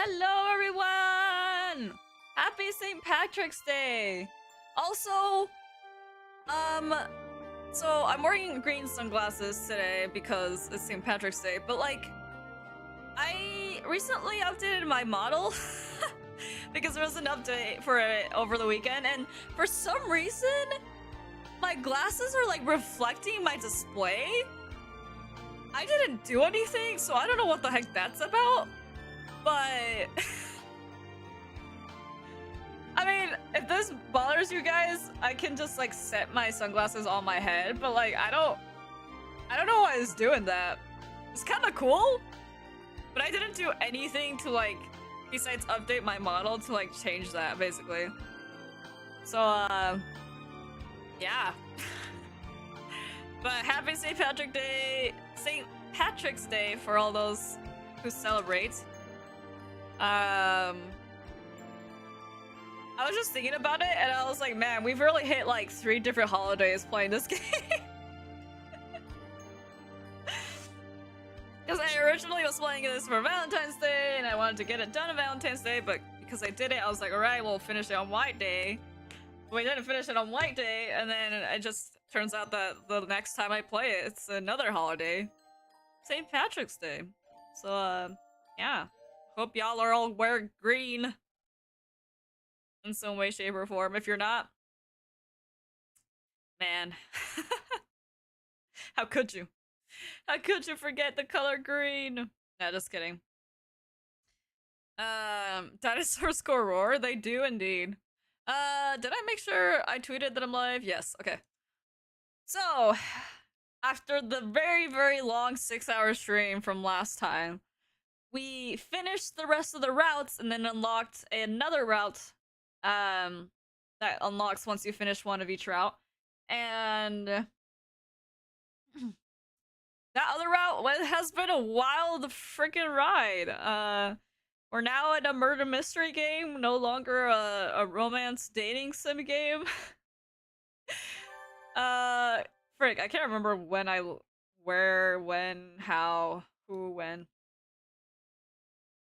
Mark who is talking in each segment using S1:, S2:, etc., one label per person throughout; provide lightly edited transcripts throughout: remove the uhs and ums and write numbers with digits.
S1: Hello everyone! Happy St. Patrick's Day! Also, so I'm wearing green sunglasses today because it's St. Patrick's Day, but like, I recently updated my model because there was an update for it over the weekend, and for some reason, my glasses are like reflecting my display. I didn't do anything, so I don't know what the heck that's about. But I mean, if this bothers you guys, I can just like set my sunglasses on my head, but like I don't know why it's doing that. It's kind of cool, but I didn't do anything to like besides update my model to like change that basically. So yeah. But happy St. Patrick's Day for all those who celebrate. I was just thinking about it and I was like, man, we've really hit like 3 different holidays playing this game. Because I originally was playing this for Valentine's Day and I wanted to get it done on Valentine's Day, but because I did it, I was like, alright, we'll finish it on White Day. But we didn't finish it on White Day, and then it just turns out that the next time I play it, it's another holiday. St. Patrick's Day. So, yeah. Hope y'all are all wearing green in some way, shape, or form. If you're not, man. How could you? How could you forget the color green? Nah, just kidding. Dinosaurs score roar? They do indeed. Did I make sure I tweeted that I'm live? Yes, okay. So, after the very, very long 6-hour stream from last time, we finished the rest of the routes and then unlocked another route that unlocks once you finish one of each route. And that other route has been a wild freaking ride. We're now in a murder mystery game, no longer a romance dating sim game. Frick, I can't remember where, when, how, who, when.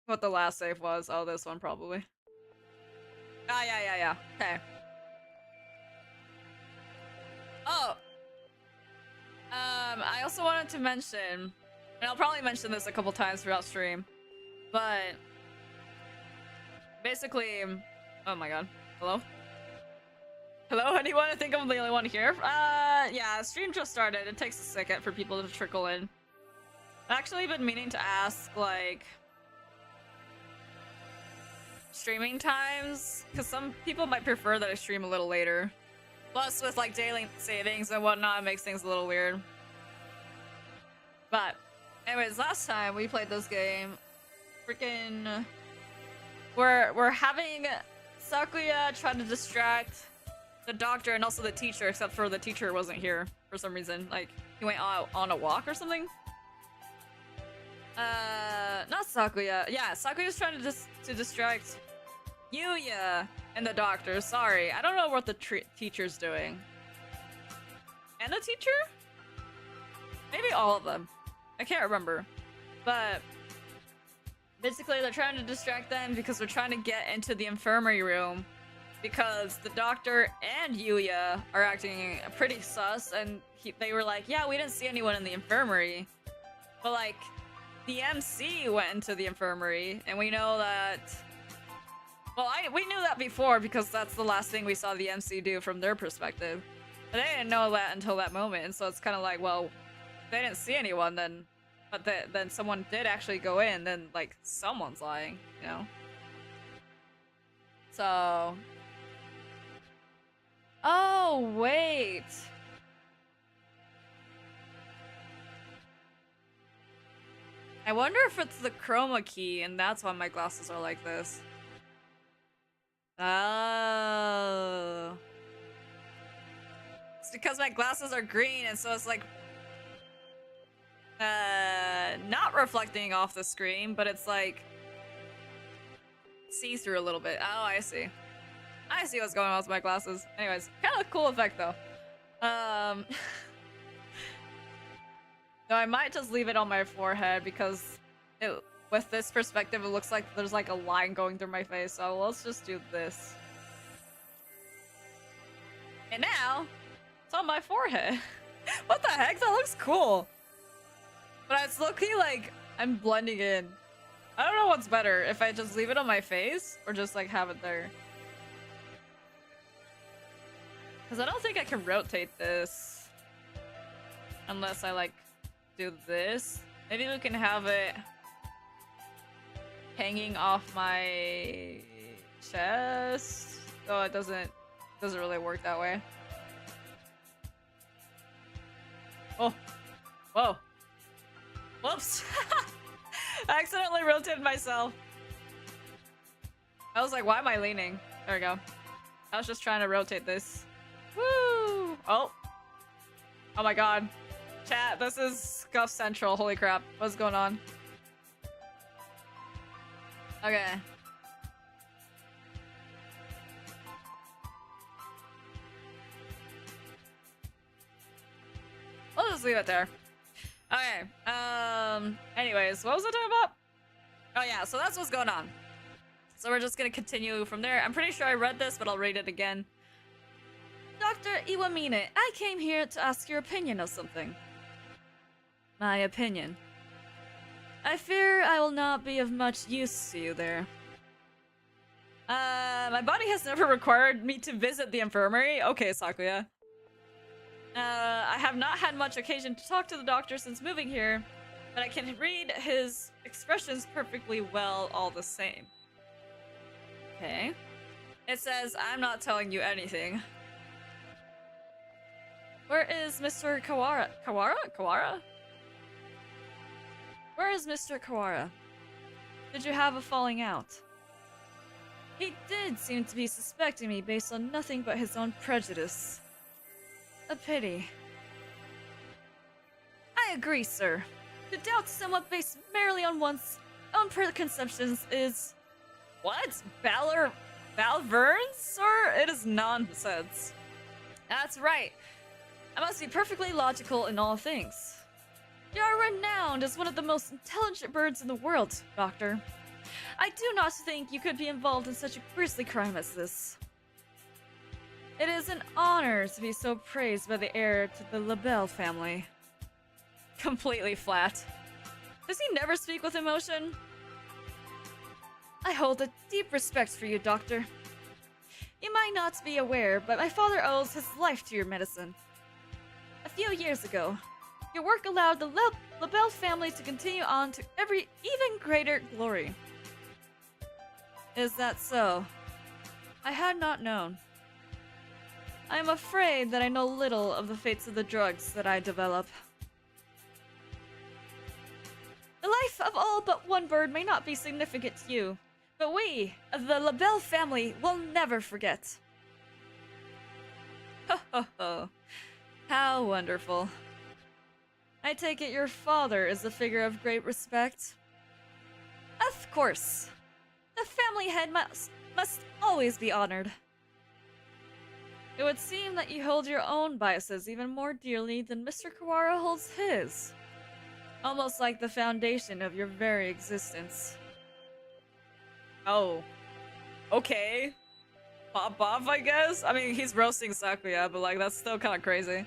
S1: What the last save was. Oh, this one probably. Ah, yeah. Okay. Oh. I also wanted to mention, and I'll probably mention this a couple times throughout stream, but basically, oh my god. Hello? Hello, anyone? I think I'm the only one here. Yeah, stream just started. It takes a second for people to trickle in. I've actually been meaning to ask, like, streaming times, because some people might prefer that I stream a little later. Plus, with, like, daily savings and whatnot, it makes things a little weird. But, anyways, last time we played this game, freaking... We're having Sakuya trying to distract the doctor and also the teacher, except for the teacher wasn't here for some reason. Like, he went out on a walk or something? Not Sakuya. Yeah, Sakuya's trying to distract Yuya and the doctor. Sorry, I don't know what the teacher's doing. And the teacher? Maybe all of them. I can't remember. But basically, they're trying to distract them because they're trying to get into the infirmary room because the doctor and Yuya are acting pretty sus, and they were like, yeah, we didn't see anyone in the infirmary. But, like, the MC went into the infirmary, and we know that... Well, we knew that before because that's the last thing we saw the MC do from their perspective. But they didn't know that until that moment, and so it's kind of like, well, they didn't see anyone, then... But then someone did actually go in, then, like, someone's lying, you know? So... Oh, wait! I wonder if it's the chroma key, and that's why my glasses are like this. Oh. It's because my glasses are green, and so it's like... not reflecting off the screen, but it's like... see-through a little bit. Oh, I see. I see what's going on with my glasses. Anyways, kind of cool effect, though. So I might just leave it on my forehead because it with this perspective, it looks like there's like a line going through my face. So let's just do this. And now, it's on my forehead. What the heck? That looks cool. But it's looking like I'm blending in. I don't know what's better, if I just leave it on my face or just like have it there. Because I don't think I can rotate this unless I like do this. Maybe we can have it hanging off my chest. Oh, it doesn't really work that way. Oh, whoa, whoops! I accidentally rotated myself. I was like, why am I leaning? There we go. I was just trying to rotate this. Woo! Oh. Oh my god. Chat, this is Scuff Central. Holy crap. What's going on? Okay. We'll just leave it there. Okay. Anyways, what was I talking about? Oh yeah, so that's what's going on. So we're just gonna continue from there. I'm pretty sure I read this, but I'll read it again. Dr. Iwamine, I came here to ask your opinion of something. My opinion. I fear I will not be of much use to you there. My body has never required me to visit the infirmary. Okay, Sakuya. I have not had much occasion to talk to the doctor since moving here, but I can read his expressions perfectly well all the same. Okay. It says, I'm not telling you anything. Where is Mr. Kawara? Kawara? Where is Mr. Kawara? Did you have a falling out? He did seem to be suspecting me based on nothing but his own prejudice. A pity. I agree, sir. To doubt someone based merely on one's own preconceptions is... What? Balverns, sir? It is nonsense. That's right. I must be perfectly logical in all things. You are renowned as one of the most intelligent birds in the world, Doctor. I do not think you could be involved in such a grisly crime as this. It is an honor to be so praised by the heir to the LaBelle family. Completely flat. Does he never speak with emotion? I hold a deep respect for you, Doctor. You might not be aware, but my father owes his life to your medicine. A few years ago, your work allowed the LaBelle family to continue on to even greater glory. Is that so? I had not known. I am afraid that I know little of the fates of the drugs that I develop. The life of all but one bird may not be significant to you, but we, of the LaBelle family, will never forget. Ho ho ho. How wonderful. I take it your father is a figure of great respect? Of course. The family head must always be honored. It would seem that you hold your own biases even more dearly than Mr. Kawara holds his. Almost like the foundation of your very existence. Oh. Okay. Pop off, I guess? I mean, he's roasting Sakuya, but like, that's still kind of crazy.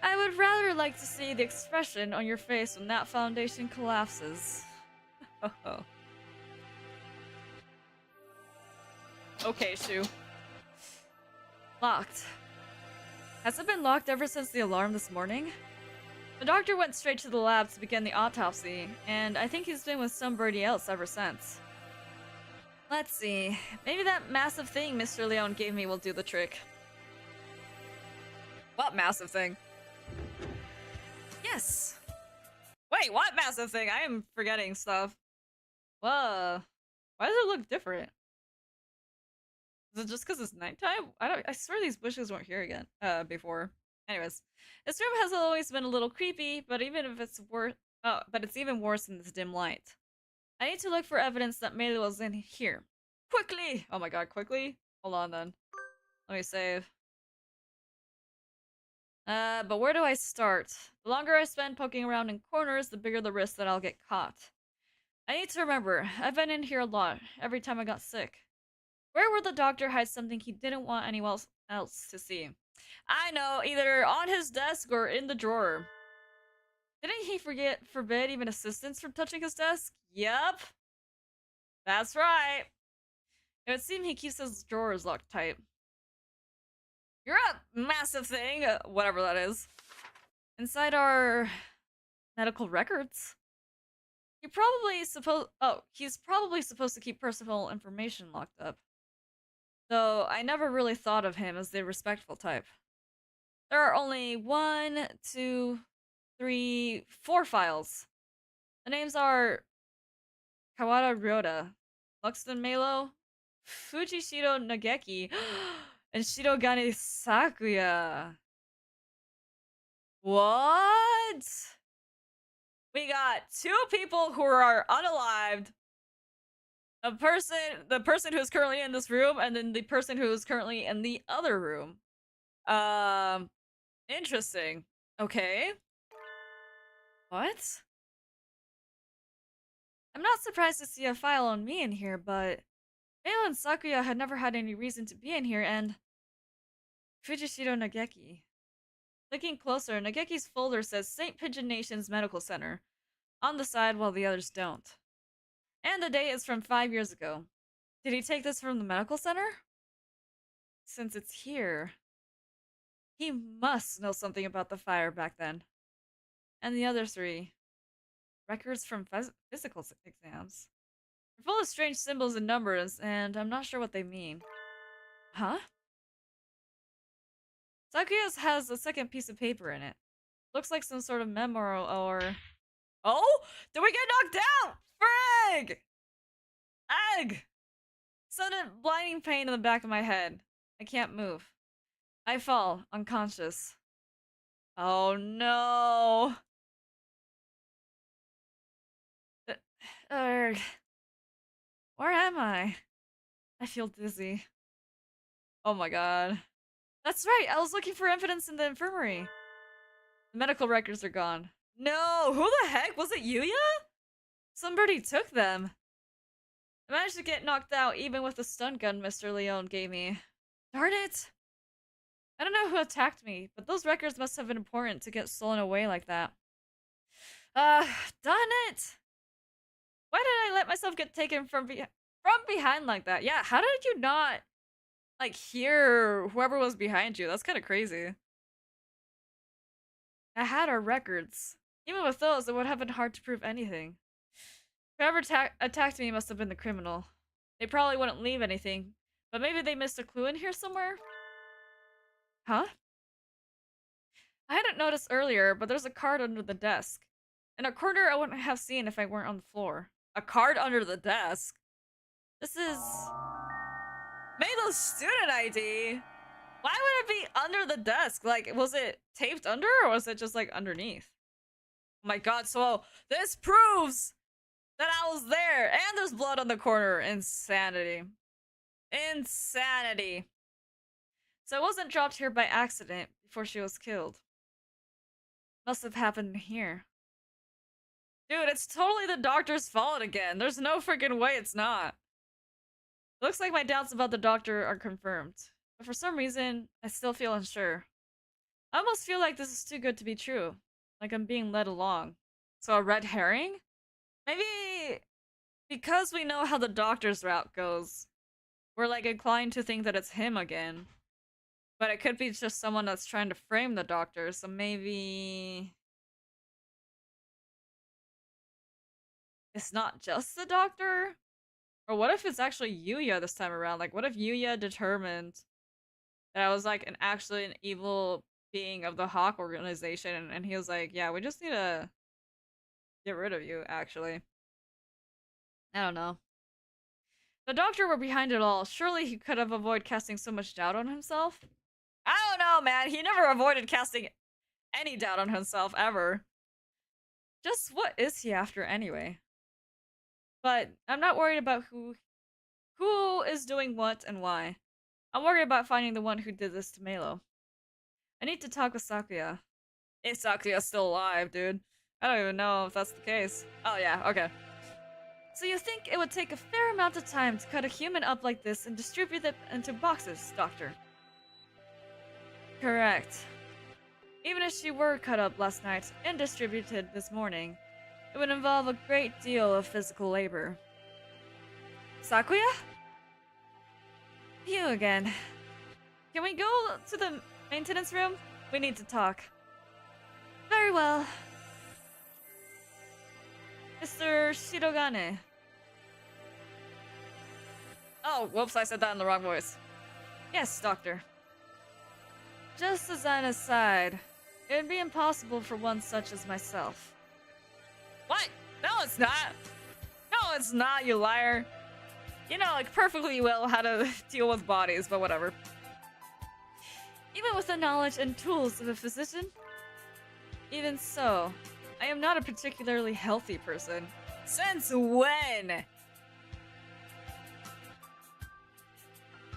S1: I would rather like to see the expression on your face when that foundation collapses. Okay, Shu. Locked. Has it been locked ever since the alarm this morning? The doctor went straight to the lab to begin the autopsy, and I think he's been with somebody else ever since. Let's see. Maybe that massive thing Mr. Leone gave me will do the trick. What massive thing? Yes! Wait, what massive thing? I am forgetting stuff. Whoa. Why does it look different? Is it just because it's nighttime? I swear these bushes weren't here again, before. Anyways. This room has always been a little creepy, but even if it's but it's even worse in this dim light. I need to look for evidence that Maelo was in here. Quickly! Oh my god, quickly? Hold on then. Let me save. But where do I start? The longer I spend poking around in corners, the bigger the risk that I'll get caught. I need to remember, I've been in here a lot, every time I got sick. Where would the doctor hide something he didn't want anyone else to see? I know, either on his desk or in the drawer. Didn't he forbid even assistants from touching his desk? Yup. That's right. It would seem he keeps his drawers locked tight. You're a massive thing, whatever that is. Inside our medical records. He's probably supposed to keep personal information locked up. Though I never really thought of him as the respectful type. There are only 1, 2, 3, 4 files. The names are Kawada Ryoda, Luxton Maelo, Fujishiro Nageki, and Shirogane Sakuya. What? We got 2 people who are unalived. The person who's currently in this room, and then the person who is currently in the other room. Interesting. Okay. What? I'm not surprised to see a file on me in here, but Maelo and Sakuya had never had any reason to be in here, and Fujishiro Nageki. Looking closer, Nageki's folder says St. Pigeon Nation's Medical Center on the side while the others don't. And the date is from 5 years ago. Did he take this from the medical center? Since it's here, he must know something about the fire back then. And the other 3. Records from physical exams. They're full of strange symbols and numbers, and I'm not sure what they mean. Huh? Sakuya's has a second piece of paper in it. Looks like some sort of memo or... Oh? Did we get knocked out? Frig! Egg! Sudden blinding pain in the back of my head. I can't move. I fall, unconscious. Oh no! Where am I? I feel dizzy. Oh my god. That's right, I was looking for evidence in the infirmary. The medical records are gone. No, who the heck? Was it Yuya? Somebody took them. I managed to get knocked out even with the stun gun Mr. Leone gave me. Darn it! I don't know who attacked me, but those records must have been important to get stolen away like that. Darn it! Why did I let myself get taken from behind like that? Yeah, how did you not, like, hear whoever was behind you? That's kind of crazy. I had our records. Even with those, it would have been hard to prove anything. Whoever attacked me must have been the criminal. They probably wouldn't leave anything, but maybe they missed a clue in here somewhere? Huh? I hadn't noticed earlier, but there's a card under the desk. In a corner I wouldn't have seen if I weren't on the floor. A card under the desk? This is... Maelo's student ID? Why would it be under the desk? Like, was it taped under, or was it just, like, underneath? Oh my god, so this proves that I was there, and there's blood on the corner. Insanity. Insanity. So it wasn't dropped here by accident before she was killed. Must have happened here. Dude, it's totally the doctor's fault again. There's no freaking way it's not. Looks like my doubts about the doctor are confirmed. But for some reason, I still feel unsure. I almost feel like this is too good to be true. Like I'm being led along. So a red herring? Maybe because we know how the doctor's route goes, we're like inclined to think that it's him again. But it could be just someone that's trying to frame the doctor, so maybe... it's not just the doctor? Or what if it's actually Yuya this time around? Like, what if Yuya determined that I was like actually an evil being of the Hawk organization, and he was like, yeah, we just need to get rid of you, actually. I don't know. The doctor were behind it all. Surely he could have avoided casting so much doubt on himself? I don't know, man. He never avoided casting any doubt on himself, ever. Just what is he after anyway? But I'm not worried about who is doing what and why. I'm worried about finding the one who did this to Maelo. I need to talk with Sakuya. If Sakuya's still alive, dude. I don't even know if that's the case. Oh yeah, okay. So you think it would take a fair amount of time to cut a human up like this and distribute it into boxes, Doctor? Correct. Even if she were cut up last night and distributed this morning, it would involve a great deal of physical labor. Sakuya? You again. Can we go to the maintenance room? We need to talk. Very well. Mr. Shirogane. Oh, whoops, I said that in the wrong voice. Yes, Doctor. Just as an aside, it would be impossible for one such as myself. What? No, it's not. No, it's not, you liar. You know, like, perfectly well how to deal with bodies, but whatever. Even with the knowledge and tools of a physician? Even so, I am not a particularly healthy person. Since when?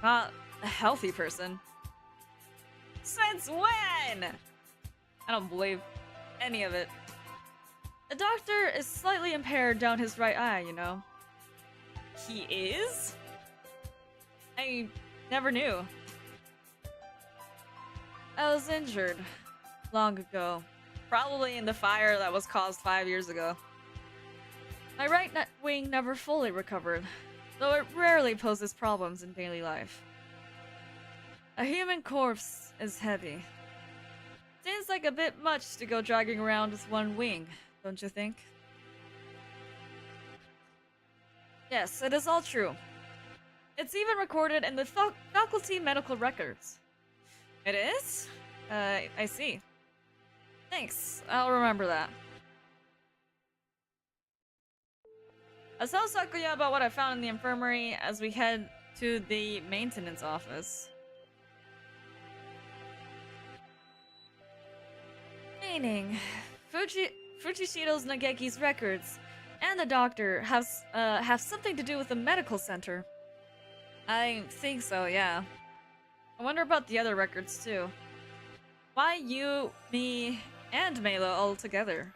S1: Not a healthy person. Since when? I don't believe any of it. The doctor is slightly impaired down his right eye, you know. He is? I never knew. I was injured long ago. Probably in the fire that was caused 5 years ago. My right wing never fully recovered, though it rarely poses problems in daily life. A human corpse is heavy. Seems like a bit much to go dragging around with one wing, don't you think? Yes, it is all true. It's even recorded in the faculty medical records. It is? I see. Thanks, I'll remember that. I'll tell Sakuya about what I found in the infirmary as we head to the maintenance office. Meaning, Fujishiro's Nageki's records and the doctor have something to do with the medical center. I think so, yeah. I wonder about the other records too. Why you, me, and Maelo all together?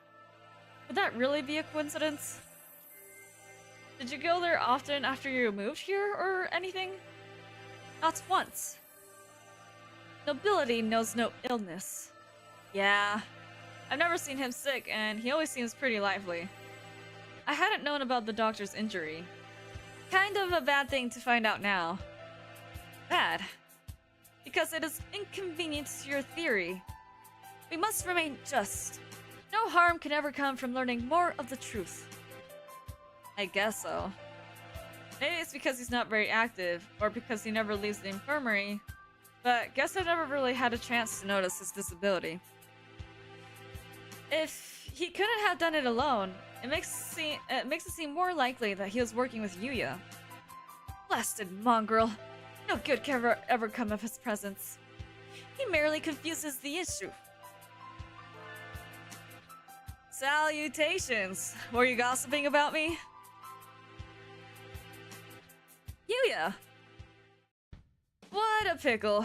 S1: Would that really be a coincidence? Did you go there often after you moved here or anything? Not once. Nobility knows no illness. Yeah. I've never seen him sick, and he always seems pretty lively. I hadn't known about the doctor's injury. Kind of a bad thing to find out now. Bad. Because it is inconvenient to your theory. We must remain just. No harm can ever come from learning more of the truth. I guess so. Maybe it's because he's not very active, or because he never leaves the infirmary, but guess I've never really had a chance to notice his disability. If he couldn't have done it alone, it makes it seem more likely that he was working with Yuya. Blasted mongrel. No good can ever come of his presence. He merely confuses the issue. Salutations! Were you gossiping about me? Yuya! What a pickle.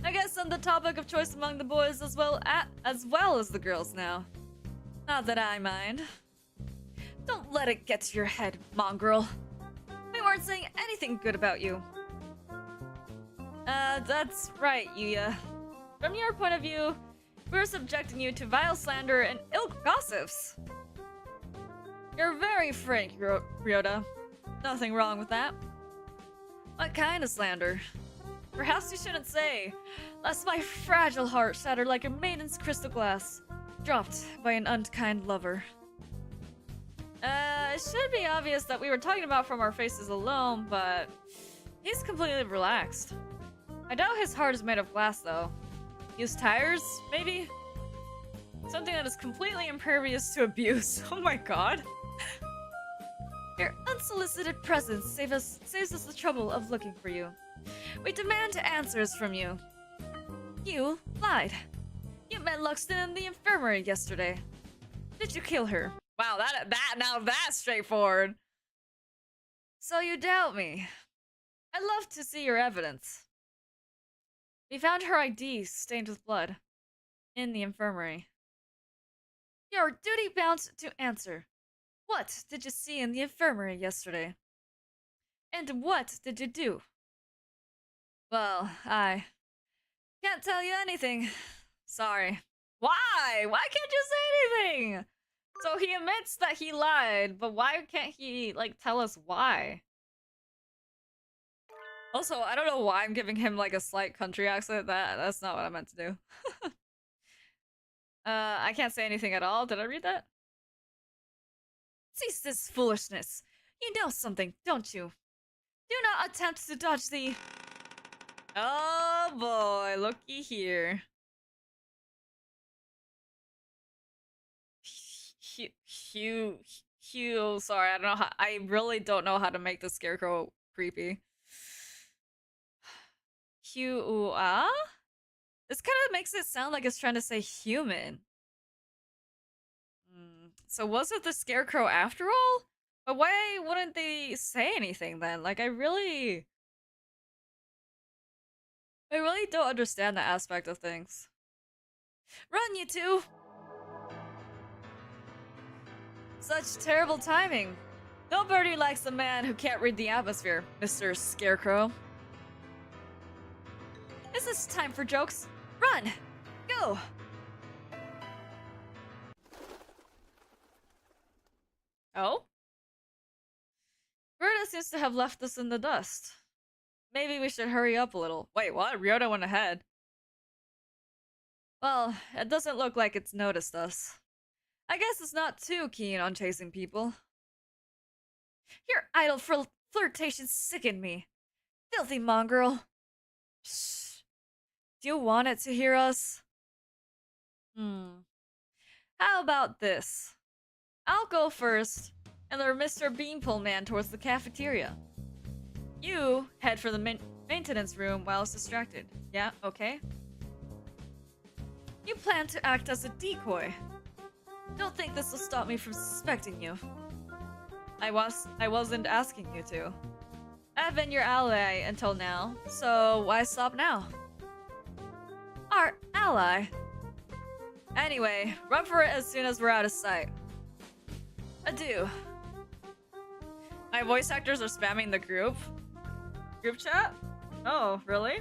S1: I guess I'm the topic of choice among the boys as well as the girls now. Not that I mind. Don't let it get to your head, mongrel. We weren't saying anything good about you. That's right, Yuya. From your point of view, we're subjecting you to vile slander and ill gossips. You're very frank, Ryota. Nothing wrong with that. What kind of slander? Perhaps you shouldn't say, lest my fragile heart shattered like a maiden's crystal glass, dropped by an unkind lover. It should be obvious that we were talking about from our faces alone, but he's completely relaxed. I doubt his heart is made of glass, though. Use tires, maybe? Something that is completely impervious to abuse. Oh my god. Your unsolicited presence saves us the trouble of looking for you. We demand answers from you. You lied. You met Luxton in the infirmary yesterday. Did you kill her? Wow, now that's straightforward. So you doubt me. I'd love to see your evidence. We found her ID stained with blood in the infirmary. You're duty-bound to answer. What did you see in the infirmary yesterday? And what did you do? Well, I can't tell you anything. Sorry. Why? Why can't you say anything? So he admits that he lied, but why can't he, like, tell us why? Also, I don't know why I'm giving him, like, a slight country accent. That's not what I meant to do. I can't say anything at all. Did I read that? Cease this foolishness. You know something, don't you? Do not attempt to dodge the... Oh boy, looky here. Hugh, sorry, I don't know how, I really don't know how to make the scarecrow creepy. Hugh, This kind of makes it sound like it's trying to say human. So was it the scarecrow after all? But why wouldn't they say anything then? Like, I really don't understand that aspect of things. Run, you two! Such terrible timing. Nobody likes a man who can't read the atmosphere, Mr. Scarecrow. Is this time for jokes? Run! Go! Oh? Ryota seems to have left us in the dust. Maybe we should hurry up a little. Wait, what? Ryota went ahead. Well, it doesn't look like it's noticed us. I guess it's not too keen on chasing people. Your idle flirtations sicken me. Filthy mongrel. Shh. Do you want it to hear us? How about this? I'll go first, and lure Mr. Beanpole Man towards the cafeteria. You head for the maintenance room while it's distracted. Yeah, okay? You plan to act as a decoy. Don't think this will stop me from suspecting you. I wasn't asking you to. I've been your ally until now, so why stop now? Our ally? Anyway, run for it as soon as we're out of sight. Adieu. My voice actors are spamming the group chat? Oh, really?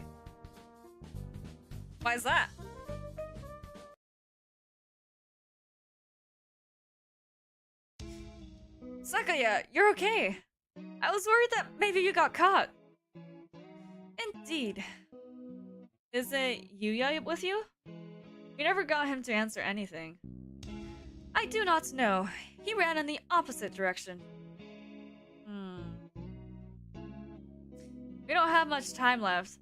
S1: Why is that? Sakaya, you're okay. I was worried that maybe you got caught. Indeed. Is it Yuya with you? We never got him to answer anything. I do not know. He ran in the opposite direction. We don't have much time left.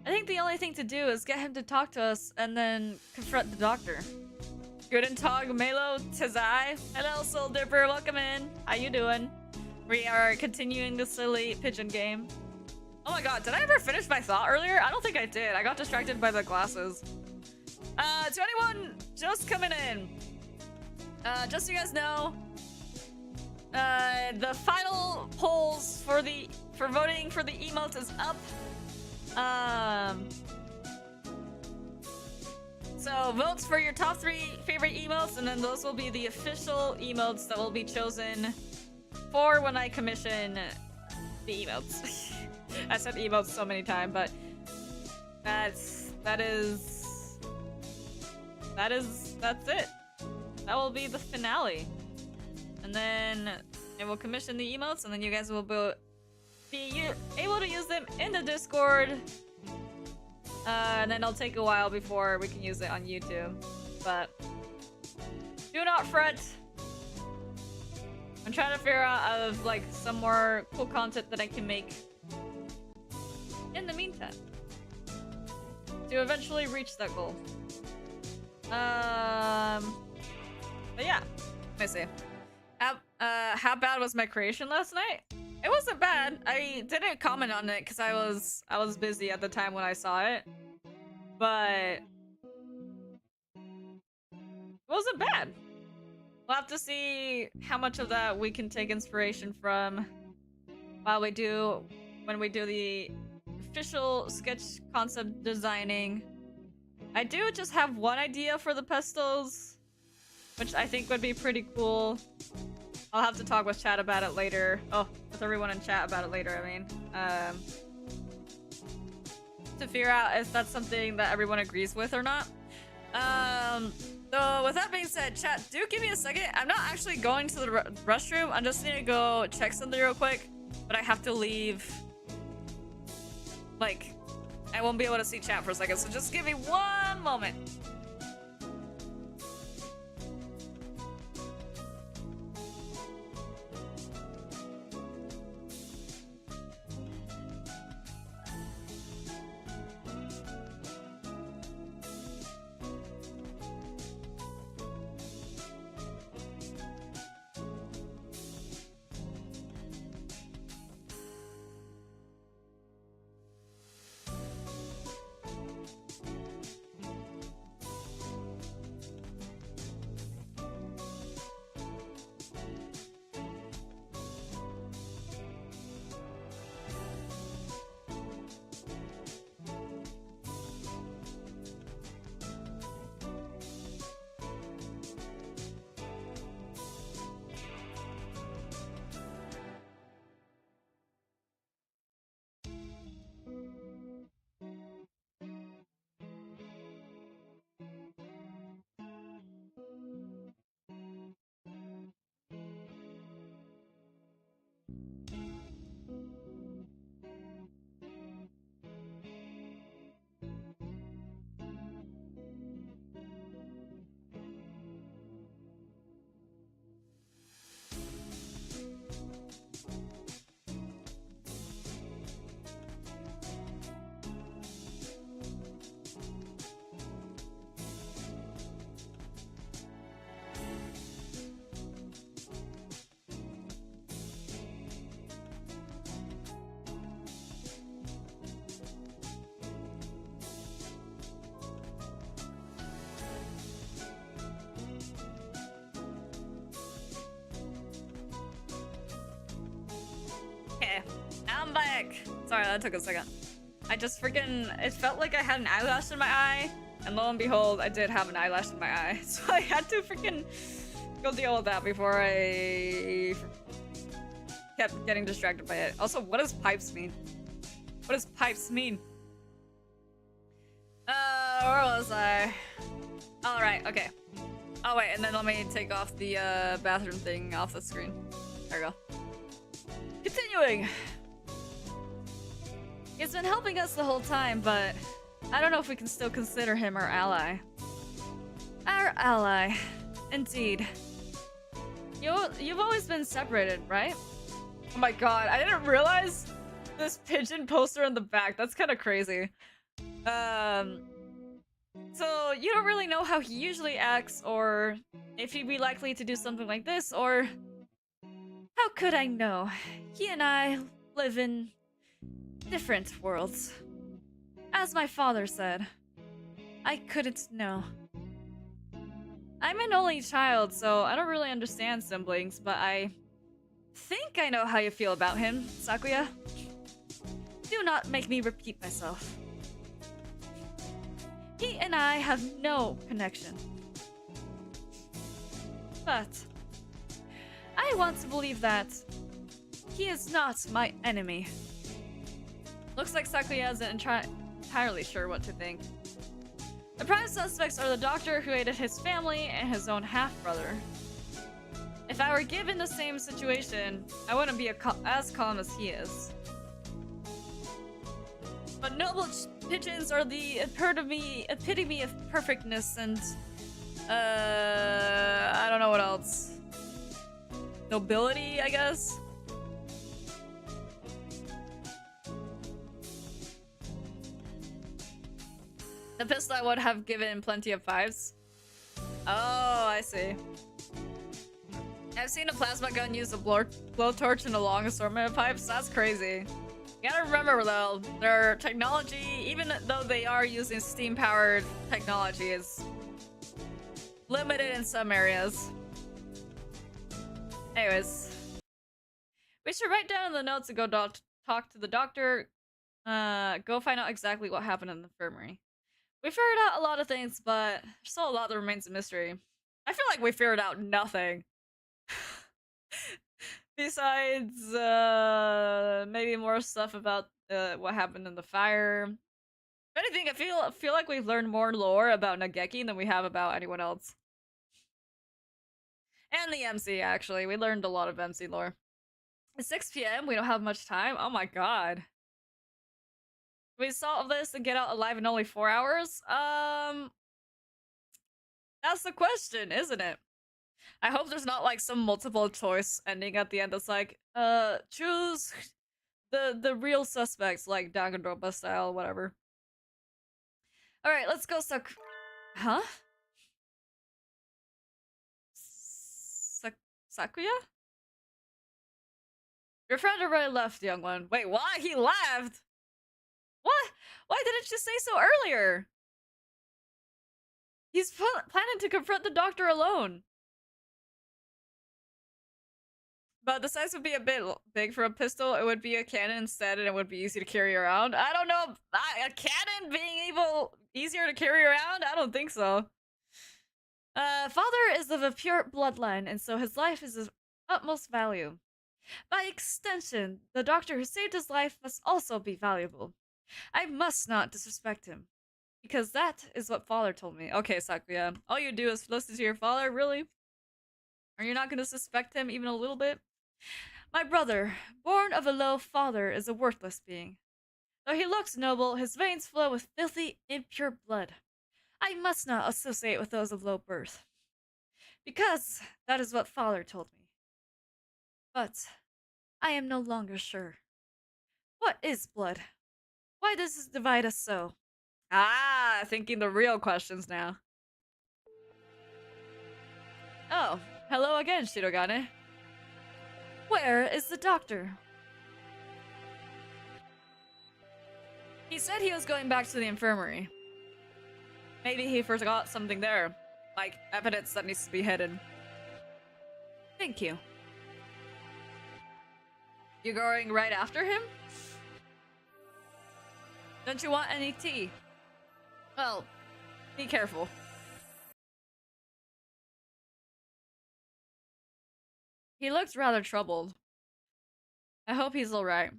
S1: I think the only thing to do is get him to talk to us and then confront the doctor. Guten Tag, Maelo, Tazai. Hello, Soul Dipper, welcome in. How you doing? We are continuing the silly Pigeon game. Oh my god, did I ever finish my thought earlier? I don't think I did. I got distracted by the glasses. To anyone just coming in, just so you guys know, the final polls for voting for the emotes is up. So votes for your top 3 favorite emotes, and then those will be the official emotes that will be chosen for when I commission the emotes. I said emotes so many times, but that's it. That will be the finale. And then I will commission the emotes, and then you guys will be able to use them in the Discord. And then it'll take a while before we can use it on YouTube. But do not fret. I'm trying to figure out of like some more cool content that I can make in the meantime to eventually reach that goal. But yeah, let me see. How bad was my creation last night? It wasn't bad. I didn't comment on it because I was busy at the time when I saw it, but it wasn't bad. We'll have to see how much of that we can take inspiration from when we do the official sketch concept designing. I do just have one idea for the pistols, which I think would be pretty cool. I'll have to talk with chat about it later. Oh, with everyone in chat about it later, I mean. To figure out if that's something that everyone agrees with or not. So with that being said, chat, do give me a second. I'm not actually going to the restroom. I just need to go check something real quick. But I have to leave. Like, I won't be able to see chat for a second. So just give me one moment. Okay, I'm back. Sorry, that took a second. I just freaking... It felt like I had an eyelash in my eye, and lo and behold, I did have an eyelash in my eye. So I had to freaking go deal with that before I kept getting distracted by it. Also, what does pipes mean? What does pipes mean? Where was I? Alright, okay. Oh wait, and then let me take off the bathroom thing off the screen. There we go. Continuing. He's been helping us the whole time, but I don't know if we can still consider him our ally. Our ally. Indeed. You've always been separated, right? Oh my god, I didn't realize this pigeon poster in the back. That's kind of crazy. So you don't really know how he usually acts, or if he'd be likely to do something like this, or... How could I know? He and I live in different worlds. As my father said, I couldn't know. I'm an only child, so I don't really understand siblings, but I think I know how you feel about him, Sakuya. Do not make me repeat myself. He and I have no connection. But I want to believe that he is not my enemy. Looks like Sakuya isn't entirely sure what to think. The prime suspects are the doctor who aided his family and his own half-brother. If I were given the same situation, I wouldn't be as calm as he is. But noble pigeons are the epitome of perfectness and... I don't know what else. Nobility, I guess? The pistol I would have given plenty of fives. Oh, I see. I've seen a plasma gun use a blowtorch and a long assortment of pipes. That's crazy. You gotta remember though, their technology, even though they are using steam-powered technology, is limited in some areas. Anyways, we should write down in the notes to go talk to the doctor. Go find out exactly what happened in the infirmary. We figured out a lot of things, but there's still a lot that remains a mystery. I feel like we figured out nothing. Besides, maybe more stuff about what happened in the fire. If anything, I feel like we've learned more lore about Nageki than we have about anyone else. And the MC, actually. We learned a lot of MC lore. It's 6 p.m. We don't have much time. Oh my god. We solve this and get out alive in only 4 hours? That's the question, isn't it? I hope there's not like some multiple choice ending at the end that's like, choose the real suspects, like Danganronpa style, whatever. Alright, let's go Huh? Sakuya? Your friend already left, young one. Wait, why? He left? What? Why didn't you say so earlier? He's planning to confront the doctor alone. But the size would be a bit big for a pistol. It would be a cannon instead, and it would be easy to carry around. I don't know. A cannon being easier to carry around? I don't think so. Father is of a pure bloodline, and so his life is of utmost value. By extension, the doctor who saved his life must also be valuable. I must not disrespect him, because that is what father told me. Okay, Sakuya, all you do is listen to your father, really? Are you not going to suspect him even a little bit? My brother, born of a low father, is a worthless being. Though he looks noble, his veins flow with filthy, impure blood. I must not associate with those of low birth, because that is what father told me. But I am no longer sure. What is blood? Why does this divide us so? Ah, thinking the real questions now. Oh, hello again, Shirogane. Where is the doctor? He said he was going back to the infirmary. Maybe he forgot something there, like evidence that needs to be hidden. Thank you. You going right after him? Don't you want any tea? Well, be careful. He looks rather troubled. I hope he's alright.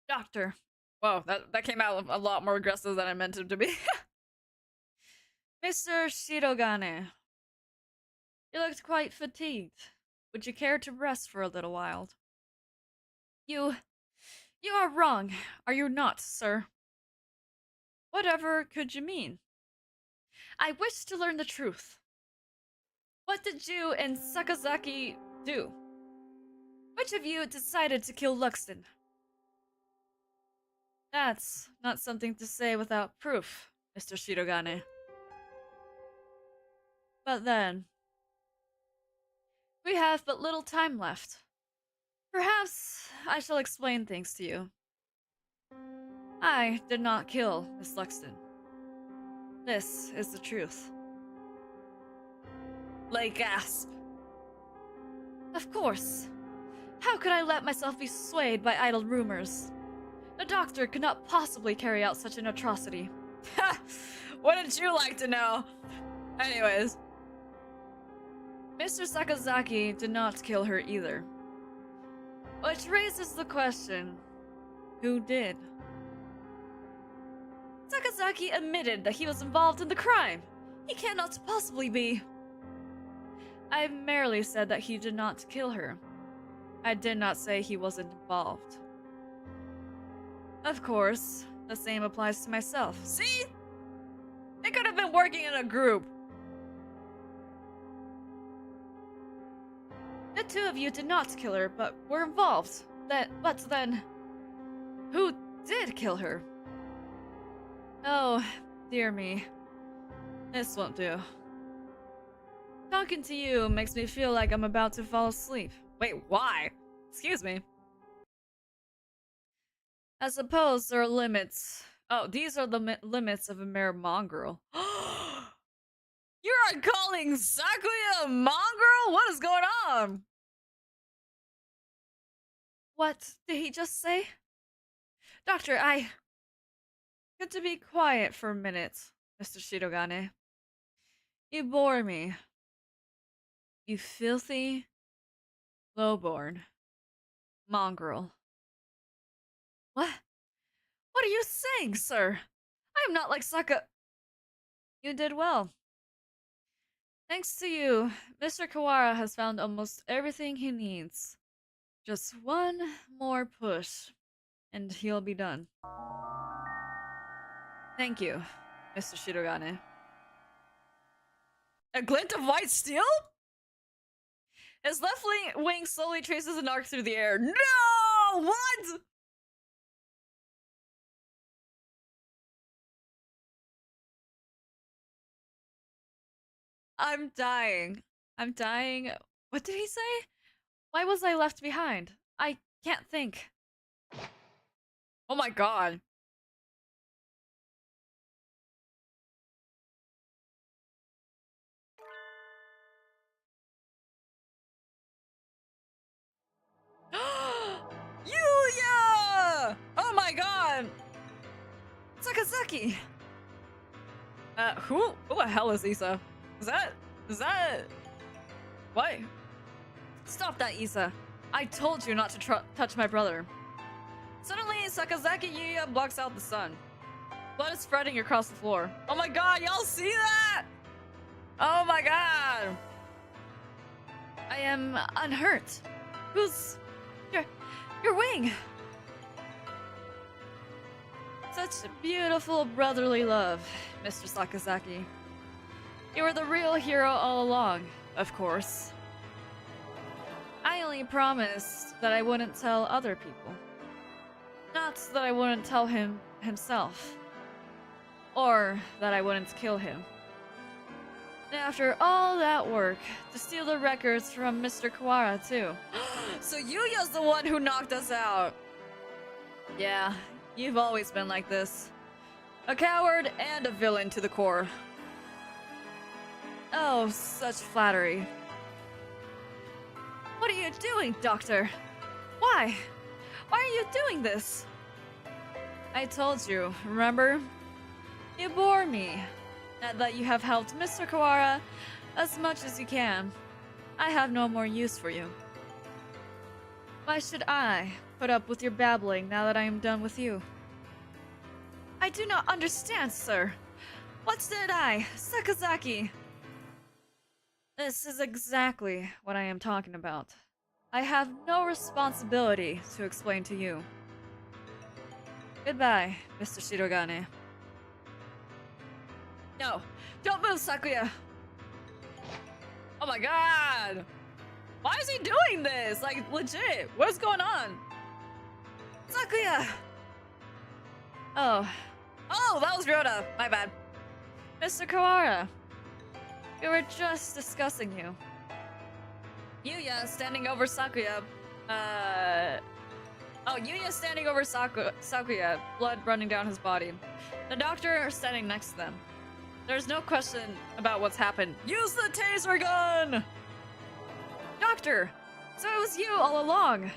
S1: Doctor. Whoa, that came out a lot more aggressive than I meant him to be. Mr. Shirogane. You looked quite fatigued. Would you care to rest for a little while? You are wrong, are you not, sir? Whatever could you mean? I wish to learn the truth. What did you and Sakazaki do? Which of you decided to kill Luxton? That's not something to say without proof, Mr. Shirogane. But then, we have but little time left. Perhaps I shall explain things to you. I did not kill Miss Luxton. This is the truth. Like gasp. Of course. How could I let myself be swayed by idle rumors? The doctor could not possibly carry out such an atrocity. Ha! Wouldn't you like to know? Anyways. Mr. Sakazaki did not kill her either. Which raises the question, who did? Sakazaki admitted that he was involved in the crime. He cannot possibly be. I merely said that he did not kill her. I did not say he wasn't involved. Of course, the same applies to myself. See? They could have been working in a group. The two of you did not kill her, but were involved. But then, who did kill her? Oh, dear me. This won't do. Talking to you makes me feel like I'm about to fall asleep. Wait, why? Excuse me. I suppose there are limits. Oh, these are the limits of a mere mongrel. You are calling Sakuya a mongrel? What is going on? What did he just say? Doctor, I... Good to be quiet for a minute, Mr. Shirogane. You bore me. You filthy, lowborn mongrel. What? What are you saying, sir? I am not like Saka. You did well. Thanks to you, Mr. Kawara has found almost everything he needs. Just one more push, and he'll be done. Thank you, Mr. Shirogane. A glint of white steel? His left wing slowly traces an arc through the air. No! What? I'm dying. I'm dying. What did he say? Why was I left behind? I can't think. Oh my god. Yuya! Oh my god! Sakazaki! Who the hell is Issa? Is that... What? Stop that, Issa. I told you not to touch my brother. Suddenly, Sakazaki Yuya blocks out the sun. Blood is spreading across the floor. Oh my god, y'all see that? Oh my god! I am unhurt. Who's... Your wing! Such beautiful brotherly love, Mr. Sakazaki. You were the real hero all along, of course. I only promised that I wouldn't tell other people. Not that I wouldn't tell him himself. Or that I wouldn't kill him. And after all that work, to steal the records from Mr. Kawara, too. So Yuya's the one who knocked us out. Yeah, you've always been like this. A coward and a villain to the core. Oh, such flattery. What are you doing, Doctor? Why? Why are you doing this? I told you, remember? You bore me. That you have helped Mr. Kawara as much as you can. I have no more use for you. Why should I put up with your babbling now that I am done with you? I do not understand, sir. What did I, Sakazaki? This is exactly what I am talking about. I have no responsibility to explain to you. Goodbye, Mr. Shirogane. No, don't move, Sakuya! Oh my god! Why is he doing this? Like, legit, what's going on? Sakuya! Oh, that was Rhoda. My bad. Mr. Kawara, we were just discussing you. Yuya standing over Sakuya. Yuya standing over Sakuya, blood running down his body. The doctor standing next to them. There's no question about what's happened. Use the taser gun! Doctor! So it was you all along.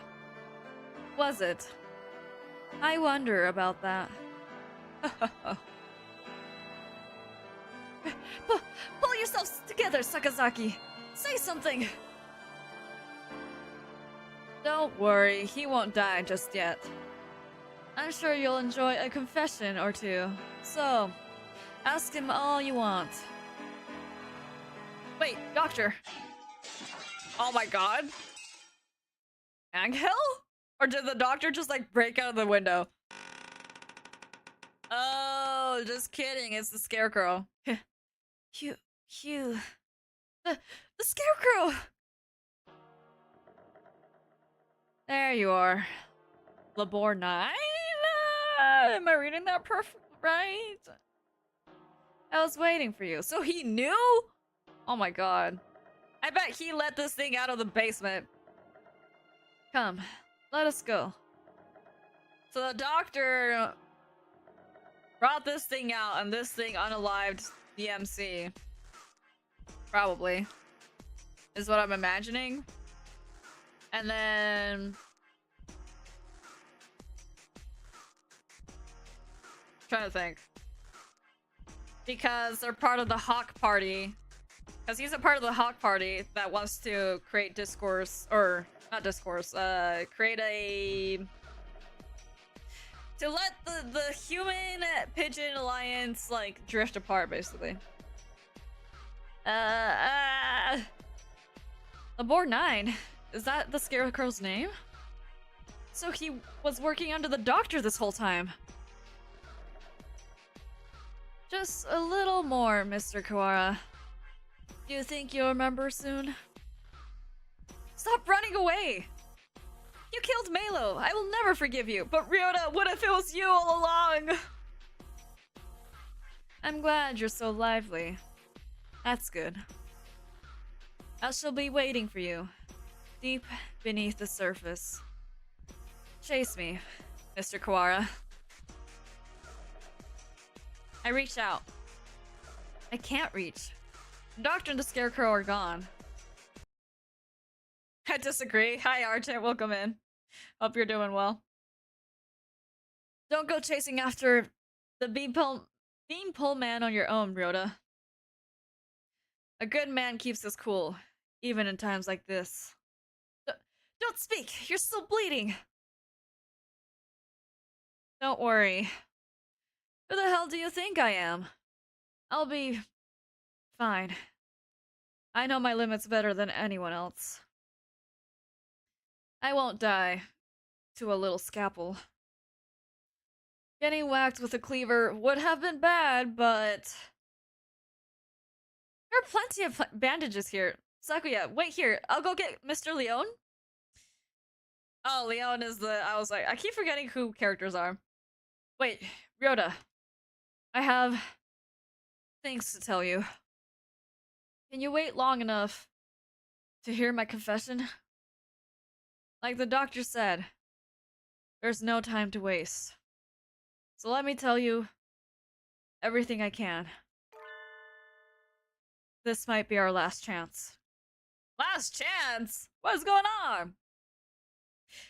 S1: Was it? I wonder about that. Pull yourselves together, Sakazaki! Say something! Don't worry, he won't die just yet. I'm sure you'll enjoy a confession or two. So, ask him all you want. Wait, Doctor! Oh my god! Angel? Or did the doctor just like break out of the window? Oh, just kidding, it's the scarecrow. The scarecrow! There you are. Labor 9? Am I reading that right? I was waiting for you. So he knew? Oh my god. I bet he let this thing out of the basement. Come, let us go. So the doctor brought this thing out and this thing unalived the MC. Probably. Is what I'm imagining. And then trying to think. Because they're part of the Hawk Party. Because he's a part of the Hawk Party that wants to create discourse, or not discourse, create a... To let the human pigeon alliance, like, drift apart, basically. Labor 9? Is that the Scarecrow's name? So he was working under the doctor this whole time. Just a little more, Mr. Kawara. Do you think you'll remember soon? Stop running away! You killed Maelo! I will never forgive you! But Ryota, what if it was you all along? I'm glad you're so lively. That's good. I shall be waiting for you, deep beneath the surface. Chase me, Mr. Kawara. I reach out. I can't reach. The doctor and the Scarecrow are gone. I disagree. Hi, Argent. Welcome in. Hope you're doing well. Don't go chasing after the beanpole man on your own, Ryota. A good man keeps us cool, even in times like this. Don't speak! You're still bleeding! Don't worry. Who the hell do you think I am? I'll be... fine. I know my limits better than anyone else. I won't die to a little scalpel. Getting whacked with a cleaver would have been bad, but... There are plenty of bandages here. Sakuya, wait here. I'll go get Mr. Leon. Oh, Leon is the... I was like, I keep forgetting who characters are. Wait, Ryota. I have... things to tell you. Can you wait long enough to hear my confession? Like the doctor said, there's no time to waste. So let me tell you everything I can. This might be our last chance. Last chance? What's going on?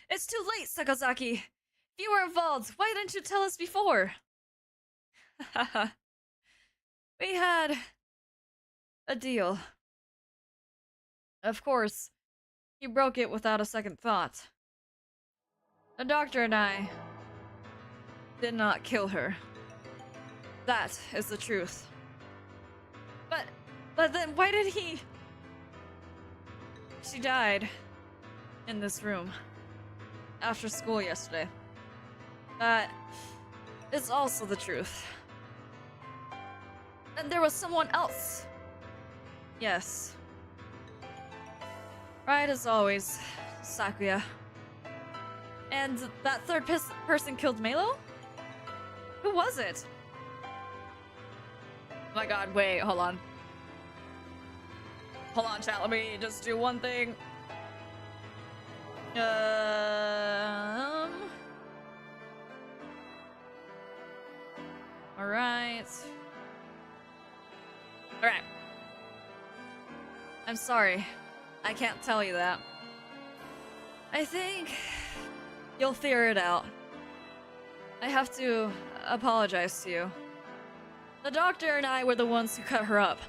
S1: It's too late, Sakazaki. If you were involved, why didn't you tell us before? We had a deal. Of course, he broke it without a second thought. The doctor and I did not kill her. That is the truth. But then why did he... She died in this room after school yesterday. That is also the truth. And there was someone else. Yes. Right as always, Sakuya. And that third person killed Maelo? Who was it? Oh my god, wait, hold on. Hold on, chat, let me just do one thing. Alright. Alright. I'm sorry. I can't tell you that. I think you'll figure it out. I have to apologize to you. The doctor and I were the ones who cut her up.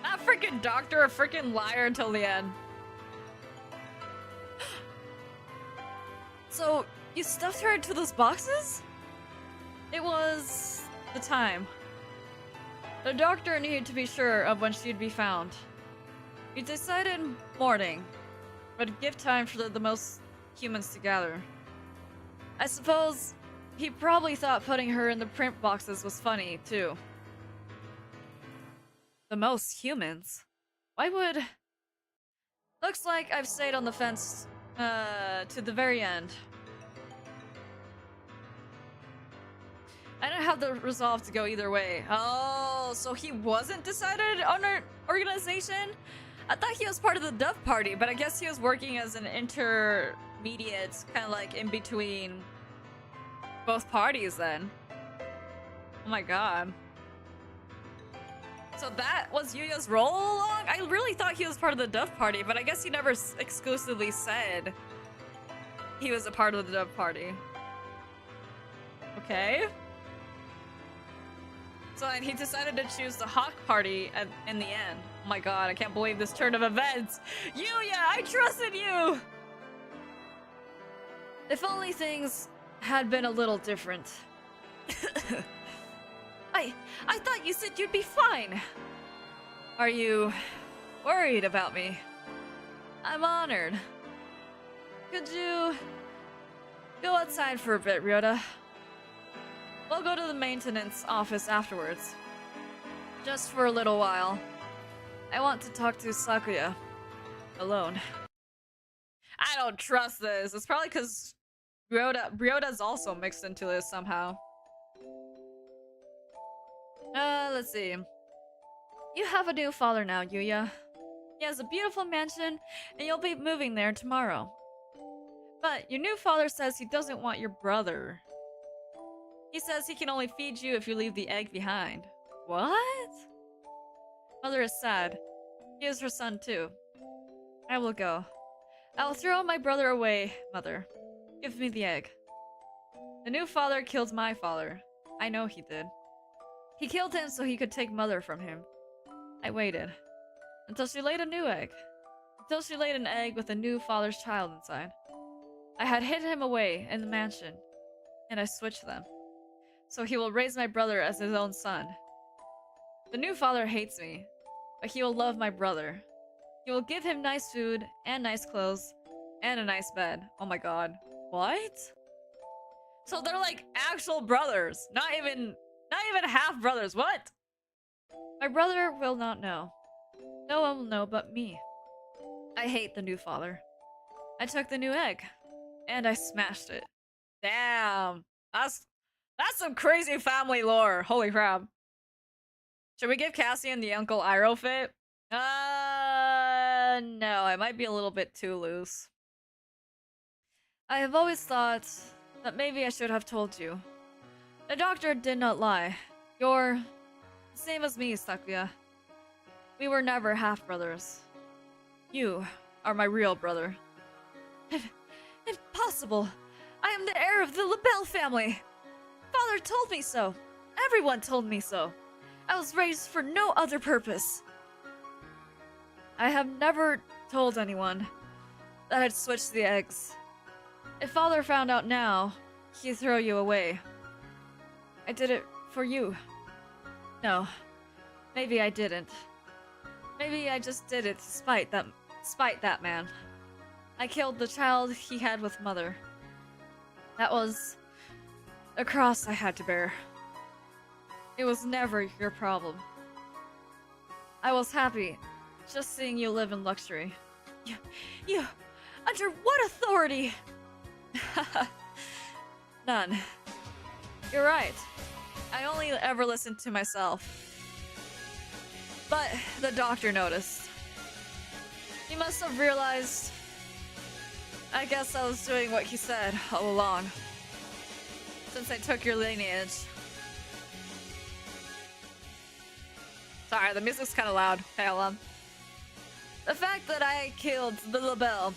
S1: That freaking doctor, a freaking liar until the end. So, you stuffed her into those boxes? It was the time. The doctor needed to be sure of when she'd be found. We decided morning, but give time for the most humans to gather. I suppose he probably thought putting her in the print boxes was funny, too. The most humans? Why would... Looks like I've stayed on the fence, to the very end. I don't have the resolve to go either way. Oh, so he wasn't decided on our organization? I thought he was part of the Dove Party, but I guess he was working as an intermediate, kind of like in between both parties then. Oh my god. So that was Yuya's role all along? I really thought he was part of the Dove Party, but I guess he never exclusively said he was a part of the Dove Party. Okay. So and he decided to choose the Hawk Party in the end. Oh my god, I can't believe this turn of events. Yuya, I trusted you! If only things had been a little different. I thought you said you'd be fine. Are you worried about me? I'm honored. Could you go outside for a bit, Ryota? We'll go to the maintenance office afterwards. Just for a little while. I want to talk to Sakuya. Alone. I don't trust this. It's probably because Ryota's also mixed into this somehow. Let's see. You have a new father now, Yuya. He has a beautiful mansion, and you'll be moving there tomorrow. But your new father says he doesn't want your brother. He says he can only feed you if you leave the egg behind. What? Mother is sad. He is her son too. I will go. I will throw my brother away, Mother. Give me the egg. The new father killed my father. I know he did. He killed him so he could take Mother from him. I waited. Until she laid a new egg. Until she laid an egg with a new father's child inside. I had hid him away in the mansion. And I switched them. So he will raise my brother as his own son. The new father hates me. But he will love my brother. He will give him nice food, and nice clothes, and a nice bed. Oh my god. What? So they're like actual brothers. Not even half brothers. What? My brother will not know. No one will know but me. I hate the new father. I took the new egg. And I smashed it. Damn. That's some crazy family lore. Holy crap. Should we give Cassian the Uncle Iroh fit? No. It might be a little bit too loose. I have always thought that maybe I should have told you. The doctor did not lie. You're the same as me, Sakuya. We were never half-brothers. You are my real brother. Impossible! I am the heir of the LaBelle family! Father told me so! Everyone told me so! I was raised for no other purpose. I have never told anyone that I'd switched the eggs. If Father found out now, he'd throw you away. I did it for you. No, maybe I didn't. Maybe I just did it to spite that man. I killed the child he had with Mother. That was a cross I had to bear. It was never your problem. I was happy just seeing you live in luxury. You, under what authority? None. You're right. I only ever listened to myself. But the doctor noticed. He must have realized. I guess I was doing what he said all along. Since I took your lineage. Sorry, the music's kind of loud. Okay, hold on. The fact that I killed the LaBelle,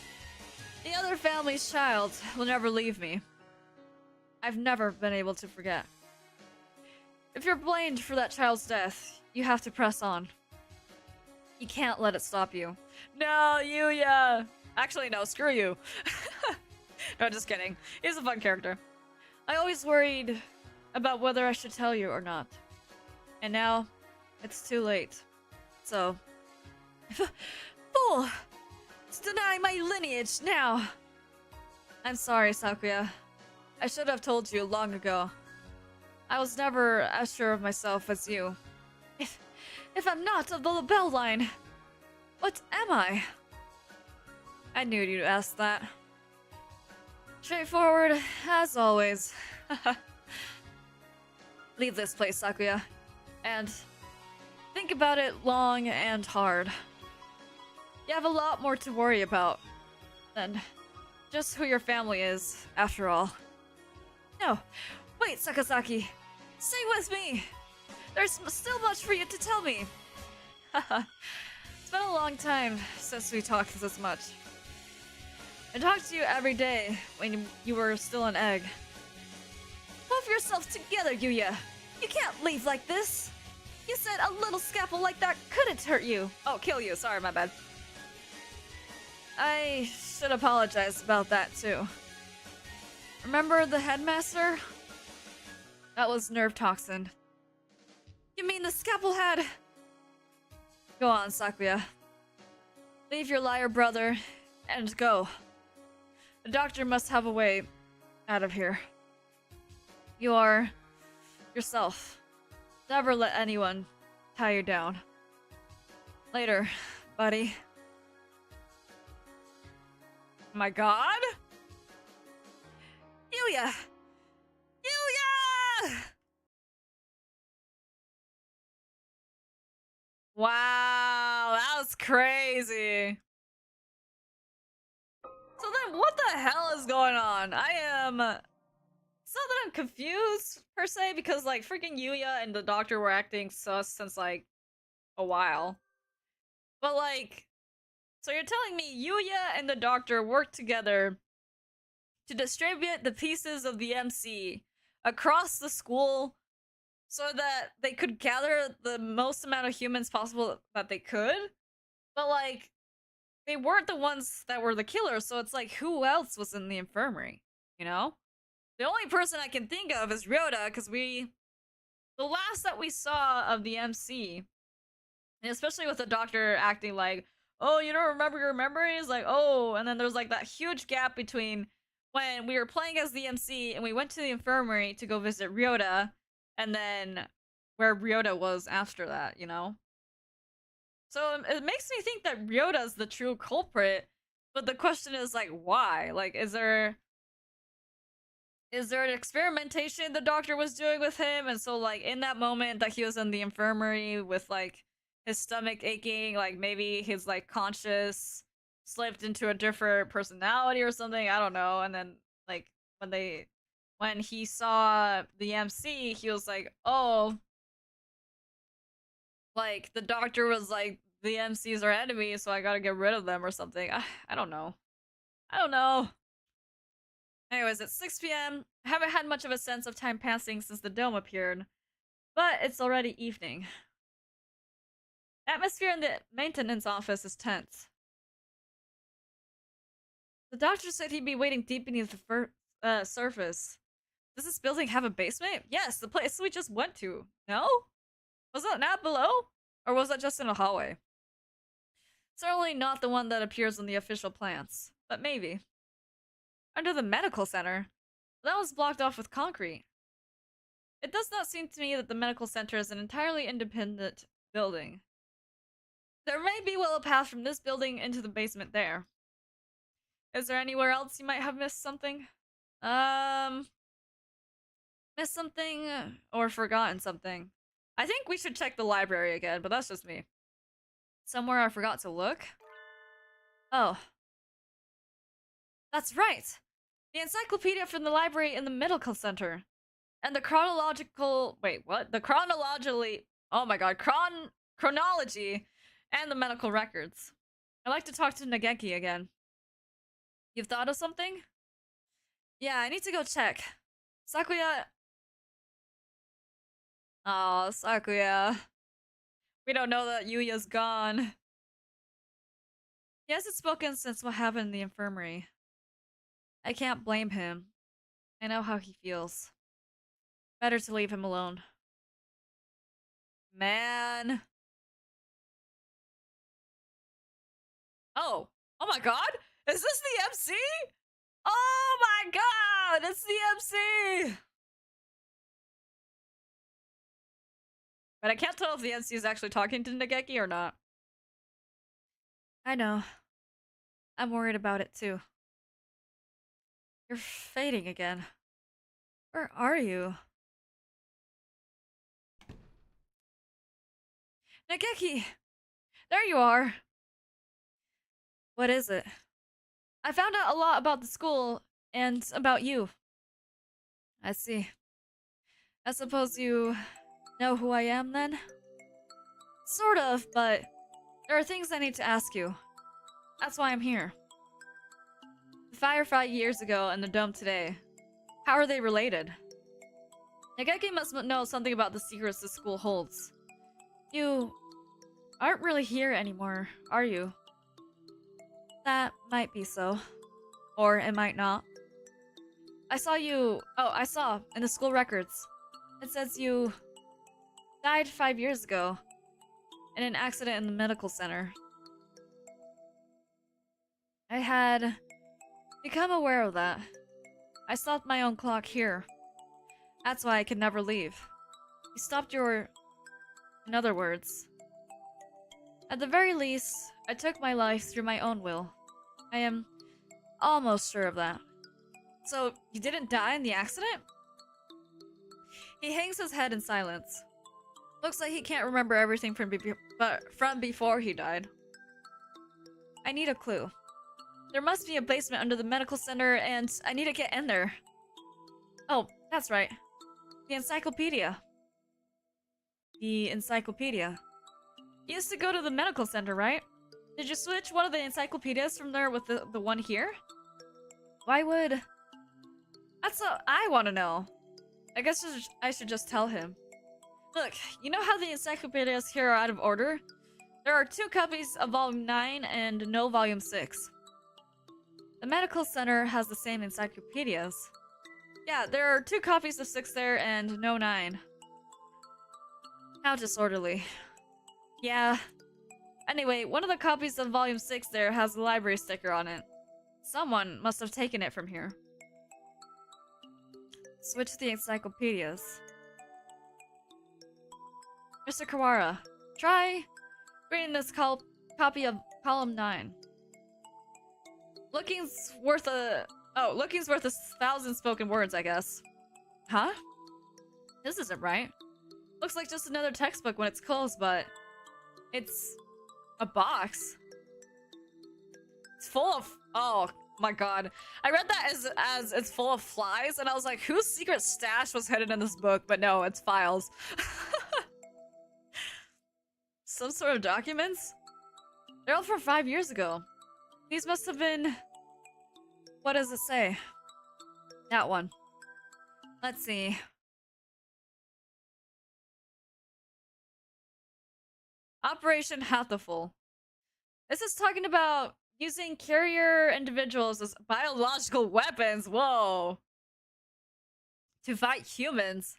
S1: the other family's child, will never leave me. I've never been able to forget. If you're blamed for that child's death, you have to press on. You can't let it stop you. No, Yuya! Actually, no, screw you. No, just kidding. He's a fun character. I always worried about whether I should tell you or not. And now, it's too late. So... Fool! To deny my lineage now! I'm sorry, Sakuya. I should have told you long ago. I was never as sure of myself as you. If I'm not of the LaBelle line, what am I? I knew you'd ask that. Straightforward, as always. Leave this place, Sakuya. And think about it long and hard. You have a lot more to worry about than just who your family is, after all. No, wait, Sakazaki. Stay with me. There's still much for you to tell me. It's been a long time since we talked this much. I talked to you every day when you were still an egg. Pull yourself together, Yuya. You can't leave like this. You said a little scalpel like that couldn't hurt you. Oh, kill you. Sorry, my bad. I should apologize about that, too. Remember the headmaster? That was nerve toxin. You mean the scalpel had... Go on, Sakuya. Leave your liar brother and go. The doctor must have a way out of here. You are yourself. Never let anyone tie you down. Later, buddy. My god? Yuya! Yuya! Wow, that was crazy. So then what the hell is going on? It's not that I'm confused, per se, because, like, freaking Yuya and the doctor were acting sus since, like, a while. But, like, so you're telling me Yuya and the doctor worked together to distribute the pieces of the MC across the school so that they could gather the most amount of humans possible that they could? But, like, they weren't the ones that were the killers, so it's like, who else was in the infirmary? You know? The only person I can think of is Ryoda, because the last that we saw of the MC, and especially with the doctor acting like, oh, you don't remember your memories? Like, oh, and then there's like that huge gap between when we were playing as the MC and we went to the infirmary to go visit Ryoda, and then where Ryoda was after that, you know? So it makes me think that Ryoda's the true culprit, but the question is, like, why? Like, is there an experimentation the doctor was doing with him? And so, like, in that moment that he was in the infirmary with, like, his stomach aching, like, maybe his, like, conscious slipped into a different personality or something, I don't know. And then, like, when he saw the MC, he was like, oh, like, the doctor was like, the MCs are enemies, so I gotta get rid of them or something. I don't know. I don't know. Anyways, it's 6 p.m. I haven't had much of a sense of time passing since the dome appeared, but it's already evening. The atmosphere in the maintenance office is tense. The doctor said he'd be waiting deep beneath the surface. Does this building have a basement? Yes, the place we just went to. No? Was that not below? Or was that just in a hallway? Certainly not the one that appears on the official plans, but maybe. Under the medical center? That was blocked off with concrete. It does not seem to me that the medical center is an entirely independent building. There may be a path from this building into the basement there. Is there anywhere else you might have missed something? Missed something or forgotten something. I think we should check the library again, but that's just me. Somewhere I forgot to look? Oh. That's right! The encyclopedia from the library in the medical center. And the chronological... Wait, what? The chronologically... Oh my god, chronology and the medical records. I'd like to talk to Nageki again. You've thought of something? Yeah, I need to go check. Sakuya... Oh, Sakuya. We don't know that Yuya's gone. He hasn't spoken since what happened in the infirmary. I can't blame him. I know how he feels. Better to leave him alone. Man. Oh. Oh my god? Is this the MC? Oh my god! It's the MC! But I can't tell if the MC is actually talking to Nageki or not. I know. I'm worried about it too. You're fading again. Where are you? Nageki! There you are! What is it? I found out a lot about the school and about you. I see. I suppose you know who I am then? Sort of, but there are things I need to ask you. That's why I'm here. The Firefly years ago and the Dome today. How are they related? Nageki must know something about the secrets the school holds. You aren't really here anymore, are you? That might be so. Or it might not. I saw in the school records. It says you died 5 years ago in an accident in the medical center. I had become aware of that. I stopped my own clock here. That's why I could never leave. You stopped your... In other words. At the very least, I took my life through my own will. I am almost sure of that. So, you didn't die in the accident? He hangs his head in silence. Looks like he can't remember everything from before he died. I need a clue. There must be a basement under the medical center, and I need to get in there. Oh, that's right. The encyclopedia. The encyclopedia. You used to go to the medical center, right? Did you switch one of the encyclopedias from there with the one here? Why would... That's what I want to know. I guess I should just tell him. Look, you know how the encyclopedias here are out of order? There are 2 copies of Volume 9 and no Volume 6. The medical center has the same encyclopedias. Yeah, there are 2 copies of 6 there and no 9. How disorderly. Yeah. Anyway, one of the copies of Volume 6 there has a library sticker on it. Someone must have taken it from here. Switch the encyclopedias. Mr. Kawara, try reading this copy of Column 9. Looking's worth 1,000 spoken words, I guess. Huh? This isn't right. Looks like just another textbook when it's closed, but it's a box. It's full of... Oh my god. I read that as it's full of flies, and I was like, whose secret stash was hidden in this book? But no, it's files. Some sort of documents? They're all from 5 years ago. These must have been... What does it say? That one. Let's see. Operation Hatoful. This is talking about using carrier individuals as biological weapons. Whoa. To fight humans.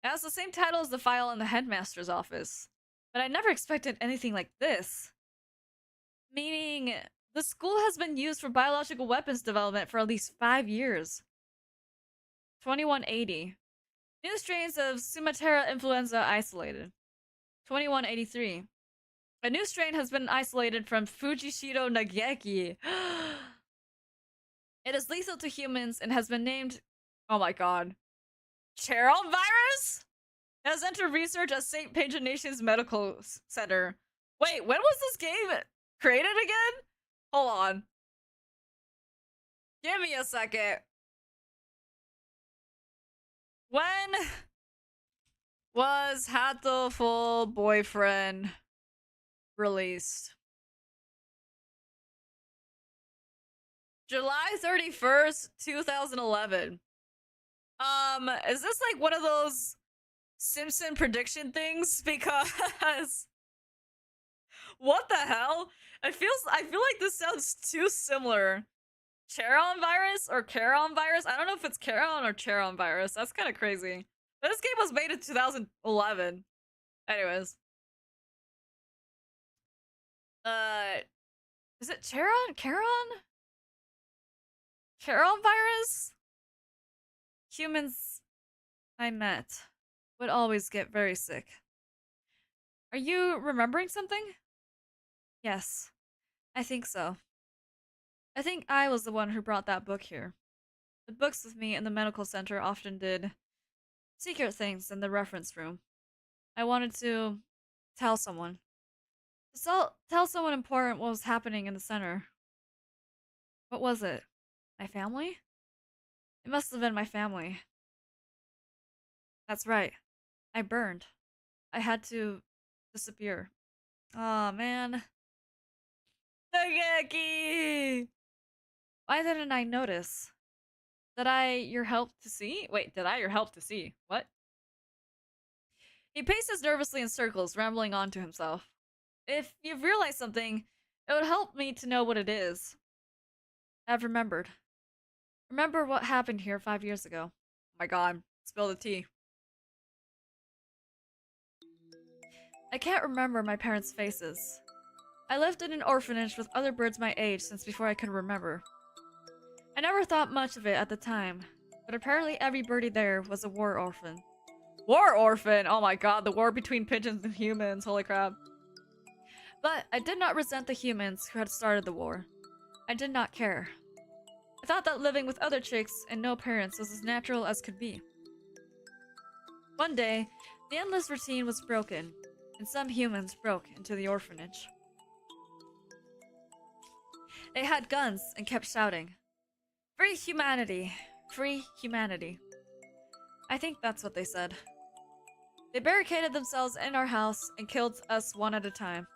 S1: It has the same title as the file in the headmaster's office. But I never expected anything like this. Meaning, the school has been used for biological weapons development for at least 5 years. 2180. New strains of Sumatera influenza isolated. 2183. A new strain has been isolated from Fujishido Nageki. It is lethal to humans and has been named... Oh my god. Charon virus? It has entered research at St. Pigeon Nation's Medical Center. Wait, when was this game created again? Hold on. Give me a second. When was Hatoful Boyfriend released? July 31st, 2011. Is this like one of those Simpson prediction things? Because what the hell? I feel like this sounds too similar. Charon virus or Charon virus? I don't know if it's Charon or Charon virus. That's kind of crazy. But this game was made in 2011. Anyways. Is it Charon? Charon? Charon virus? Humans I met would always get very sick. Are you remembering something? Yes, I think so. I think I was the one who brought that book here. The books with me in the medical center often did secret things in the reference room. I wanted to tell someone. Tell someone important what was happening in the center. What was it? My family? It must have been my family. That's right. I burned. I had to disappear. Aw, man. Nageki! Why didn't I notice? Did I your help to see? Wait, did I your help to see? What? He paces nervously in circles, rambling on to himself. If you've realized something, it would help me to know what it is. I've remembered. Remember what happened here 5 years ago. Oh my god, spill the tea. I can't remember my parents' faces. I lived in an orphanage with other birds my age since before I could remember. I never thought much of it at the time, but apparently every birdie there was a war orphan. War orphan? Oh my god, the war between pigeons and humans, holy crap. But I did not resent the humans who had started the war. I did not care. I thought that living with other chicks and no parents was as natural as could be. One day, the endless routine was broken, and some humans broke into the orphanage. They had guns and kept shouting, "Free humanity! Free humanity!" I think that's what they said. They barricaded themselves in our house and killed us one at a time.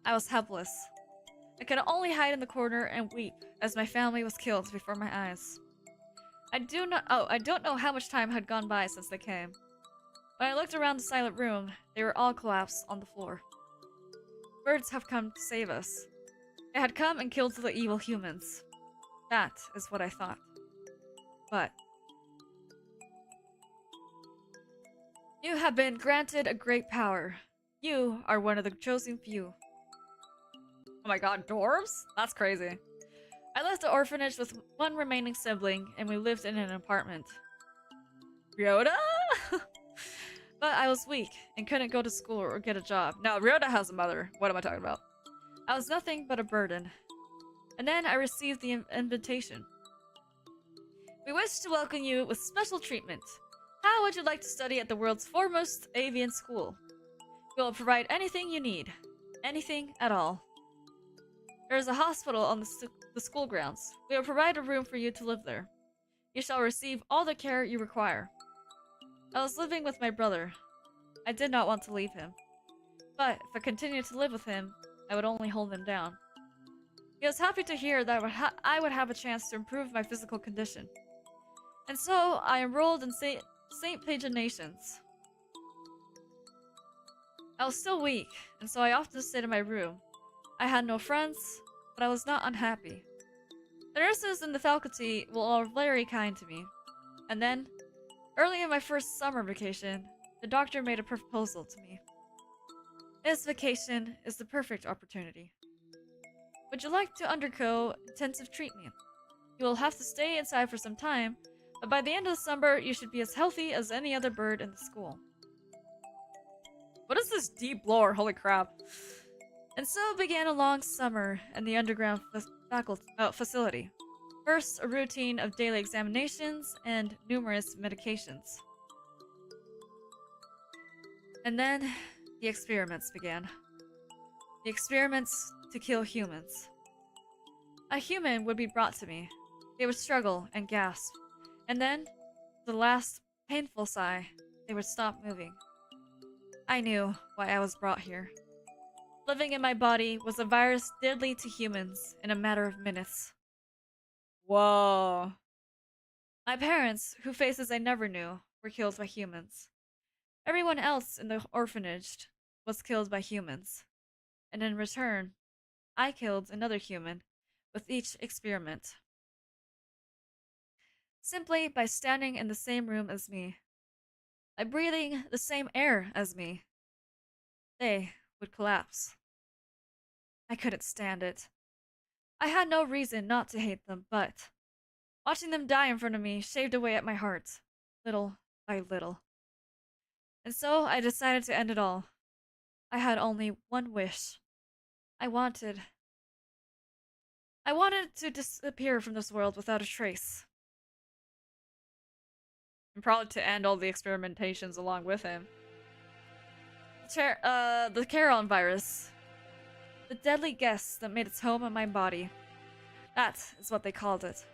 S1: I was helpless. I could only hide in the corner and weep as my family was killed before my eyes. I don't know how much time had gone by since they came. When I looked around the silent room, they were all collapsed on the floor. Birds have come to save us. They had come and killed the evil humans. That is what I thought. But you have been granted a great power. You are one of the chosen few. Oh my god, dwarves? That's crazy. I left the orphanage with one remaining sibling, and we lived in an apartment. Ryoda? But I was weak, and couldn't go to school or get a job. Now, Ryoda has a mother. What am I talking about? I was nothing but a burden. And then I received the invitation. We wish to welcome you with special treatment. How would you like to study at the world's foremost avian school? We will provide anything you need. Anything at all. There is a hospital on the school grounds. We will provide a room for you to live there. You shall receive all the care you require. I was living with my brother. I did not want to leave him. But if I continued to live with him, I would only hold him down. He was happy to hear that I would have a chance to improve my physical condition. And so I enrolled in St. Pigeon Nations. I was still weak, and so I often stayed in my room. I had no friends, but I was not unhappy. The nurses in the faculty were all very kind to me. And then, early in my first summer vacation, the doctor made a proposal to me. This vacation is the perfect opportunity. Would you like to undergo intensive treatment? You will have to stay inside for some time, but by the end of the summer, you should be as healthy as any other bird in the school. What is this deep lore? Holy crap. And so began a long summer in the underground facility. First, a routine of daily examinations and numerous medications. And then, the experiments began. The experiments to kill humans. A human would be brought to me. They would struggle and gasp. And then, the last painful sigh, they would stop moving. I knew why I was brought here. Living in my body was a virus deadly to humans in a matter of minutes. Whoa. My parents, whose faces I never knew, were killed by humans. Everyone else in the orphanage was killed by humans. And in return, I killed another human with each experiment. Simply by standing in the same room as me. By breathing the same air as me. They would collapse. I couldn't stand it. I had no reason not to hate them, but watching them die in front of me shaved away at my heart, little by little. And so I decided to end it all. I had only one wish. I wanted to disappear from this world without a trace. And probably to end all the experimentations along with him. The Charon virus. The deadly guest that made its home in my body. That is what they called it.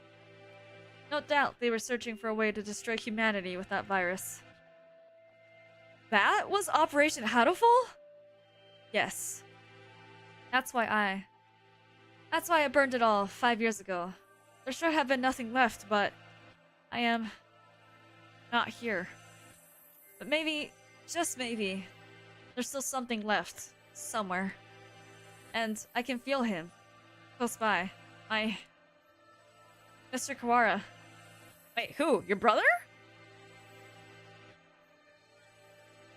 S1: No doubt they were searching for a way to destroy humanity with that virus. That was Operation Hatoful? Yes. That's why I burned it all 5 years ago. There should have been nothing left, but I am not here. But maybe, just maybe, there's still something left somewhere. And I can feel him close by. Mr. Kawara. Wait, who? Your brother?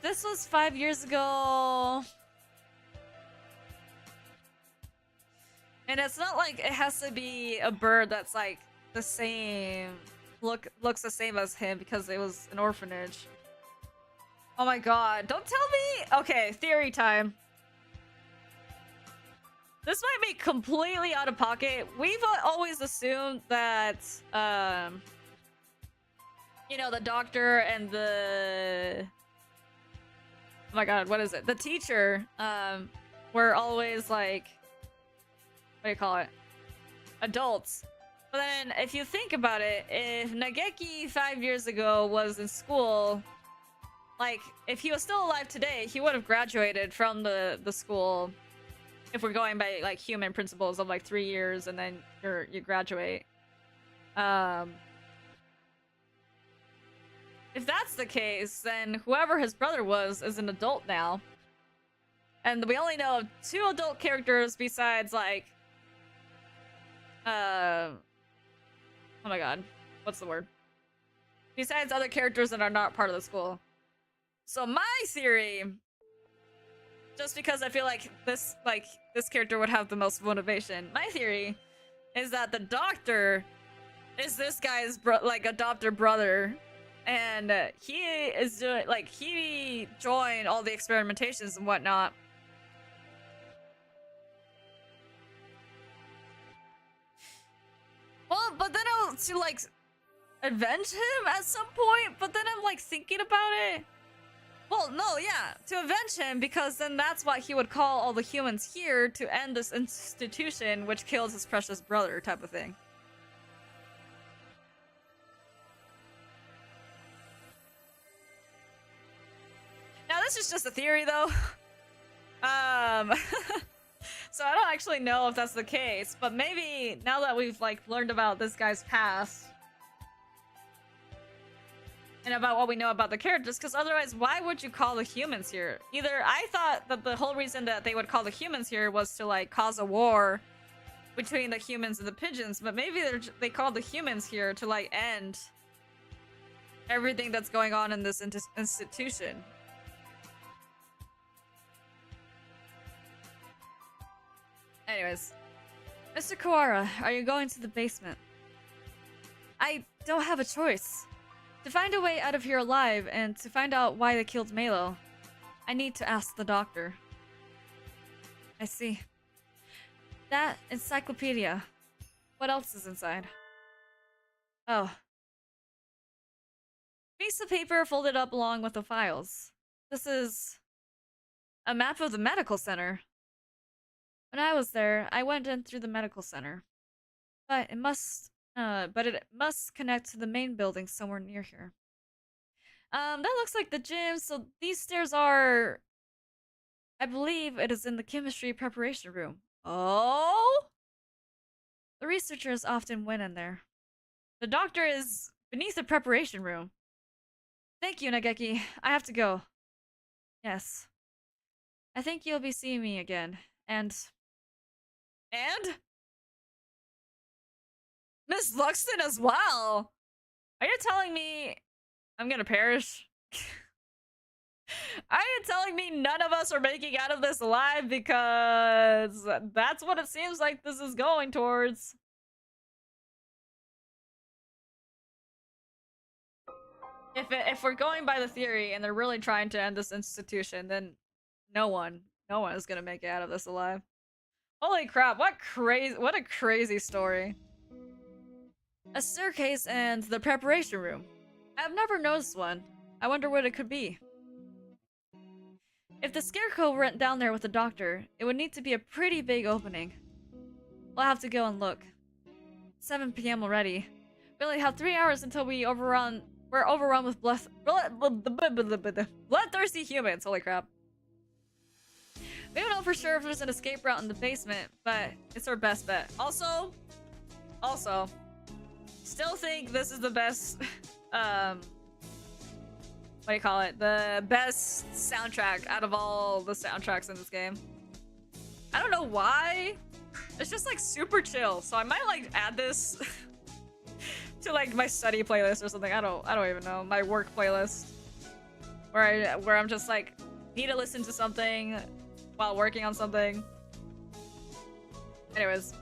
S1: This was 5 years ago. And it's not like it has to be a bird that's like the same, looks the same as him because it was an orphanage. Oh my god, don't tell me! Okay, theory time. This might be completely out of pocket. We've always assumed that, you know, the doctor and the... Oh my god, what is it? The teacher, were always like... What do you call it? Adults. But then, if you think about it, if Nageki 5 years ago was in school, like, if he was still alive today, he would have graduated from the school. If we're going by, like, human principles of, like, 3 years and then you graduate. If that's the case, then whoever his brother was is an adult now. And we only know of 2 adult characters besides, like... oh my god. What's the word? Besides other characters that are not part of the school. So my theory... Just because I feel like this character would have the most motivation. My theory is that the doctor is this guy's adopted brother, and he is doing he joined all the experimentations and whatnot. Well, but then I was to avenge him at some point. But then I'm thinking about it. Well, no, yeah, to avenge him, because then that's what he would call all the humans here to end this institution which kills his precious brother type of thing. Now, this is just a theory, though. So I don't actually know if that's the case, but maybe now that we've, learned about this guy's past, and about what we know about the characters, because otherwise, why would you call the humans here? Either I thought that the whole reason that they would call the humans here was to, cause a war between the humans and the pigeons, but maybe they called the humans here to, end everything that's going on in this institution. Anyways. Mr. Kawara, are you going to the basement? I don't have a choice. To find a way out of here alive, and to find out why they killed Maelo, I need to ask the doctor. I see. That encyclopedia. What else is inside? Oh. Piece of paper folded up along with the files. This is a map of the medical center. When I was there, I went in through the medical center. But it must connect to the main building somewhere near here. That looks like the gym, so these stairs are... I believe it is in the chemistry preparation room. Oh? The researchers often went in there. The doctor is beneath the preparation room. Thank you, Nageki. I have to go. Yes. I think you'll be seeing me again. And? Miss Luxton as well? Are you telling me I'm gonna perish? Are you telling me none of us are making out of this alive? Because that's what it seems like this is going towards. If we're going by the theory and they're really trying to end this institution, then no one is gonna make it out of this alive. Holy crap, what a crazy story. A staircase and the preparation room. I've never noticed one. I wonder what it could be. If the scarecrow went down there with the doctor, it would need to be a pretty big opening. We'll have to go and look. 7 p.m. already. We only have 3 hours until we're overrun with bloodthirsty humans. Holy crap. We don't know for sure if there's an escape route in the basement, but it's our best bet. Also, still think this is the best, what do you call it? The best soundtrack out of all the soundtracks in this game. I don't know why. It's just like super chill. So I might like add this to like my study playlist or something. I don't even know. My work playlist. Where I'm just like need to listen to something while working on something. Anyways.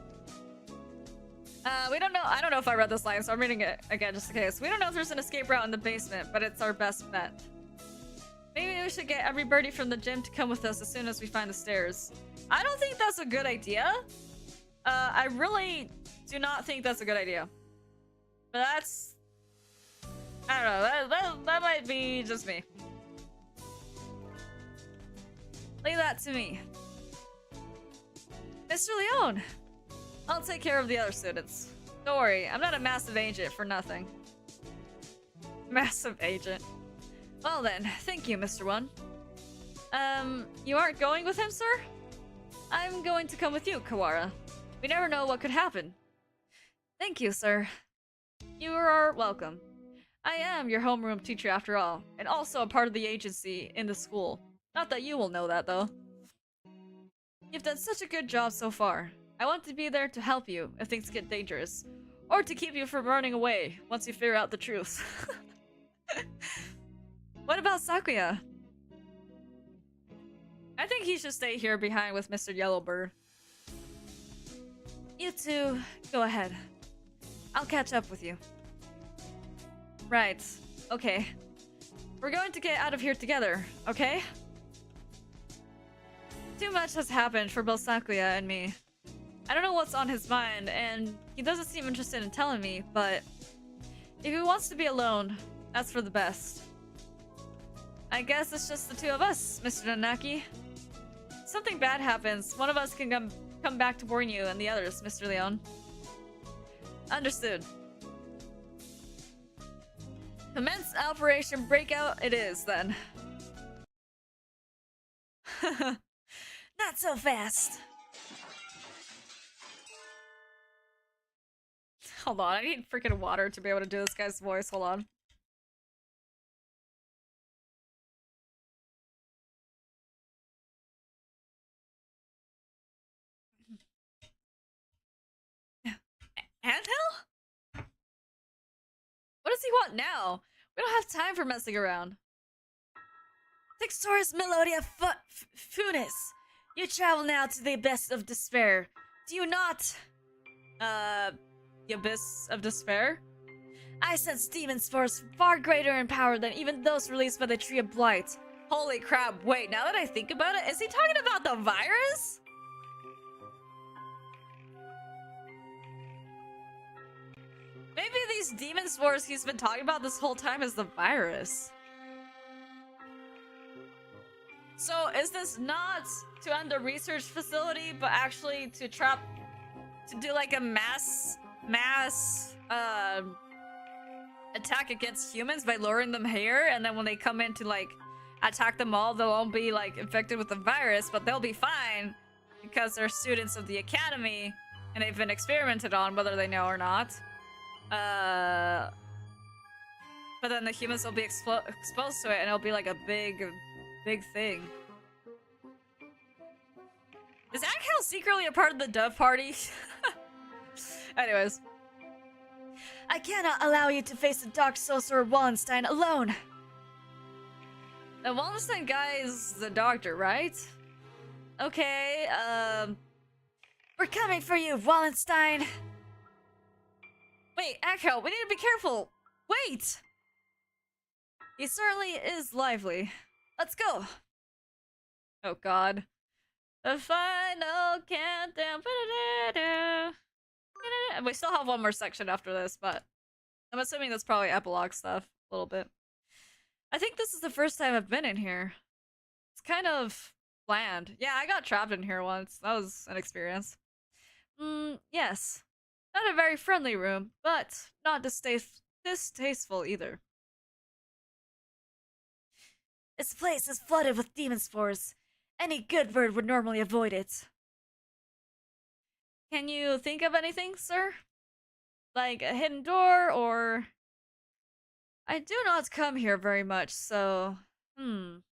S1: We don't know. I don't know if I read this line, so I'm reading it again just in case. We don't know if there's an escape route in the basement, but it's our best bet. Maybe we should get every birdie from the gym to come with us as soon as we find the stairs. I don't think that's a good idea. I really do not think that's a good idea. But that's... I don't know. That might be just me. Leave that to me. Mr. Leone! I'll take care of the other students. Don't worry, I'm not a massive agent for nothing. Massive agent. Well then, thank you, Mr. One. You aren't going with him, sir? I'm going to come with you, Kawara. We never know what could happen. Thank you, sir. You are welcome. I am your homeroom teacher after all, and also a part of the agency in the school. Not that you will know that, though. You've done such a good job so far. I want to be there to help you if things get dangerous, or to keep you from running away once you figure out the truth. What about Sakuya? I think he should stay here behind with Mr. Yellowbird. You two, go ahead. I'll catch up with you. Right. Okay. We're going to get out of here together, okay? Too much has happened for both Sakuya and me. I don't know what's on his mind, and he doesn't seem interested in telling me, but if he wants to be alone, that's for the best. I guess it's just the two of us, Mr. Nanaki. If something bad happens, one of us can come back to warn you and the others, Mr. Leone. Understood. Commence Operation Breakout it is, then. Not so fast. Hold on, I need freaking water to be able to do this guy's voice. Hold on. Anthill? What does he want now? We don't have time for messing around. Textoris Melodia Funis. You travel now to the abyss of despair. Do you not? The abyss of despair? I sense demon spores far greater in power than even those released by the Tree of Blight. Holy crap, wait, now that I think about it, is he talking about the virus? Maybe these demon spores he's been talking about this whole time is the virus. So is this not to end the research facility, but actually to do like a mass attack against humans by luring them here, and then when they come in to like attack them all, they'll all be like infected with the virus, but they'll be fine because they're students of the academy and they've been experimented on, whether they know or not. But then the humans will be exposed to it, and it'll be like a big thing. Is Akhel secretly a part of the Dove Party? Anyways. I cannot allow you to face the Dark Sorcerer Wallenstein alone! The Wallenstein guy is the doctor, right? Okay, we're coming for you, Wallenstein! Wait, Akhel, we need to be careful! Wait! He certainly is lively. Let's go! Oh god. The final countdown. We still have one more section after this, but I'm assuming that's probably epilogue stuff a little bit. I think this is the first time I've been in here. It's kind of bland. Yeah, I got trapped in here once. That was an experience. Yes. Not a very friendly room, but not distasteful either. This place is flooded with demon spores. Any good bird would normally avoid it. Can you think of anything, sir? Like a hidden door, or... I do not come here very much, so... Do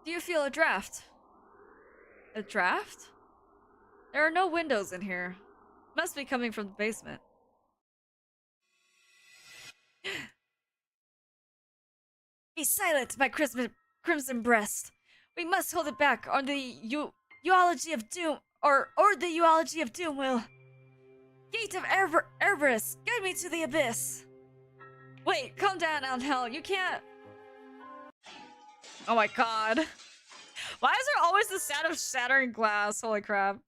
S1: you feel a draft? A draft? There are no windows in here. Must be coming from the basement. Be silent, my crimson breast. We must hold it back, or the eulogy of doom, or the eulogy of doom will. Gate of Cerberus, guide me to the abyss. Wait, calm down, Angel. You can't. Oh my god. Why is there always the sound of shattering glass? Holy crap.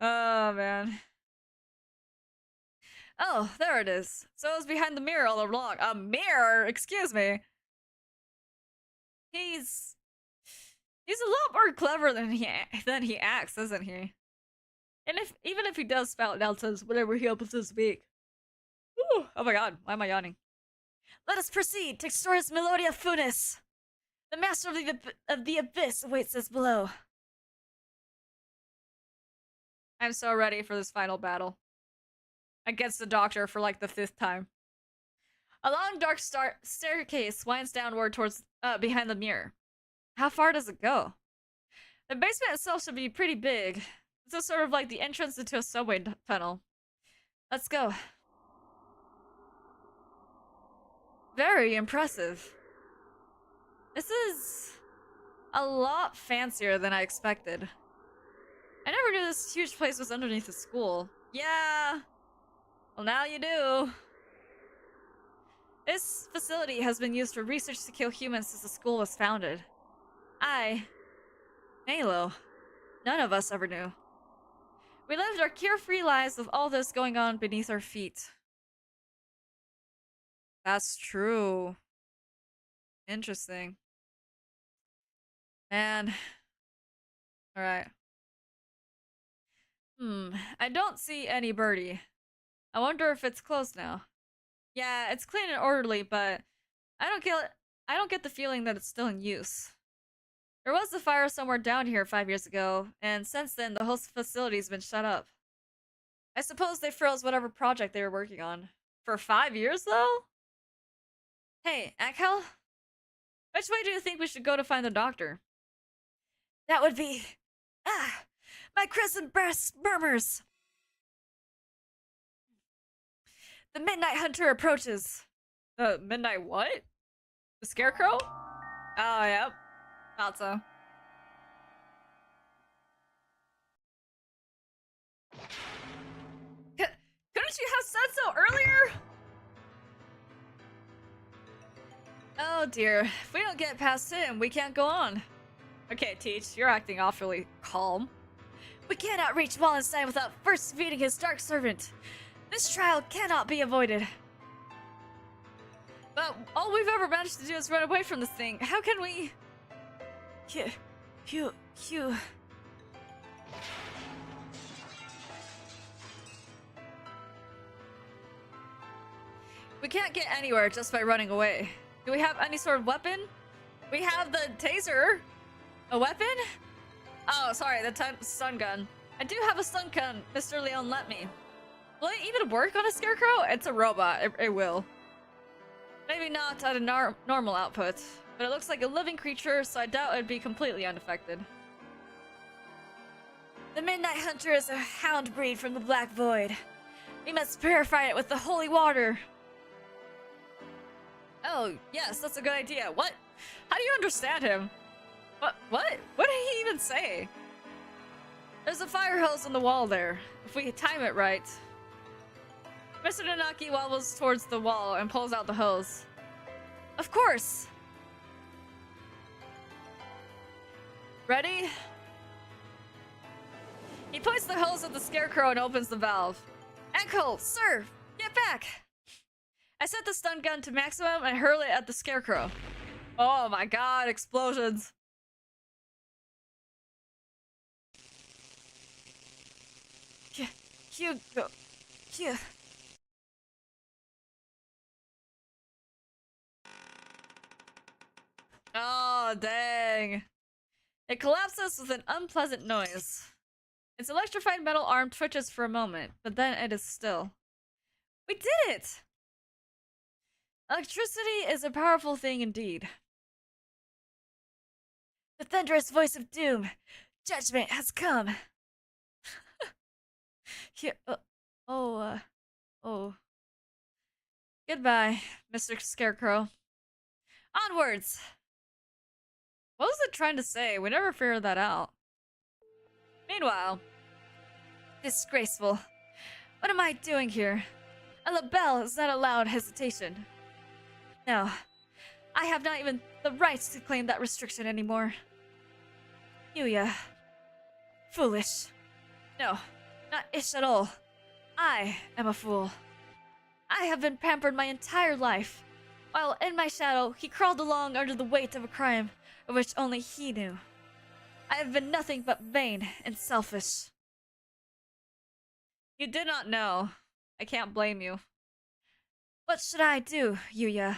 S1: Oh man. Oh, there it is. So it was behind the mirror all along. A mirror? Excuse me. He's a lot more clever than he acts, isn't he? And even if he does spout nonsense whenever he opens his beak. Ooh, oh my god, why am I yawning? Let us proceed, Textoris Melodia Funis. The master of the abyss awaits us below. I'm so ready for this final battle. Against the doctor for like the 5th time. A long dark staircase winds downward towards behind the mirror. How far does it go? The basement itself should be pretty big. It's sort of like the entrance into a subway tunnel. Let's go. Very impressive. This is a lot fancier than I expected. I never knew this huge place was underneath the school. Yeah. Well, now you do. This facility has been used for research to kill humans since the school was founded. Maelo, none of us ever knew. We lived our carefree lives with all this going on beneath our feet. That's true. Interesting. Man. Alright. I don't see any birdie. I wonder if it's closed now. Yeah, it's clean and orderly, but I don't get the feeling that it's still in use. There was a fire somewhere down here 5 years ago, and since then the whole facility's been shut up. I suppose they froze whatever project they were working on. For 5 years, though? Hey, Angel? Which way do you think we should go to find the doctor? That would be... my crescent breast murmurs. The Midnight Hunter approaches. The Midnight what? The Scarecrow? Oh, yep. Thought so. Couldn't you have said so earlier? Oh dear. If we don't get past him, we can't go on. Okay, Teach, you're acting awfully calm. We cannot reach Wallenstein without first defeating his dark servant. This trial cannot be avoided. But all we've ever managed to do is run away from this thing. How can we... Hugh... We can't get anywhere just by running away. Do we have any sort of weapon? We have the taser. A weapon? Oh, sorry, the stun gun. I do have a stun gun, Mr. Leon let me. Will it even work on a scarecrow? It's a robot. It will. Maybe not at a normal output, but it looks like a living creature, so I doubt it'd be completely unaffected. The Midnight Hunter is a hound breed from the Black Void. We must purify it with the holy water. Oh, yes, that's a good idea. What? How do you understand him? What? What did he even say? There's a fire hose on the wall there. If we time it right. Mr. Nanaki wobbles towards the wall and pulls out the hose. Of course! Ready? He points the hose at the scarecrow and opens the valve. Ankle, sir! Get back! I set the stun gun to maximum and hurl it at the scarecrow. Oh my god, explosions. Hugo. Oh, dang. It collapses with an unpleasant noise. Its electrified metal arm twitches for a moment, but then it is still. We did it! Electricity is a powerful thing indeed. The thunderous voice of doom. Judgment has come. Here, oh. Goodbye, Mr. Scarecrow. Onwards! What was it trying to say? We never figured that out. Meanwhile... Disgraceful. What am I doing here? A label is not allowed hesitation. No. I have not even the right to claim that restriction anymore. Yuya. Foolish. No, not ish at all. I am a fool. I have been pampered my entire life. While in my shadow, he crawled along under the weight of a crime of which only he knew. I have been nothing but vain and selfish. You did not know. I can't blame you. What should I do, Yuya?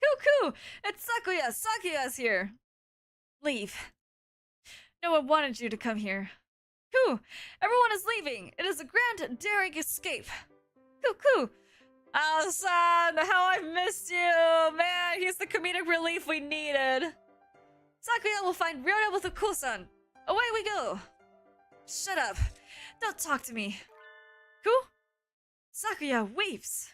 S1: Cuckoo! It's Sakuya! Sakuya's here! Leave. No one wanted you to come here. Coo! Everyone is leaving! It is a grand, daring escape! Cuckoo! Oh, son! How I've missed you! Man, he's the comedic relief we needed! Sakuya will find Ryoda with Oko-san! Away we go! Shut up! Don't talk to me! Coo? Sakuya weeps!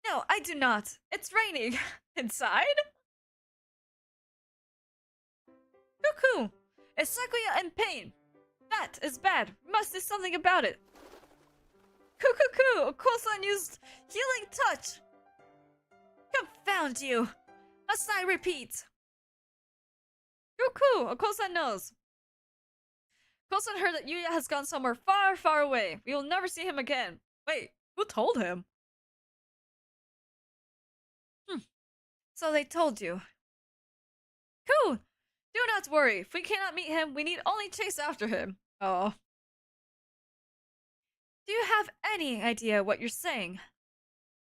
S1: No, I do not! It's raining! Inside? Cuckoo! Is Sakuya in pain? That is bad. We must do something about it. Cuckoo! Oko-san used healing touch! Confound you! Must I repeat? Cuckoo! Oko-san knows. Oko-san heard that Yuya has gone somewhere far, far away. We will never see him again. Wait, who told him? So they told you. Cool! Do not worry. If we cannot meet him, we need only chase after him. Oh. Do you have any idea what you're saying?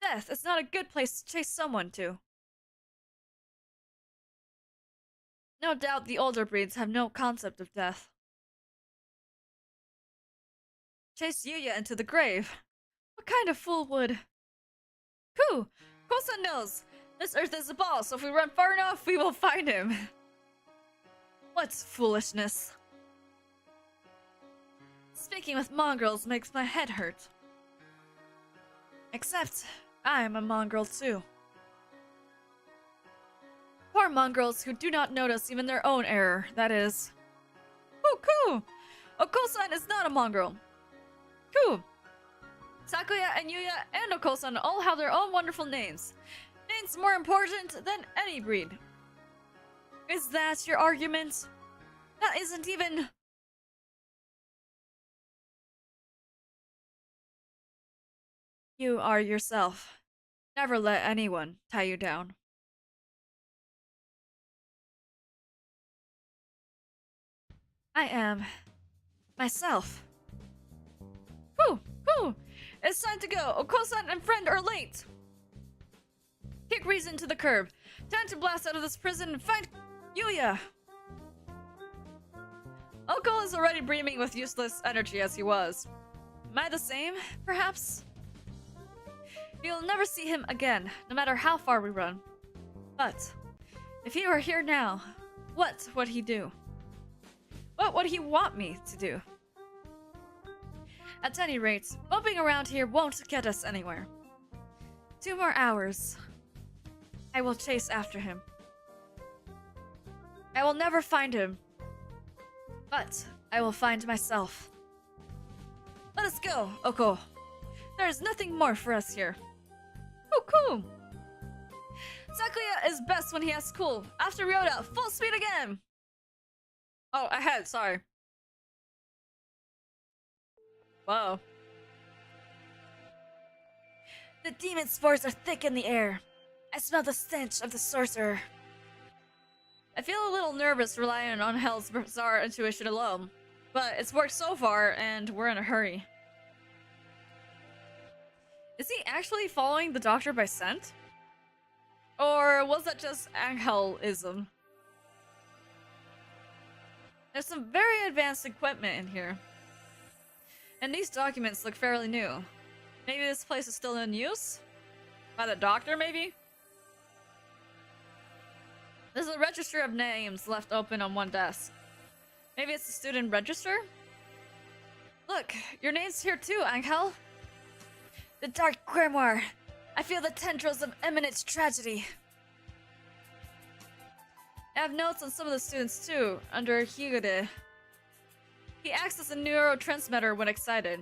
S1: Death is not a good place to chase someone to. No doubt the older breeds have no concept of death. Chase Yuya into the grave. What kind of fool would... Cool! Kosa knows! This earth is a ball, so if we run far enough, we will find him. What's foolishness? Speaking with mongrels makes my head hurt. Except, I'm a mongrel too. Poor mongrels who do not notice even their own error, that is. Coo! Oko-san is not a mongrel. Coo! Sakuya and Yuya and Oko-san all have their own wonderful names. Names more important than any breed. Is that your argument? That isn't even... You are yourself. Never let anyone tie you down. I am... myself. Whew! It's time to go! Oko-san and friend are late! Kick reason to the curb. Time to blast out of this prison and find Yuya! Oko is already breathing with useless energy as he was. Am I the same, perhaps? We will never see him again, no matter how far we run. But, if he were here now, what would he do? What would he want me to do? At any rate, bumping around here won't get us anywhere. 2 more hours. I will chase after him. I will never find him. But I will find myself. Let us go, Oko. There is nothing more for us here. Cool. Sakuya is best when he has cool. After Ryoda, full speed again! Oh, ahead, sorry. Whoa. The demon spores are thick in the air. I smell the stench of the sorcerer. I feel a little nervous relying on Hell's bizarre intuition alone, but it's worked so far and we're in a hurry. Is he actually following the doctor by scent? Or was that just Angelism? There's some very advanced equipment in here. And these documents look fairly new. Maybe this place is still in use? By the doctor, maybe? There's a register of names left open on one desk. Maybe it's the student register? Look, your name's here too, Angel. The Dark Grimoire. I feel the tendrils of imminent tragedy. I have notes on some of the students too, under Hydrate. He acts as a neurotransmitter when excited.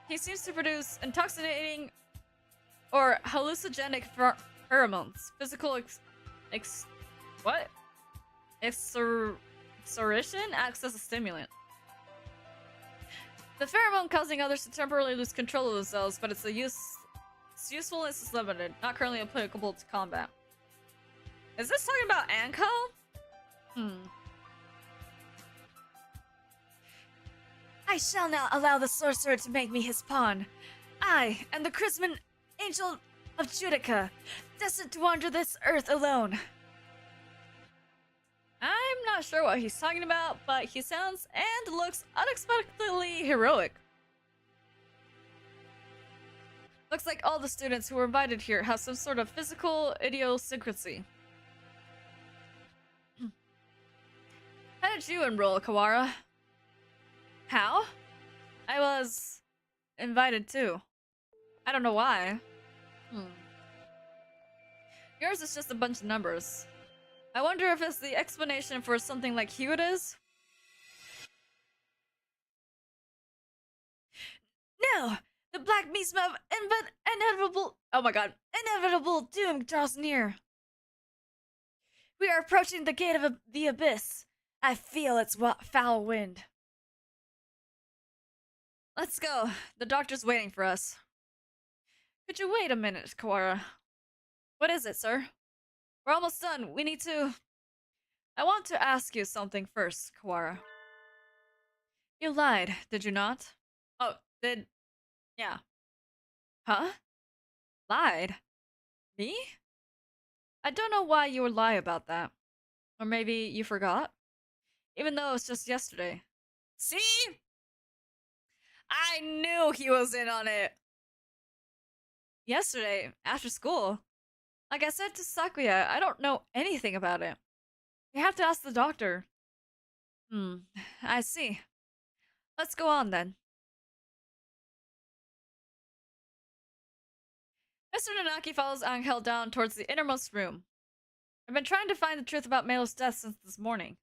S1: He seems to produce intoxicating or hallucinogenic pheromones. Physical exertion acts as a stimulant. The pheromone causing others to temporarily lose control of themselves, but its usefulness is limited, not currently applicable to combat. Is this talking about Anko? I shall not allow the sorcerer to make me his pawn. I am the Chrisman Angel of Judica, destined to wander this earth alone. I'm not sure what he's talking about, but he sounds and looks unexpectedly heroic. Looks like all the students who were invited here have some sort of physical idiosyncrasy. How did you enroll, Kawara? How? I was invited too. I don't know why. Yours is just a bunch of numbers. I wonder if it's the explanation for something like Hewitt is? No! The black miasma of inevitable— oh my god. Inevitable doom draws near. We are approaching the gate of the abyss. I feel its foul wind. Let's go. The doctor's waiting for us. Could you wait a minute, Kawara? What is it, sir? We're almost done. We need to— I want to ask you something first, Kawara. You lied, did you not? Oh, yeah. Huh? Lied? Me? I don't know why you would lie about that. Or maybe you forgot? Even though it was just yesterday. See? I knew he was in on it! Yesterday, after school. Like I said to Sakuya, I don't know anything about it. You have to ask the doctor. I see. Let's go on then. Mr. Nanaki follows Angel down towards the innermost room. I've been trying to find the truth about Maelo's death since this morning.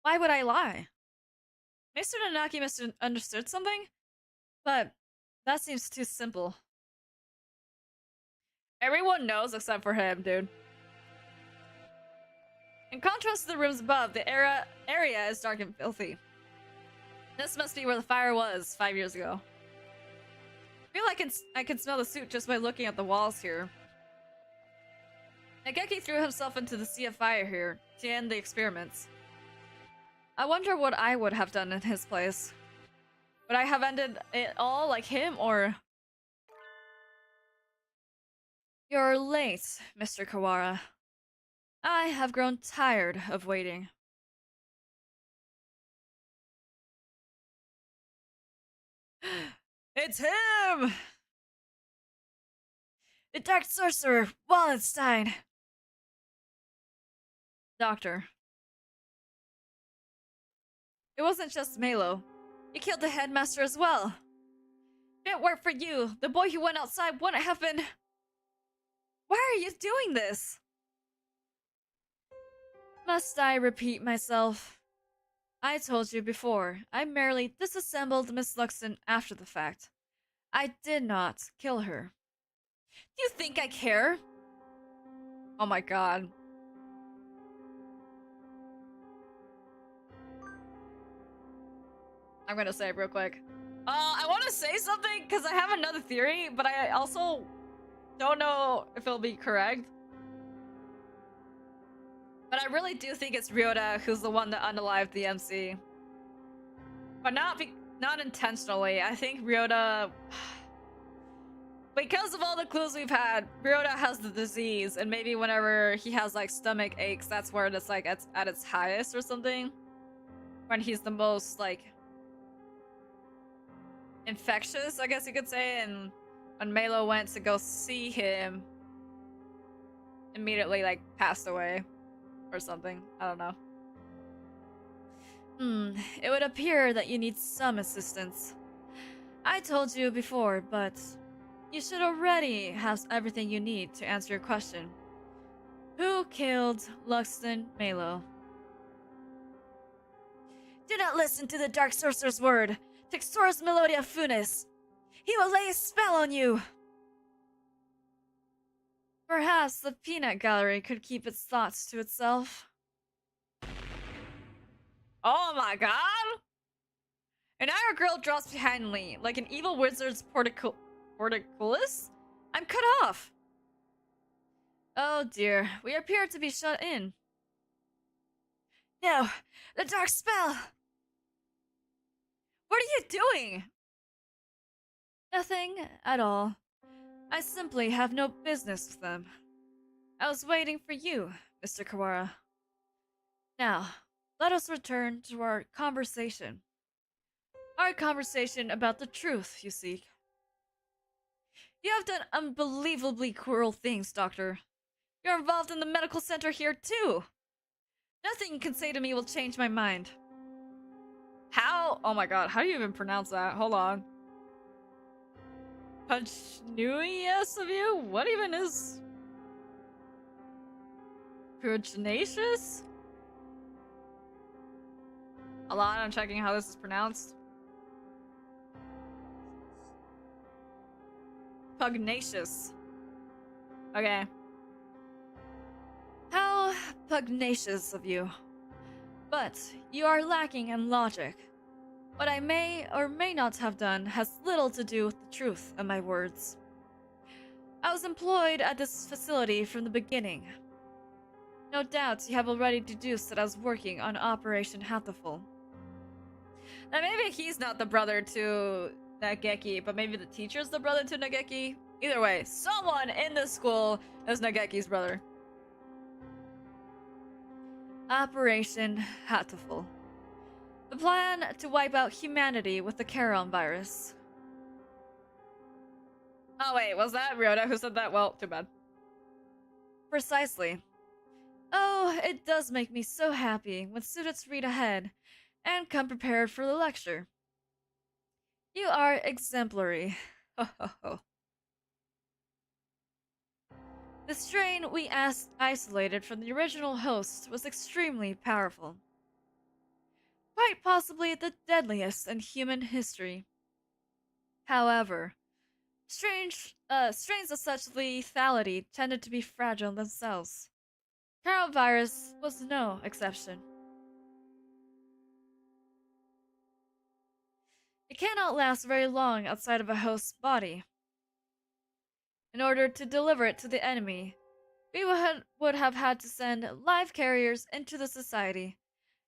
S1: Why would I lie? Mr. Nanaki misunderstood something? But that seems too simple. Everyone knows except for him, dude. In contrast to the rooms above, the area is dark and filthy. This must be where the fire was 5 years ago. I feel like I can smell the soot just by looking at the walls here. Nageki threw himself into the sea of fire here to end the experiments. I wonder what I would have done in his place. Would I have ended it all like him, or... You're late, Mr. Kawara. I have grown tired of waiting. It's him! The Dark Sorcerer, Wallenstein! Doctor. It wasn't just Maelo. You killed the headmaster as well. If it weren't for you, the boy who went outside wouldn't have been... Why are you doing this? Must I repeat myself? I told you before, I merely disassembled Miss Luxton after the fact. I did not kill her. Do you think I care? Oh my god. I'm gonna say it real quick. I want to say something because I have another theory, but I also don't know if it'll be correct. But I really do think it's Ryota who's the one that unalived the MC. But not intentionally. I think Ryota... Because of all the clues we've had, Ryota has the disease, and maybe whenever he has like stomach aches, that's where it's like at its highest or something. When he's the most like infectious, I guess you could say. And when Maelo went to go see him, immediately like passed away or something. I don't know. It would appear that you need some assistance. I told you before, but you should already have everything you need to answer your question. Who killed Luxton Maelo? Do not listen to the Dark Sorcerer's word, Textoris Melodia Funis. He will lay a spell on you. Perhaps the peanut gallery could keep its thoughts to itself. Oh my god! An Iron girl drops behind me, like an evil wizard's portcullis? I'm cut off! Oh dear, we appear to be shut in. No, the dark spell! What are you doing? Nothing at all. I simply have no business with them. I was waiting for you, Mr. Kawara. Now, let us return to our conversation. Our conversation about the truth you seek. You have done unbelievably cruel things, Doctor. You're involved in the medical center here, too. Nothing you can say to me will change my mind. How? Oh my god, how do you even pronounce that? Hold on. Punchnuyous of you? What even is... Pugnacious? A lot, I'm checking how this is pronounced. Pugnacious. Okay. How pugnacious of you. But you are lacking in logic. What I may or may not have done has little to do with the truth of my words. I was employed at this facility from the beginning. No doubt you have already deduced that I was working on Operation Hatoful. Now maybe he's not the brother to Nageki, but maybe the teacher's the brother to Nageki? Either way, someone in this school is Nageki's brother. Operation Hatoful. The plan to wipe out humanity with the Charon virus. Oh wait, was that Ryota who said that? Well, too bad. Precisely. Oh, it does make me so happy when students read ahead and come prepared for the lecture. You are exemplary. Ho ho ho. The strain we isolated from the original host was extremely powerful. Quite possibly the deadliest in human history. However, strains of such lethality tended to be fragile themselves. Coronavirus was no exception. It cannot last very long outside of a host's body. In order to deliver it to the enemy, we would have had to send live carriers into the society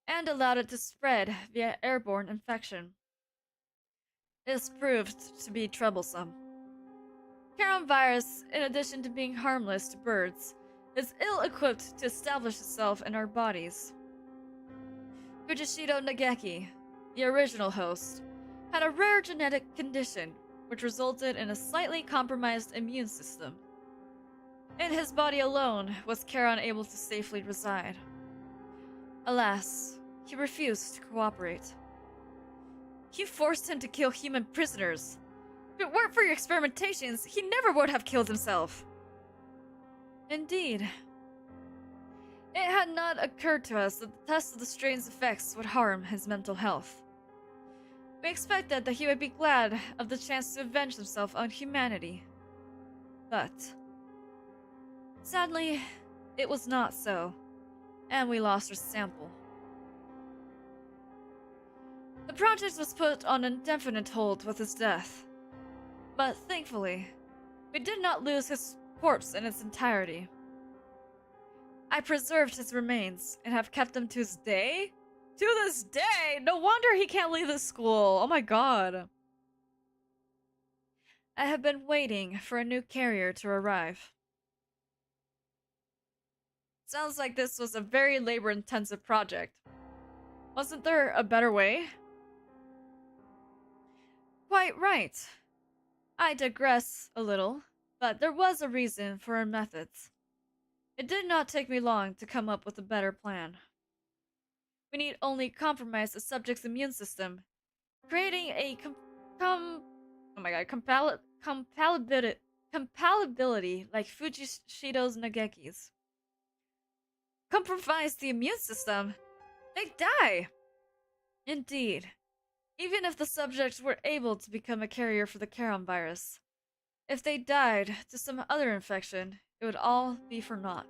S1: and allowed it to spread via airborne infection. This proved to be troublesome. Coronavirus, in addition to being harmless to birds, is ill-equipped to establish itself in our bodies. Fujishido Nageki, the original host, had a rare genetic condition which resulted in a slightly compromised immune system. In his body alone was Charon able to safely reside. Alas, he refused to cooperate. You forced him to kill human prisoners. If it weren't for your experimentations, he never would have killed himself. Indeed. It had not occurred to us that the test of the strain's effects would harm his mental health. We expected that he would be glad of the chance to avenge himself on humanity. But sadly, it was not so, and we lost our sample. The project was put on indefinite hold with his death. But thankfully, we did not lose his corpse in its entirety. I preserved his remains and have kept them to this day? To this day? No wonder he can't leave the school. Oh my god. I have been waiting for a new carrier to arrive. Sounds like this was a very labor-intensive project. Wasn't there a better way? Quite right. I digress a little, but there was a reason for our methods. It did not take me long to come up with a better plan. We need only compromise the subject's immune system, creating a compatibility like Fujishido's Nageki's. Compromise the immune system? They die! Indeed. Even if the subjects were able to become a carrier for the Charon virus, if they died to some other infection, it would all be for naught.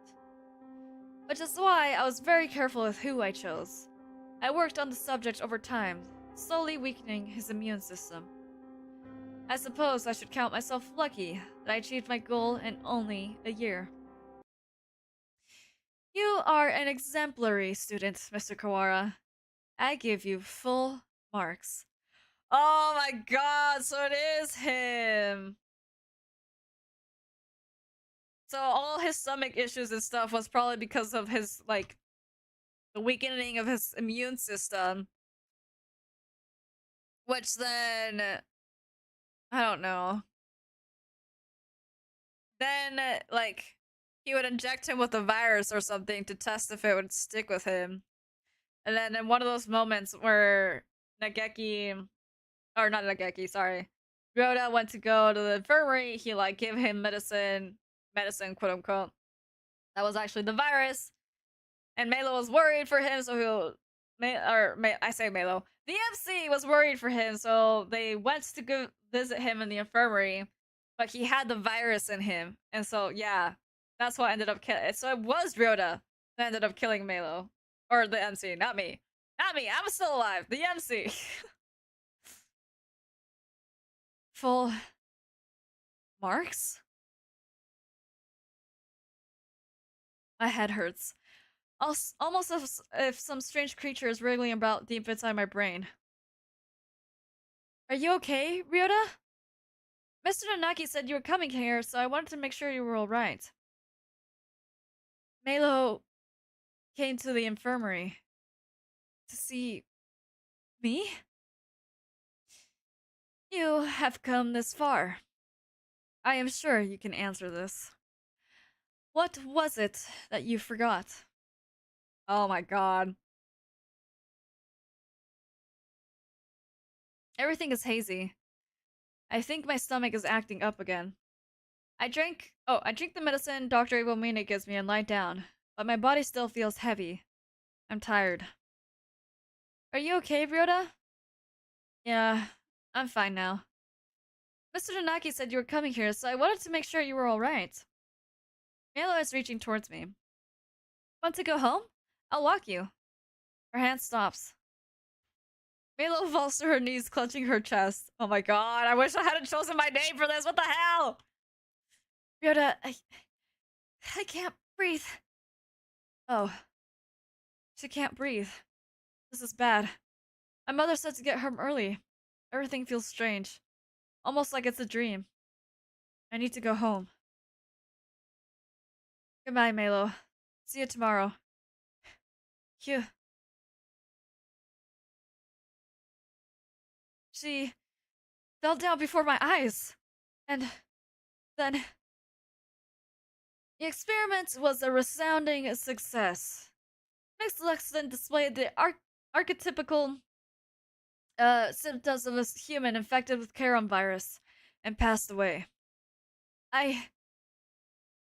S1: Which is why I was very careful with who I chose. I worked on the subject over time, slowly weakening his immune system. I suppose I should count myself lucky that I achieved my goal in only a year. You are an exemplary student, Mr. Kawara. I give you full marks. Oh my god, so it is him! So all his stomach issues and stuff was probably because of his, like, the weakening of his immune system. Which then... I don't know. Then, like, he would inject him with a virus or something to test if it would stick with him. And then in one of those moments where Nageki... Or not Nageki, sorry. Ryoda went to go to the infirmary, he, like, gave him medicine, quote-unquote. That was actually the virus. And Maelo was worried for him, so I say Maelo. The MC was worried for him, so they went to go visit him in the infirmary, but he had the virus in him, and so yeah, that's what ended up killing. So it was Ryoda that ended up killing Maelo, or the MC, not me. I'm still alive. The MC. Full marks. My head hurts. Almost as if some strange creature is wriggling about deep inside my brain. Are you okay, Ryoda? Mr. Nanaki said you were coming here, so I wanted to make sure you were alright. Maelo came to the infirmary to see me? You have come this far. I am sure you can answer this. What was it that you forgot? Oh my god. Everything is hazy. I think my stomach is acting up again. I drink the medicine Dr. Iwamine gives me and lie down, but my body still feels heavy. I'm tired. Are you okay, Ryoda? Yeah, I'm fine now. Mr. Nanaki said you were coming here, so I wanted to make sure you were alright. Maelo is reaching towards me. Want to go home? I'll walk you. Her hand stops. Maelo falls to her knees, clutching her chest. Oh my god, I wish I hadn't chosen my name for this. What the hell? Ryoda, I can't breathe. Oh. She can't breathe. This is bad. My mother said to get home early. Everything feels strange. Almost like it's a dream. I need to go home. Goodbye, Maelo. See you tomorrow. Phew. She fell down before my eyes. And then... The experiment was a resounding success. Next lesson displayed the archetypical symptoms of a human infected with Charon virus and passed away.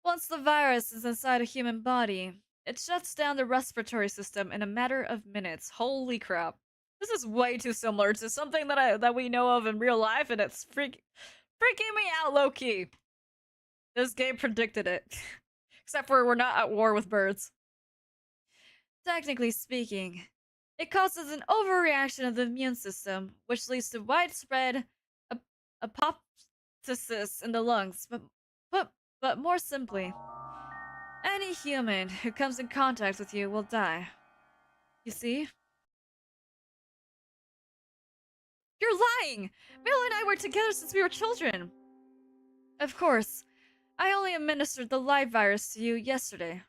S1: Once the virus is inside a human body, it shuts down the respiratory system in a matter of minutes. Holy crap. This is way too similar to something that we know of in real life, and it's freaking me out low-key. This game predicted it. Except for we're not at war with birds. Technically speaking, it causes an overreaction of the immune system, which leads to widespread apoptosis in the lungs. But more simply, any human who comes in contact with you will die. You see? You're lying! Maelo and I were together since we were children. Of course, I only administered the live virus to you yesterday.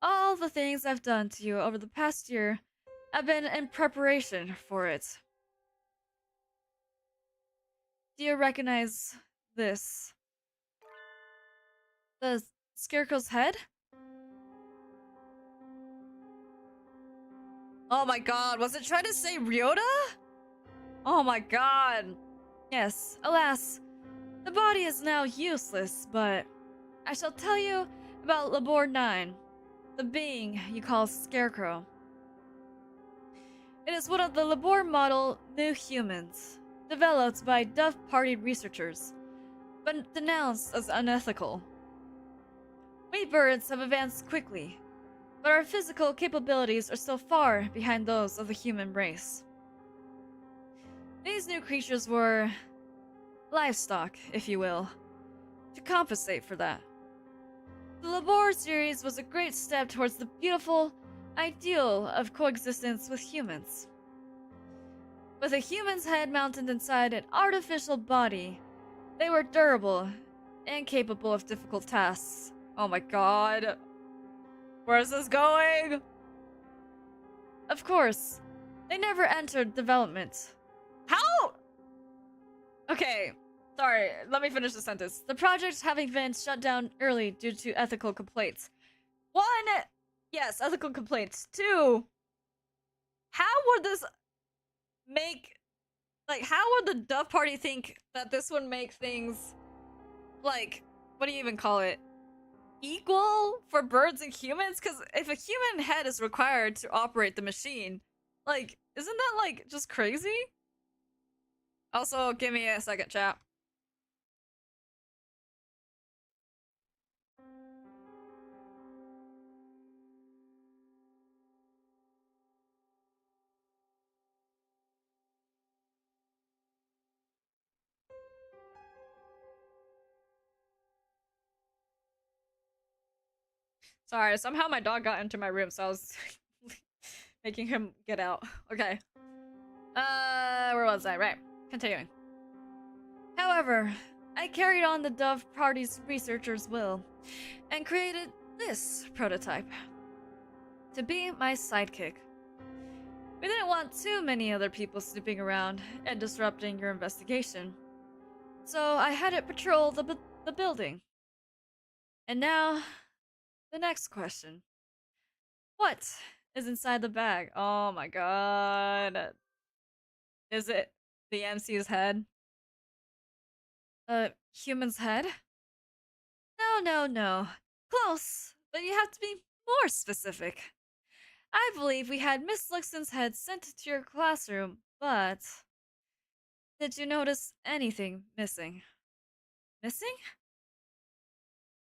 S1: All the things I've done to you over the past year have been in preparation for it. Do you recognize this? The scarecrow's head? Oh my god, was it trying to say Ryota? Oh my god. Yes, alas, the body is now useless, but I shall tell you about Labor 9, the being you call Scarecrow. It is one of the Labor model new humans, developed by Dove Party researchers, but denounced as unethical. We birds have advanced quickly, but our physical capabilities are still far behind those of the human race. These new creatures were livestock, if you will, to compensate for that. The Labor series was a great step towards the beautiful ideal of coexistence with humans. With a human's head mounted inside an artificial body, they were durable and capable of difficult tasks. Oh my god. Where's this going? Of course, they never entered development. How? Okay, sorry, let me finish the sentence. The project having been shut down early due to ethical complaints. 1, yes, ethical complaints. 2, how would this make, like, how would the Dove Party think that this would make things, like, what do you even call it? Equal for birds and humans? Because if a human head is required to operate the machine, like, isn't that, like, just crazy? Also, give me a second, chat. Sorry, somehow my dog got into my room, so I was making him get out. Okay. Where was I? Right. Continuing. However, I carried on the Dove Party's researchers' will and created this prototype to be my sidekick. We didn't want too many other people snooping around and disrupting your investigation, so I had it patrol the building. And now, the next question. What is inside the bag? Oh my god. Is it the MC's head? A human's head? No. Close, but you have to be more specific. I believe we had Miss Lixton's head sent to your classroom, but did you notice anything missing? Missing?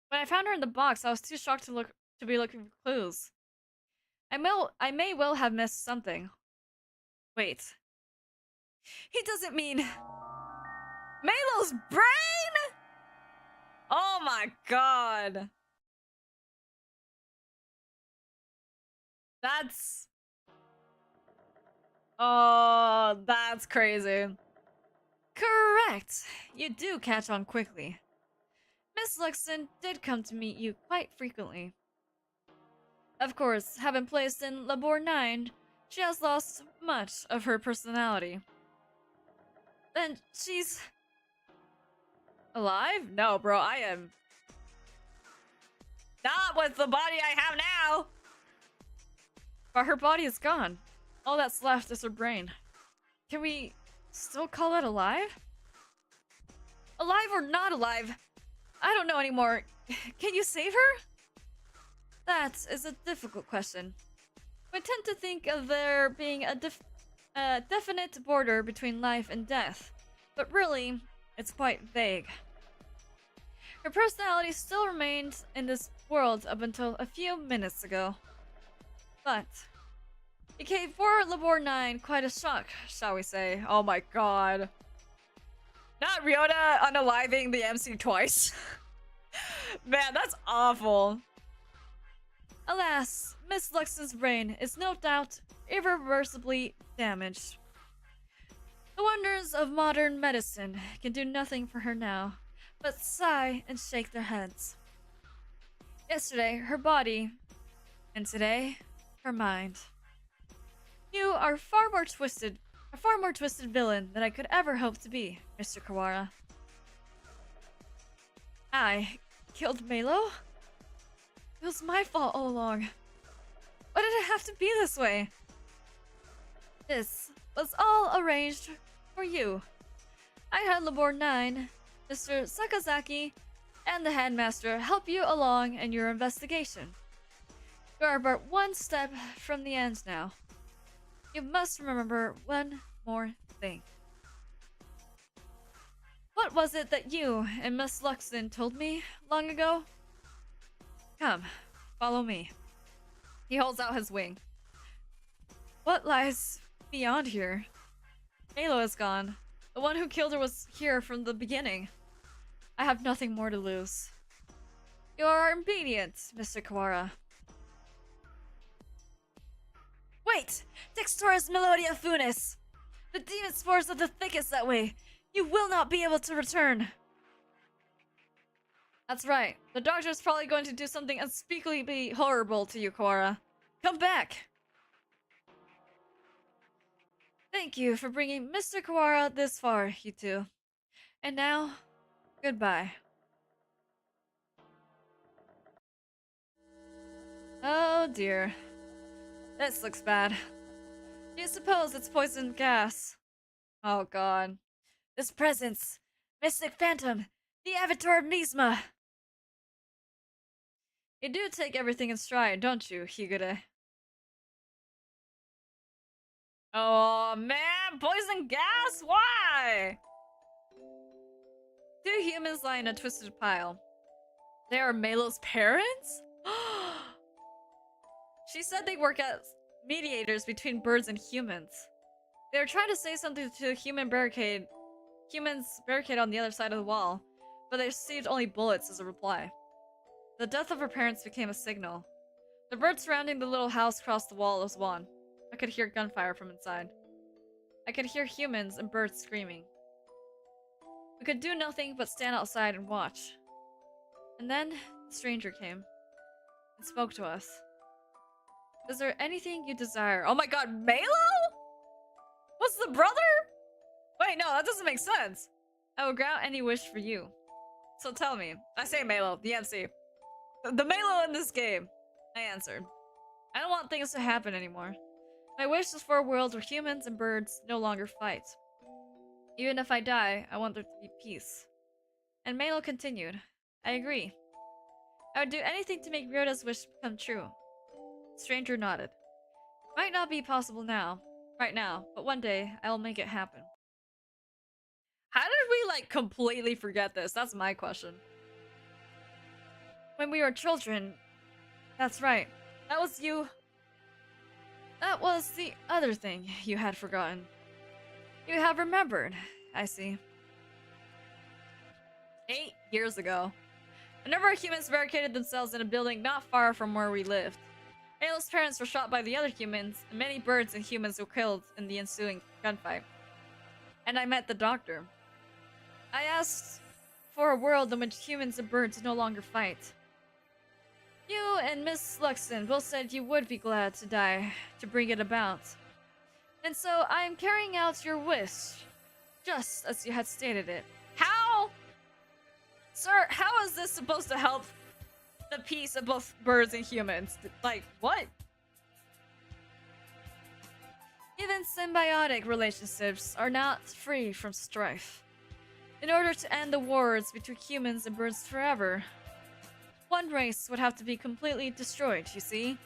S1: When I found her in the box, I was too shocked to be looking for clues. I may well have missed something. Wait. He doesn't mean Maelo's brain? Oh my god. Oh, that's crazy. Correct. You do catch on quickly. Miss Lexton did come to meet you quite frequently. Of course, having placed in Labor 9, she has lost much of her personality. And she's alive? No, bro, I am not with the body I have now. But her body is gone. All that's left is her brain. Can we still call it alive? Alive or not alive? I don't know anymore. Can you save her? That is a difficult question. We tend to think of there being a definite border between life and death, but really, it's quite vague. Her personality still remained in this world up until a few minutes ago. But it gave poor Labor 9 quite a shock, shall we say. Oh my god. Not Ryota unaliving the MC twice. Man, that's awful. Alas, Miss Luxon's brain is no doubt irreversibly damaged. The wonders of modern medicine can do nothing for her now, but sigh and shake their heads. Yesterday, her body, and today, her mind. You are a far more twisted villain than I could ever hope to be, Mr. Kawara. I killed Maelo? It was my fault all along. Why did it have to be this way? This was all arranged for you. I had Labor 9, Mr. Sakazaki, and the headmaster help you along in your investigation. You are but one step from the end now. You must remember one more thing. What was it that you and Miss Luxton told me long ago? Come, follow me. He holds out his wing. What lies beyond here? Maelo is gone. The one who killed her was here from the beginning. I have nothing more to lose. You are obedient, Mr. Kawara. Wait! Textoris Melodia Funis! The demon spores are the thickest that way. You will not be able to return. That's right. The doctor is probably going to do something unspeakably horrible to you, Kawara. Come back! Thank you for bringing Mr. Kawara this far, you two. And now, goodbye. Oh dear. This looks bad. Do you suppose it's poison gas? Oh god. This presence! Mystic Phantom! The Avatar of Misma! You do take everything in stride, don't you, Higure? Oh man, poison gas? Why? Two humans lie in a twisted pile. They are Maelo's parents? She said they work as mediators between birds and humans. They were trying to say something to the humans barricade on the other side of the wall, but they received only bullets as a reply. The death of her parents became a signal. The birds surrounding the little house crossed the wall as one. I could hear gunfire from inside. I could hear humans and birds screaming. We could do nothing but stand outside and watch. And then, the stranger came and spoke to us. Is there anything you desire? Oh my god, Maelo? What's the brother? Wait, no, that doesn't make sense. I will grant any wish for you. So tell me. I say Maelo, the MC. The Maelo in this game. I answered. I don't want things to happen anymore. My wish is for a world where humans and birds no longer fight. Even if I die, I want there to be peace. And Maelo continued. I agree. I would do anything to make Ryoda's wish come true. The stranger nodded. Might not be possible now, right now, but one day I will make it happen. How did we, like, completely forget this? That's my question. When we were children... That's right. That was you... That was the other thing you had forgotten. You have remembered, I see. 8 years ago. A number of humans barricaded themselves in a building not far from where we lived. Maelo's parents were shot by the other humans, and many birds and humans were killed in the ensuing gunfight. And I met the doctor. I asked for a world in which humans and birds no longer fight. You and Miss Luxton both said you would be glad to die to bring it about. And so I am carrying out your wish, just as you had stated it. How? Sir, how is this supposed to help the peace of both birds and humans? Like, what? Even symbiotic relationships are not free from strife. In order to end the wars between humans and birds forever, one race would have to be completely destroyed, you see?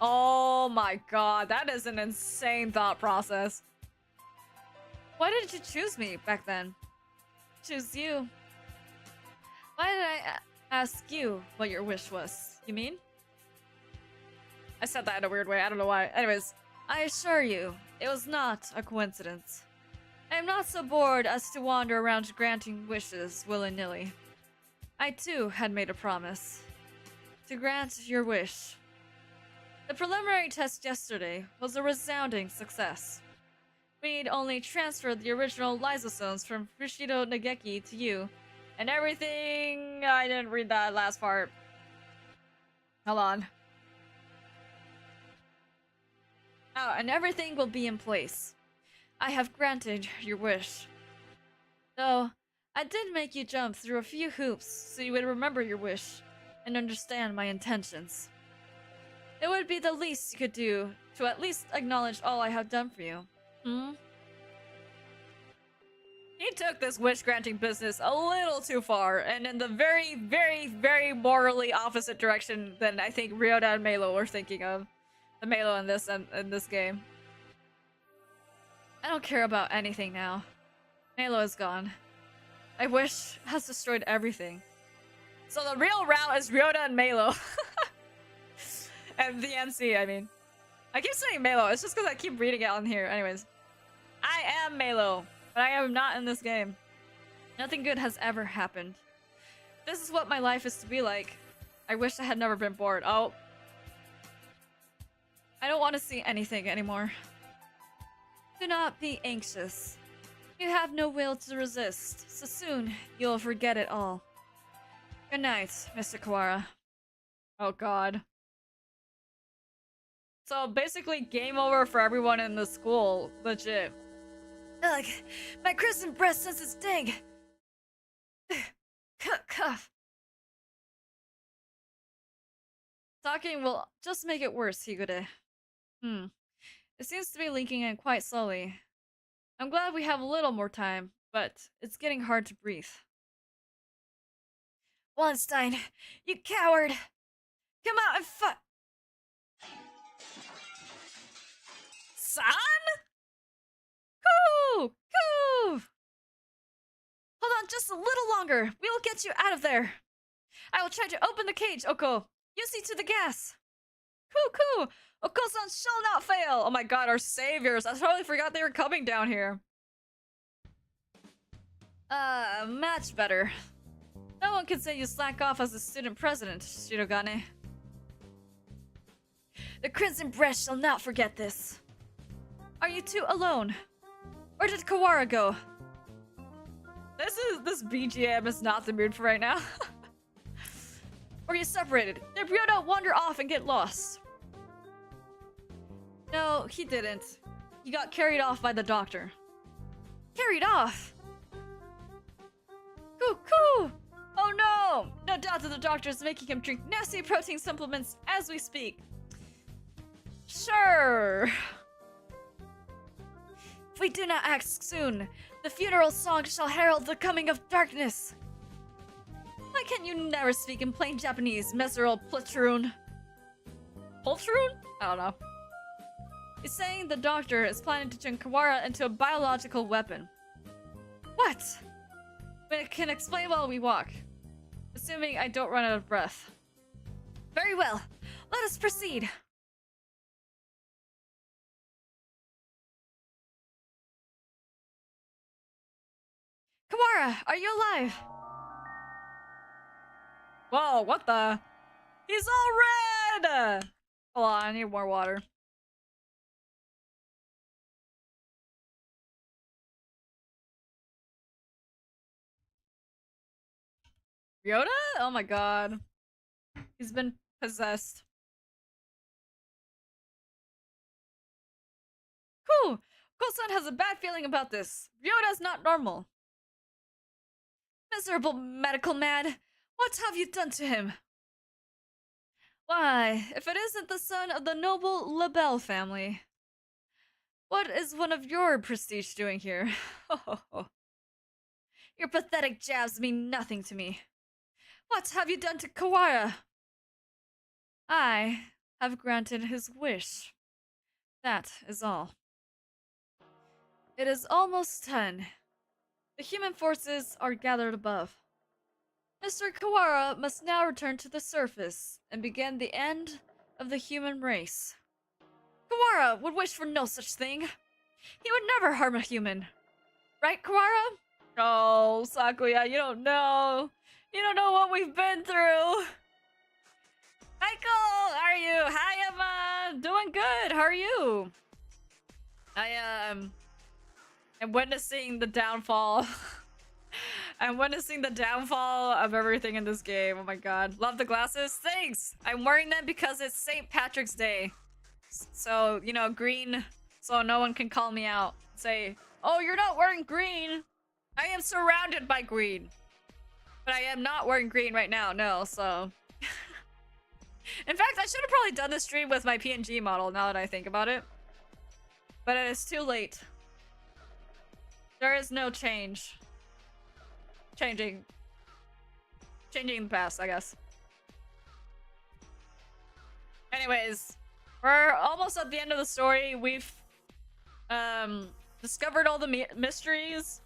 S1: Oh my god, that is an insane thought process. Why did you choose me back then? Choose you. Why did I ask you what your wish was? You mean? I said that in a weird way, I don't know why. Anyways, I assure you, it was not a coincidence. I am not so bored as to wander around granting wishes willy-nilly. I too had made a promise. To grant your wish. The preliminary test yesterday was a resounding success. we'd only transfer the original lysosomes from Fushido Nageki to you. And everything... I didn't read that last part. Hold on. Oh, and everything will be in place. I have granted your wish. Though, I did make you jump through a few hoops so you would remember your wish and understand my intentions. It would be the least you could do to at least acknowledge all I have done for you. Hmm? He took this wish-granting business a little too far, and in the very, very, very morally opposite direction than I think Ryota and Maelo were thinking of. The Maelo in this game. I don't care about anything now. Maelo is gone. My wish has destroyed everything. So the real route is Ryota and Maelo. And the NC, I mean. I keep saying Maelo, it's just because I keep reading it on here. Anyways. I am Maelo, but I am not in this game. Nothing good has ever happened. This is what my life is to be like. I wish I had never been born. Oh. I don't want to see anything anymore. Do not be anxious. You have no will to resist, so soon you'll forget it all. Good night, Mr. Kawara. Oh god. So basically game over for everyone in the school, legit. Ugh, my crimson breast senses sting. Cough. Talking will just make it worse, Higure. It seems to be leaking in quite slowly. I'm glad we have a little more time, but it's getting hard to breathe. Wallenstein, you coward! Come out and fight! Son? Coo! Coo! Hold on just a little longer. We will get you out of there. I will try to open the cage, Oko. You see to the gas. Coo! Coo! Oko-san shall not fail! Oh my god, our saviors! I totally forgot they were coming down here. Much better. No one can say you slack off as a student president, Shirogane. The Crimson Breast shall not forget this. Are you two alone? Or did Kawara go? This BGM is not the mood for right now. Or you separated? Did Ryota wander off and get lost? No, he didn't. He got carried off by the doctor. Carried off? Coo! Oh no! No doubt that the doctor is making him drink nasty protein supplements as we speak. Sure. If we do not act soon, the funeral song shall herald the coming of darkness. Why can't you never speak in plain Japanese, miserable platoon? Poltroon? I don't know. He's saying the doctor is planning to turn Kawara into a biological weapon. What? But it can explain while we walk. Assuming I don't run out of breath. Very well. Let us proceed. Kawara, are you alive? Whoa, what the? He's all red! Hold on, I need more water. Ryota? Oh my god. He's been possessed. Whew! Kosan has a bad feeling about this. Ryota's not normal. Miserable medical man! What have you done to him? Why, if it isn't the son of the noble Labelle family. What is one of your prestige doing here? Your pathetic jabs mean nothing to me. What have you done to Kawara? I have granted his wish. That is all. It is almost 10. The human forces are gathered above. Mr. Kawara must now return to the surface and begin the end of the human race. Kawara would wish for no such thing. He would never harm a human. Right, Kawara? Oh, Sakuya, you don't know. You don't know what we've been through. Michael, how are you? Hi, Emma. Doing good. How are you? I'm witnessing the downfall. I'm witnessing the downfall of everything in this game. Oh my god. Love the glasses. Thanks! I'm wearing them because it's St. Patrick's Day. So, you know, green, so no one can call me out. Say, oh, you're not wearing green. I am surrounded by green. But I am not wearing green right now, no, so... In fact, I should have probably done this stream with my PNG model now that I think about it. But it is too late. There is no change. Changing the past, I guess. Anyways, we're almost at the end of the story. We've discovered all the mysteries,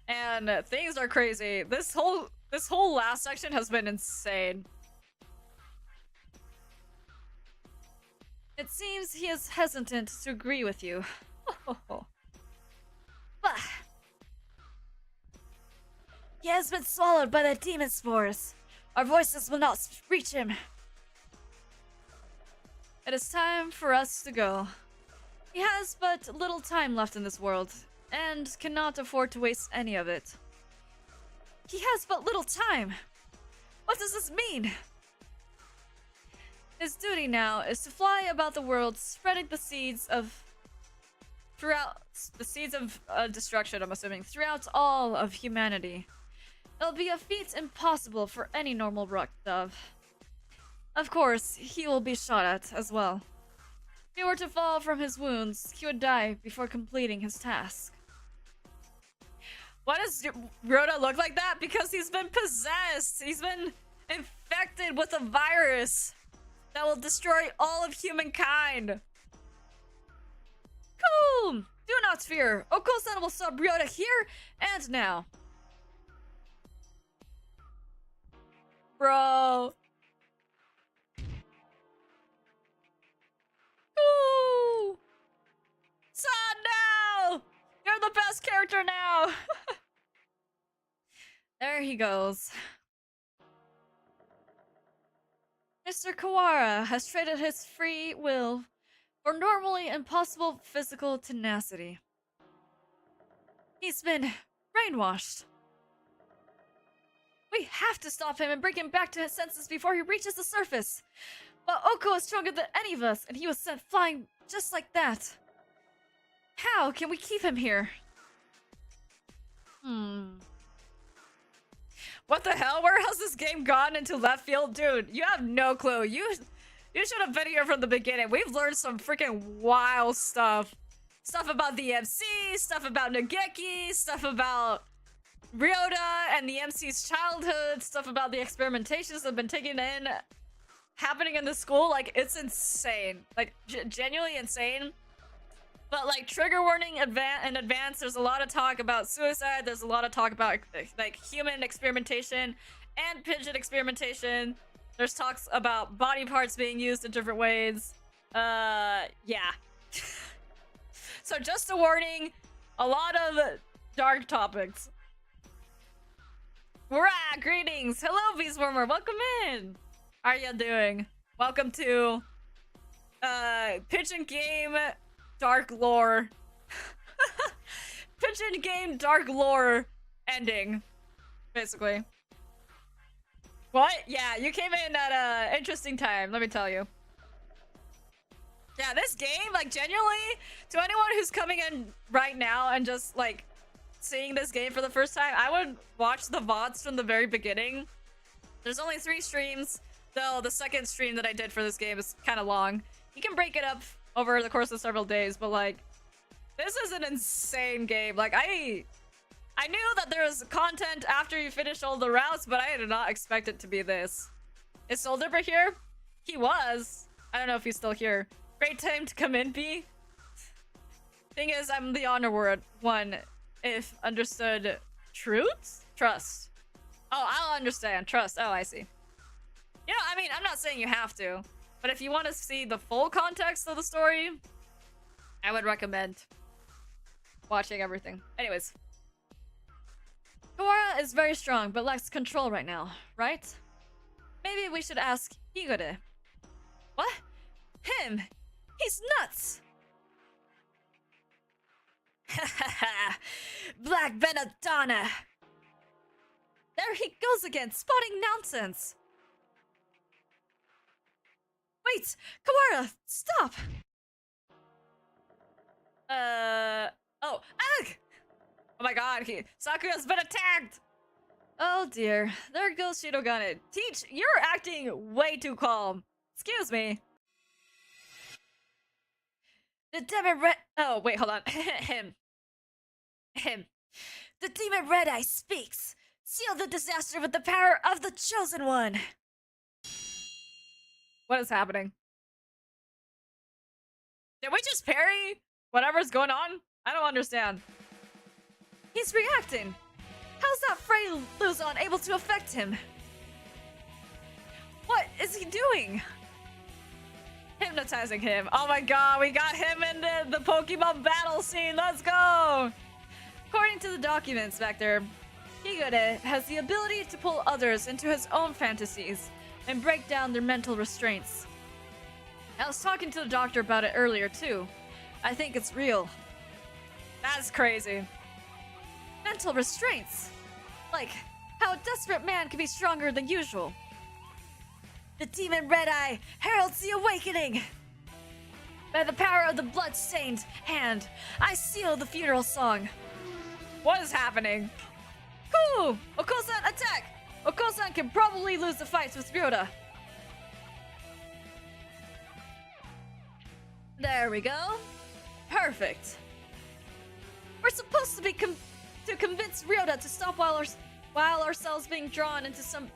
S1: and things are crazy. This whole last section has been insane. It seems he is hesitant to agree with you. Bah. He has been swallowed by the demon spores. Our voices will not reach him. It is time for us to go. He has but little time left in this world, and cannot afford to waste any of it. He has but little time. What does this mean? His duty now is to fly about the world, spreading the seeds of destruction, I'm assuming, throughout all of humanity. It'll be a feat impossible for any normal rock dove. Of course, he will be shot at as well. If he were to fall from his wounds, he would die before completing his task. Why does Rhoda look like that? Because he's been possessed! He's been infected with a virus that will destroy all of humankind! Cool! Do not fear! Oko-san will stop Rhoda here and now! Bro! Ooh! Son, no! You're the best character now! There he goes. Mr. Kawara has traded his free will for normally impossible physical tenacity. He's been brainwashed. We have to stop him and bring him back to his senses before he reaches the surface. But Oko is stronger than any of us, and he was sent flying just like that. How can we keep him here? What the hell? Where has this game gone into left field? Dude, you have no clue. You should have been here from the beginning. We've learned some freaking wild stuff. Stuff about the MC, stuff about Nageki, stuff about Ryoda and the MC's childhood, stuff about the experimentations that have been taken in, happening in the school. Like, it's insane. Like, genuinely insane. But, like, trigger warning in advance, there's a lot of talk about suicide, there's a lot of talk about, like, human experimentation and Pigeon experimentation. There's talks about body parts being used in different ways. Yeah. So, just a warning, a lot of dark topics. Hurrah! Greetings! Hello, Beastwormer! Welcome in! How are you doing? Welcome to Pigeon Game Dark Lore. Pigeon Game Dark Lore ending, basically. What? Yeah, you came in at an interesting time, let me tell you. Yeah, this game, like, genuinely, to anyone who's coming in right now and just, like, seeing this game for the first time, I would watch the VODs from the very beginning. There's only 3 streams, though the second stream that I did for this game is kind of long. You can break it up over the course of several days, but like, this is an insane game. Like, I knew that there was content after you finish all the routes, but I did not expect it to be this. Is Soul Dipper here? He was. I don't know if he's still here. Great time to come in, B. Thing is, I'm the honor one. If understood. Truth? Trust. Oh, I'll understand. Trust. Oh, I see. You know, I mean, I'm not saying you have to, but if you want to see the full context of the story, I would recommend watching everything. Anyways. Kawara is very strong, but lacks control right now, right? Maybe we should ask Higure. What? Him? He's nuts! Black Benadonna! There he goes again, spotting nonsense! Wait! Kawara, stop! Oh, ugh! Oh my god, Sakura's been attacked! Oh dear, there goes Shirogane. Teach, you're acting way too calm. Excuse me. The demon red... Oh, wait, hold on. Him. The demon Red Eye speaks. Seal the disaster with the power of the Chosen One. What is happening? Did we just parry whatever's going on? I don't understand. He's reacting. How's that Frey Luzon able to affect him? What is he doing? Hypnotizing him. Oh my god, we got him in the Pokemon battle scene. Let's go! According to the documents back there, Higure has the ability to pull others into his own fantasies and break down their mental restraints. I was talking to the doctor about it earlier too. I think it's real. That's crazy. Mental restraints. Like, how a desperate man can be stronger than usual. The demon Red Eye heralds the awakening! By the power of the blood-stained hand, I seal the funeral song. What is happening? Cool! Oko-san, attack! Oko-san can probably lose the fights with Ryoda. There we go. Perfect. We're supposed to be to convince Ryoda to stop while ourselves being drawn into some...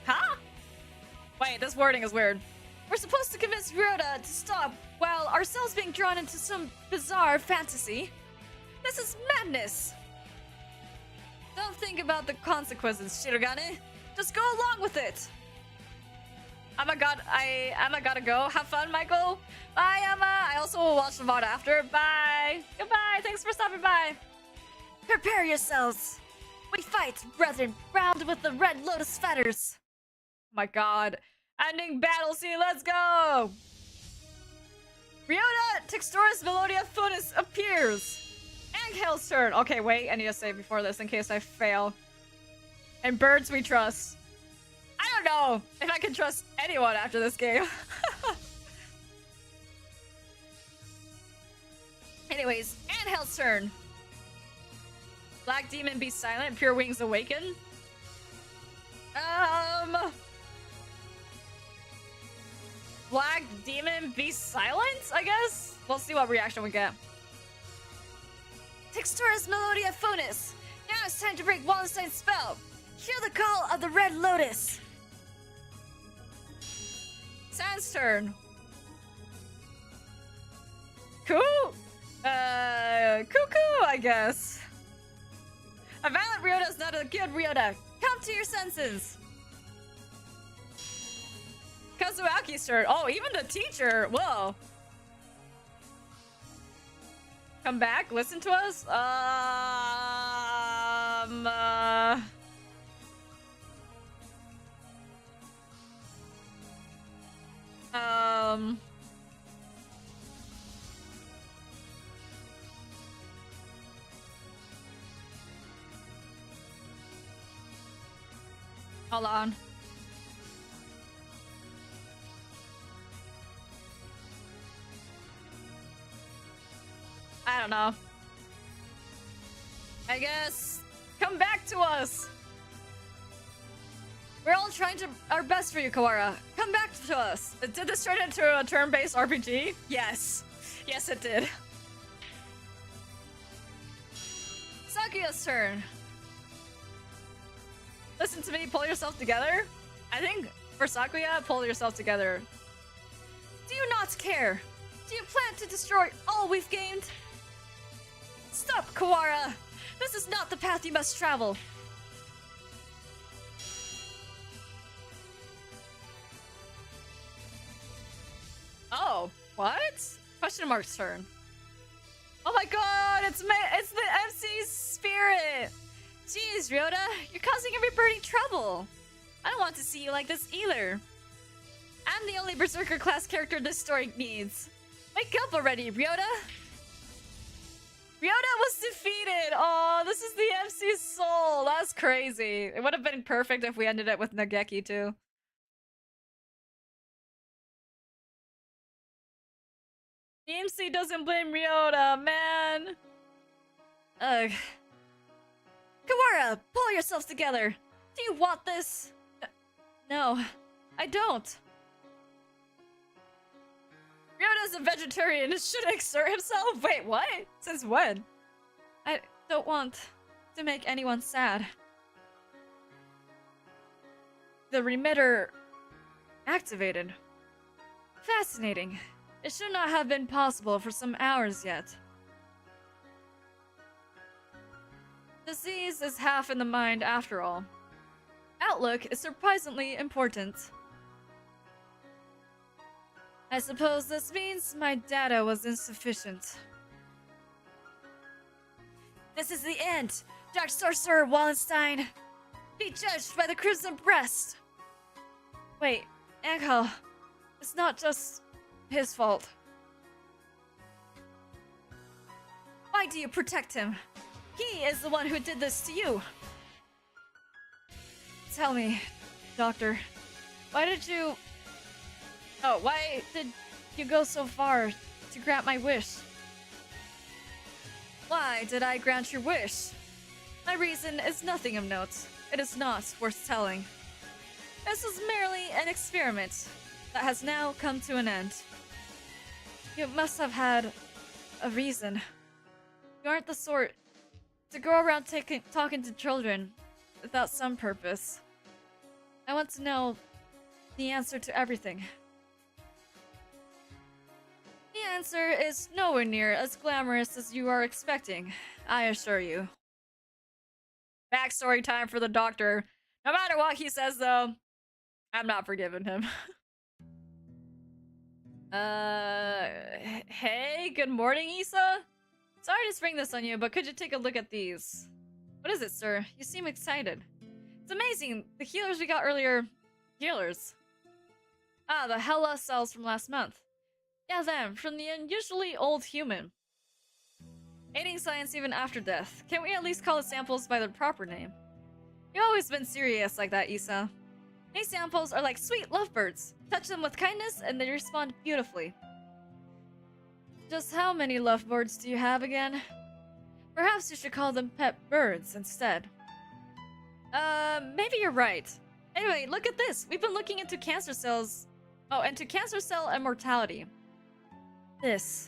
S1: Huh? Wait, this wording is weird. We're supposed to convince Ryoda to stop while ourselves being drawn into some bizarre fantasy. This is madness. Don't think about the consequences, Shirogane. Just go along with it. I gotta go. Have fun, Michael. Bye, Emma. I also will watch the VOD after. Bye. Goodbye. Thanks for stopping by. Prepare yourselves. We fight, brethren, round with the Red Lotus fetters. Oh my god. Ending battle scene. Let's go. Ryoda Texturis Melodia Funis appears. And Hale's turn. Okay, wait. I need to save before this in case I fail. And birds we trust. I don't know if I can trust anyone after this game. Anyways, Angel's turn. Black Demon be silent, Pure Wings awaken. Black Demon be silent, I guess? We'll see what reaction we get. Texturis Melodia Funis. Now it's time to break Wallenstein's spell. Hear the call of the Red Lotus. Sans turn. Cool. Cuckoo, I guess. A violent Ryoda is not a good Ryoda. Come to your senses. Kazuaki's turn. Oh, even the teacher. Whoa. Come back. Listen to us. Hold on. I don't know. I guess come back to us. We're all trying our best for you, Kawara. Come back to us. Did this turn into a turn-based RPG? Yes. Yes, it did. Sakuya's turn. Listen to me, pull yourself together. I think for Sakuya, pull yourself together. Do you not care? Do you plan to destroy all we've gained? Stop, Kawara! This is not the path you must travel. Oh, what? Question mark's turn. Oh my god, it's the MC's spirit! Jeez, Ryoda, you're causing everybody trouble. I don't want to see you like this either. I'm the only Berserker class character this story needs. Wake up already, Ryoda! Ryota was defeated! Oh, this is the MC's soul! That's crazy. It would have been perfect if we ended it with Nageki, too. The MC doesn't blame Ryota, man! Ugh. Kawara, pull yourselves together! Do you want this? No, I don't. Ryota's a vegetarian and shouldn't exert himself? Wait, what? Since when? I don't want to make anyone sad. The remitter activated. Fascinating. It should not have been possible for some hours yet. Disease is half in the mind after all. Outlook is surprisingly important. I suppose this means my data was insufficient. This is the end! Dark Sorcerer Wallenstein! Be judged by the Crimson Breast! Wait, Angel, it's not just his fault. Why do you protect him? He is the one who did this to you! Tell me, Doctor, why did you go so far to grant my wish? Why did I grant your wish? My reason is nothing of note. It is not worth telling. This was merely an experiment that has now come to an end. You must have had a reason. You aren't the sort to go around talking to children without some purpose. I want to know the answer to everything. The answer is nowhere near as glamorous as you are expecting, I assure you. Backstory time for the doctor. No matter what he says, though, I'm not forgiving him. Hey, good morning, Issa? Sorry to spring this on you, but could you take a look at these? What is it, sir? You seem excited. It's amazing. The healers we got earlier... Healers? Ah, the Hella cells from last month. Yeah, them, from the unusually old human. Aiding science even after death. Can't we at least call the samples by their proper name? You've always been serious like that, Issa. These samples are like sweet lovebirds. Touch them with kindness and they respond beautifully. Just how many lovebirds do you have again? Perhaps you should call them pet birds instead. Maybe you're right. Anyway, look at this. We've been looking into cancer cells. Oh, into cancer cell immortality. This.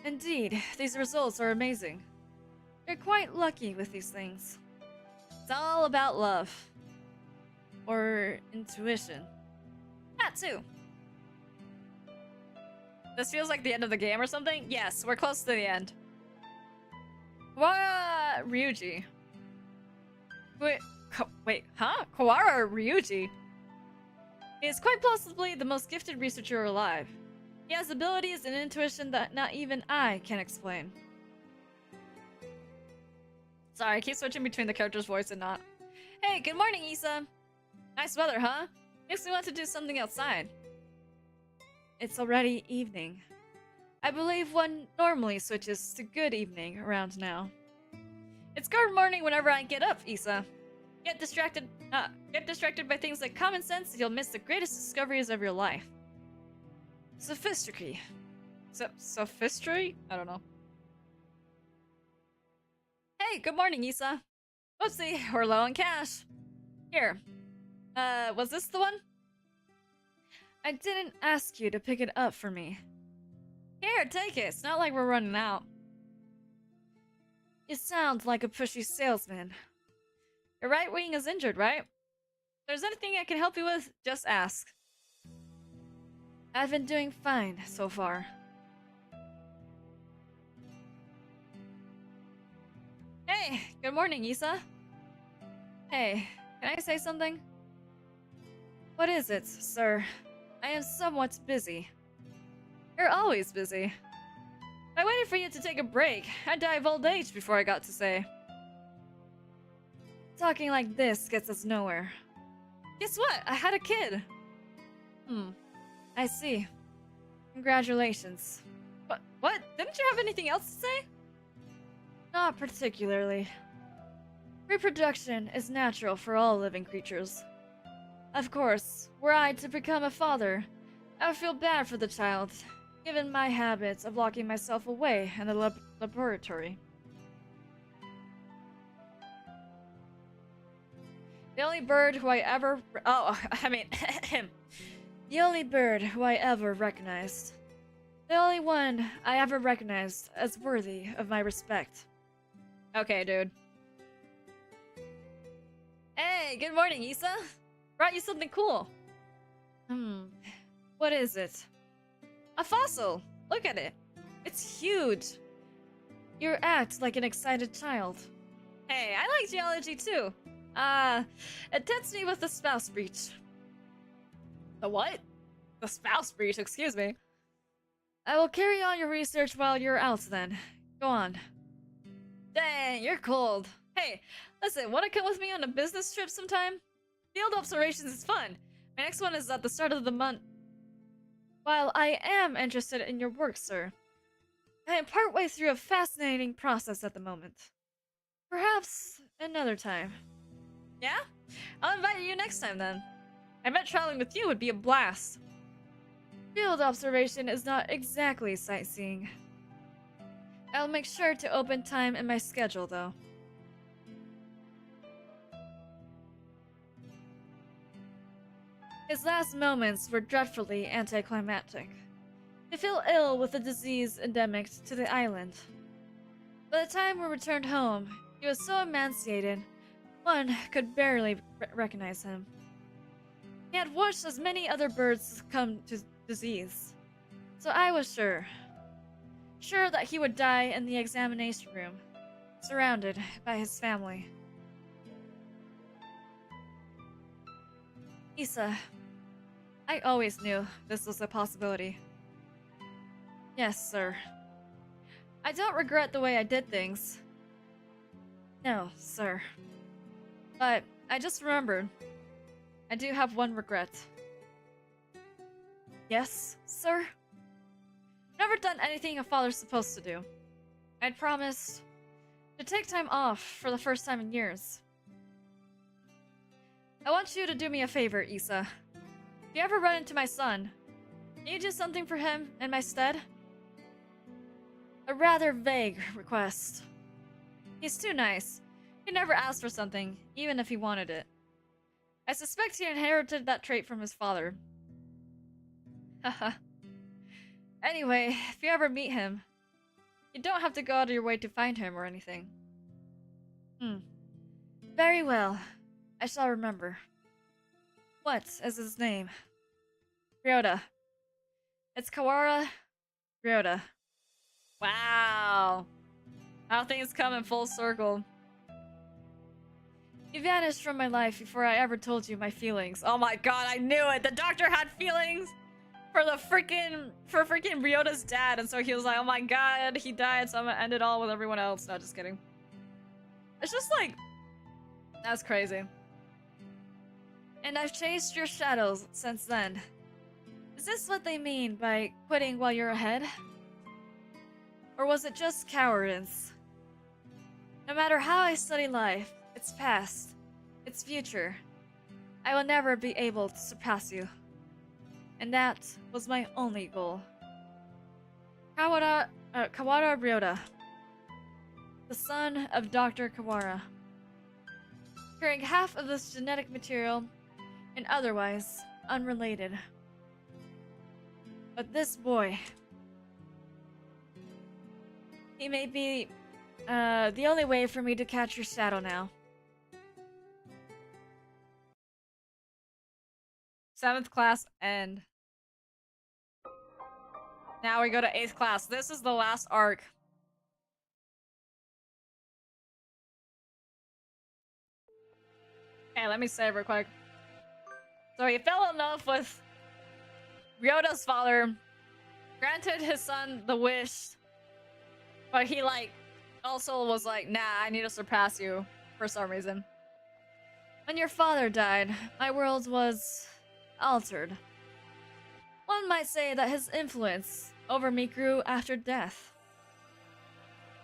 S1: Indeed, these results are amazing. You're quite lucky with these things. It's all about love. Or intuition. That too. This feels like the end of the game or something? Yes, we're close to the end. Kawara Ryuji. Wait, huh? Kawara Ryuji? He is quite possibly the most gifted researcher alive. He has abilities and intuition that not even I can explain. Sorry, I keep switching between the character's voice and not. Hey, good morning, Issa. Nice weather, huh? Makes me want to do something outside. It's already evening. I believe one normally switches to good evening around now. It's good morning whenever I get up, Issa. Get distracted by things like common sense and you'll miss the greatest discoveries of your life. Sophistry. Sophistry? I don't know. Hey, good morning, Issa. Whoopsie, we're low on cash. Here. Was this the one? I didn't ask you to pick it up for me. Here, take it. It's not like we're running out. You sound like a pushy salesman. Your right wing is injured, right? If there's anything I can help you with, just ask. I've been doing fine so far. Hey, good morning, Issa. Hey, can I say something? What is it, sir? I am somewhat busy. You're always busy. If I waited for you to take a break, I'd die of old age before I got to say. Talking like this gets us nowhere. Guess what? I had a kid. I see. Congratulations. What? Didn't you have anything else to say? Not particularly. Reproduction is natural for all living creatures. Of course, were I to become a father, I would feel bad for the child, given my habits of locking myself away in the laboratory. The only bird who I ever... the only bird who I ever recognized. The only one I ever recognized as worthy of my respect. Okay, dude. Hey, good morning, Issa. Brought you something cool. What is it? A fossil! Look at it. It's huge. You act like an excited child. Hey, I like geology too. It tempts me with the spouse breach. The what? The spouse breach, excuse me. I will carry on your research while you're out then. Go on. Dang, you're cold. Hey, listen, wanna come with me on a business trip sometime? Field observations is fun. My next one is at the start of the month. While I am interested in your work, sir, I am partway through a fascinating process at the moment. Perhaps another time. Yeah? I'll invite you next time then. I bet traveling with you would be a blast. Field observation is not exactly sightseeing. I'll make sure to open time in my schedule, though. His last moments were dreadfully anticlimactic. He fell ill with a disease endemic to the island. By the time we returned home, he was so emaciated, one could barely recognize him. He had watched as many other birds succumb to disease, so I was sure that he would die in the examination room, surrounded by his family. Issa, I always knew this was a possibility. Yes, sir. I don't regret the way I did things. No, sir. But I just remembered. I do have one regret. Yes, sir? Never done anything a father's supposed to do. I'd promised to take time off for the first time in years. I want you to do me a favor, Issa. If you ever run into my son, can you do something for him in my stead? A rather vague request. He's too nice. He never asked for something, even if he wanted it. I suspect he inherited that trait from his father. Haha. Anyway, if you ever meet him, you don't have to go out of your way to find him or anything. Very well. I shall remember. What is his name? Ryota. It's Kawara Ryota. Wow. How things come in full circle. You vanished from my life before I ever told you my feelings. Oh my god, I knew it! The doctor had feelings for freaking Ryota's dad, and so he was like, oh my god, he died, so I'm gonna end it all with everyone else. No, just kidding. It's just like... That's crazy. And I've chased your shadows since then. Is this what they mean by quitting while you're ahead? Or was it just cowardice? No matter how I study life, its past, its future, I will never be able to surpass you. And that was my only goal. Kawara Ryota, the son of Dr. Kawara, carrying half of this genetic material and otherwise unrelated. But this boy, he may be the only way for me to catch your shadow now. 7th class end. Now we go to 8th class. This is the last arc. Okay, let me say it real quick. So he fell in love with Ryota's father, granted his son the wish, but he also was like, nah, I need to surpass you for some reason. When your father died, my world was altered. One might say that his influence over me grew after death,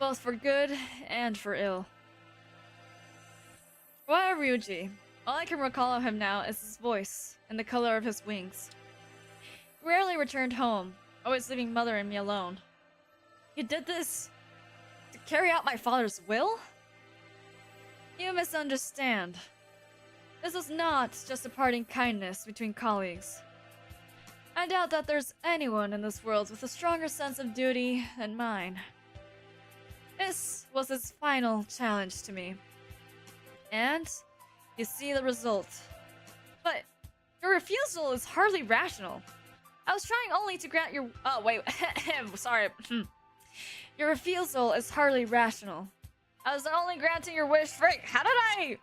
S1: both for good and for ill. Why Ryuji? All I can recall of him now is his voice and the color of his wings. He rarely returned home, always leaving Mother and me alone. He did this to carry out my father's will? You misunderstand. This was not just a parting kindness between colleagues. I doubt that there's anyone in this world with a stronger sense of duty than mine. This was his final challenge to me. And you see the result. But your refusal is hardly rational. I was trying only to grant your... Oh, wait. Sorry. Your refusal is hardly rational. I was only granting your wish. Frick, how did I...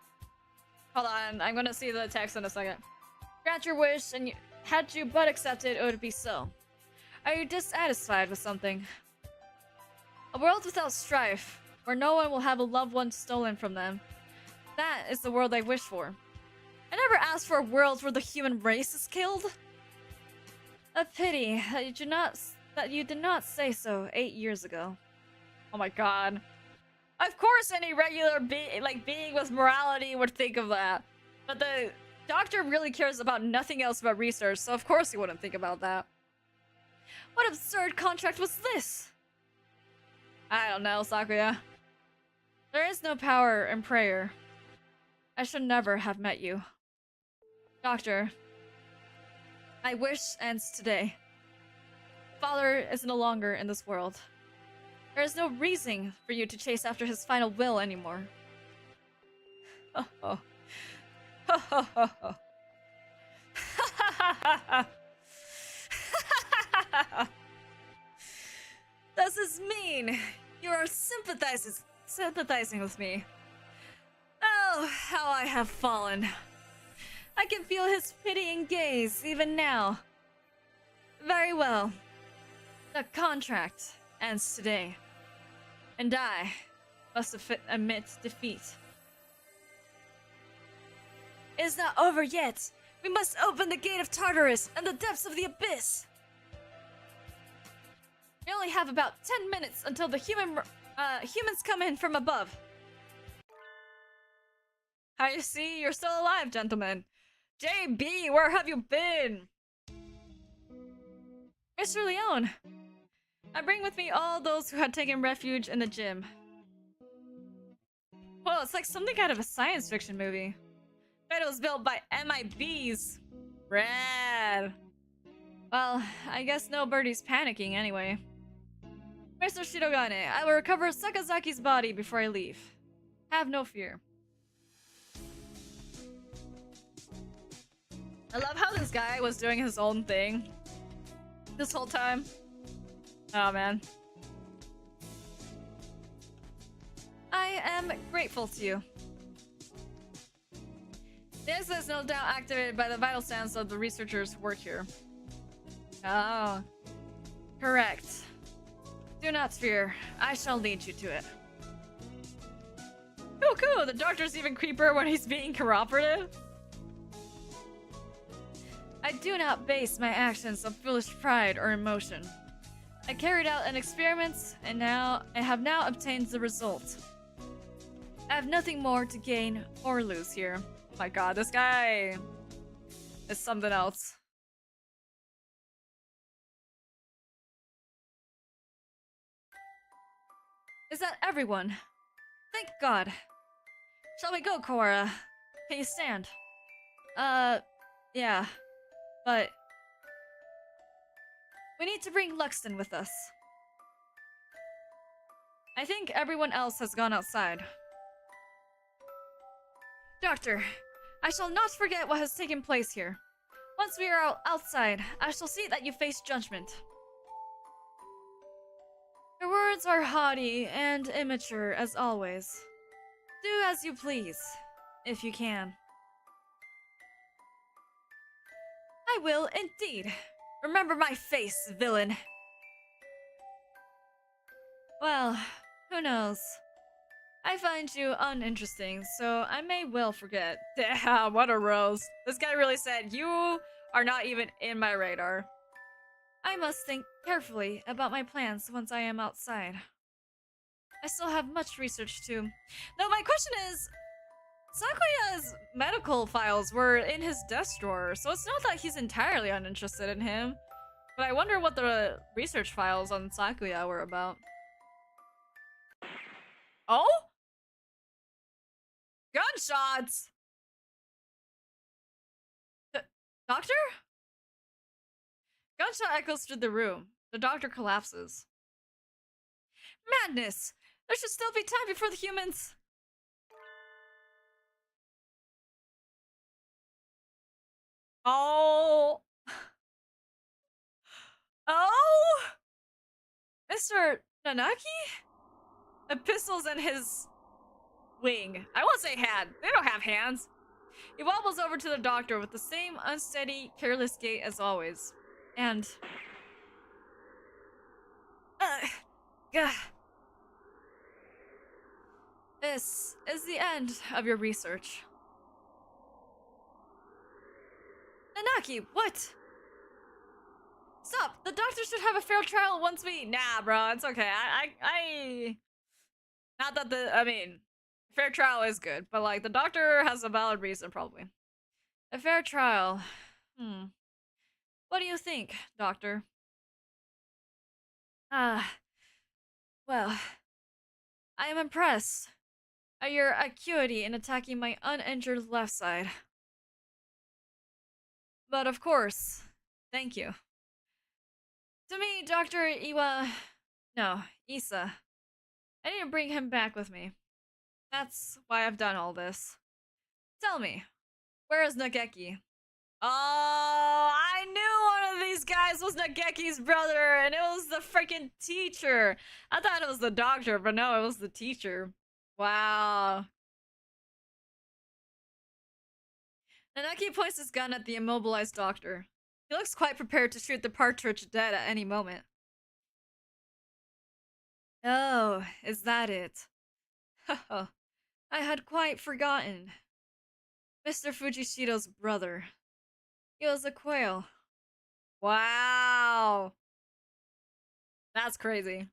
S1: Hold on, I'm gonna see the text in a second. Grant your wish, and had you but accepted, it would be so. Are you dissatisfied with something? A world without strife, where no one will have a loved one stolen from them. That is the world I wish for. I never asked for a world where the human race is killed. A pity that you did not say so 8 years ago. Oh my god. Of course any regular being with morality would think of that. But the doctor really cares about nothing else but research, so of course he wouldn't think about that. What absurd contract was this? I don't know, Sakuya. There is no power in prayer. I should never have met you. Doctor, my wish ends today. Father is no longer in this world. There is no reason for you to chase after his final will anymore. Oh. This is mean. You are sympathizing with me. Oh, how I have fallen. I can feel his pitying gaze even now. Very well. The contract ends today. And I must admit defeat. It is not over yet. We must open the gate of Tartarus and the depths of the abyss. We only have about 10 minutes until the humans come in from above. I see you're still alive, gentlemen. JB, where have you been? Mr. Leone, I bring with me all those who had taken refuge in the gym. Well, it's like something out of a science fiction movie. Bet it was built by MIBs. Rad. Well, I guess nobody's panicking anyway. Mr. Shirogane, I will recover Sakazaki's body before I leave. Have no fear. I love how this guy was doing his own thing this whole time. Oh man. I am grateful to you. This is no doubt activated by the vital sense of the researchers who work here. Oh. Correct. Do not fear. I shall lead you to it. Cool. The doctor's even creepier when he's being cooperative. I do not base my actions on foolish pride or emotion. I carried out an experiment and have now obtained the result. I have nothing more to gain or lose here. Oh my god, this guy is something else. Is that everyone? Thank God. Shall we go, Korra? Can you stand? Yeah. But we need to bring Luxton with us. I think everyone else has gone outside. Doctor, I shall not forget what has taken place here. Once we are outside, I shall see that you face judgment. Your words are haughty and immature as always. Do as you please, if you can. I will indeed. Remember my face, villain. Well, who knows? I find you uninteresting, so I may well forget. Damn, what a rose. This guy really said, you are not even in my radar. I must think carefully about my plans once I am outside. I still have much research to. Now, my question is, Sakuya's medical files were in his desk drawer, so it's not that he's entirely uninterested in him. But I wonder what the research files on Sakuya were about. Oh? Gunshots! Doctor? Gunshot echoes through the room. The doctor collapses. Madness! There should still be time before the humans... Oh! Oh! Mr. Nanaki? The pistol's in his wing. I won't say hand. They don't have hands. He wobbles over to the doctor with the same unsteady, careless gait as always. And... This is the end of your research. Nanaki, what? Stop! The doctor should have a fair trial once we... Nah, bro, it's okay. Not that I mean, fair trial is good, but like, the doctor has a valid reason, probably. A fair trial. What do you think, doctor? Well, I am impressed at your acuity in attacking my uninjured left side. But of course, thank you. To me, Dr. Isa. I need to bring him back with me. That's why I've done all this. Tell me, where is Nageki? Oh, I knew one of these guys was Nageki's brother, and it was the freaking teacher. I thought it was the doctor, but no, it was the teacher. Wow. Nanaki points his gun at the immobilized doctor. He looks quite prepared to shoot the partridge dead at any moment. Oh, is that it? Haha, I had quite forgotten. Mr. Fujishido's brother. He was a quail. Wow. That's crazy.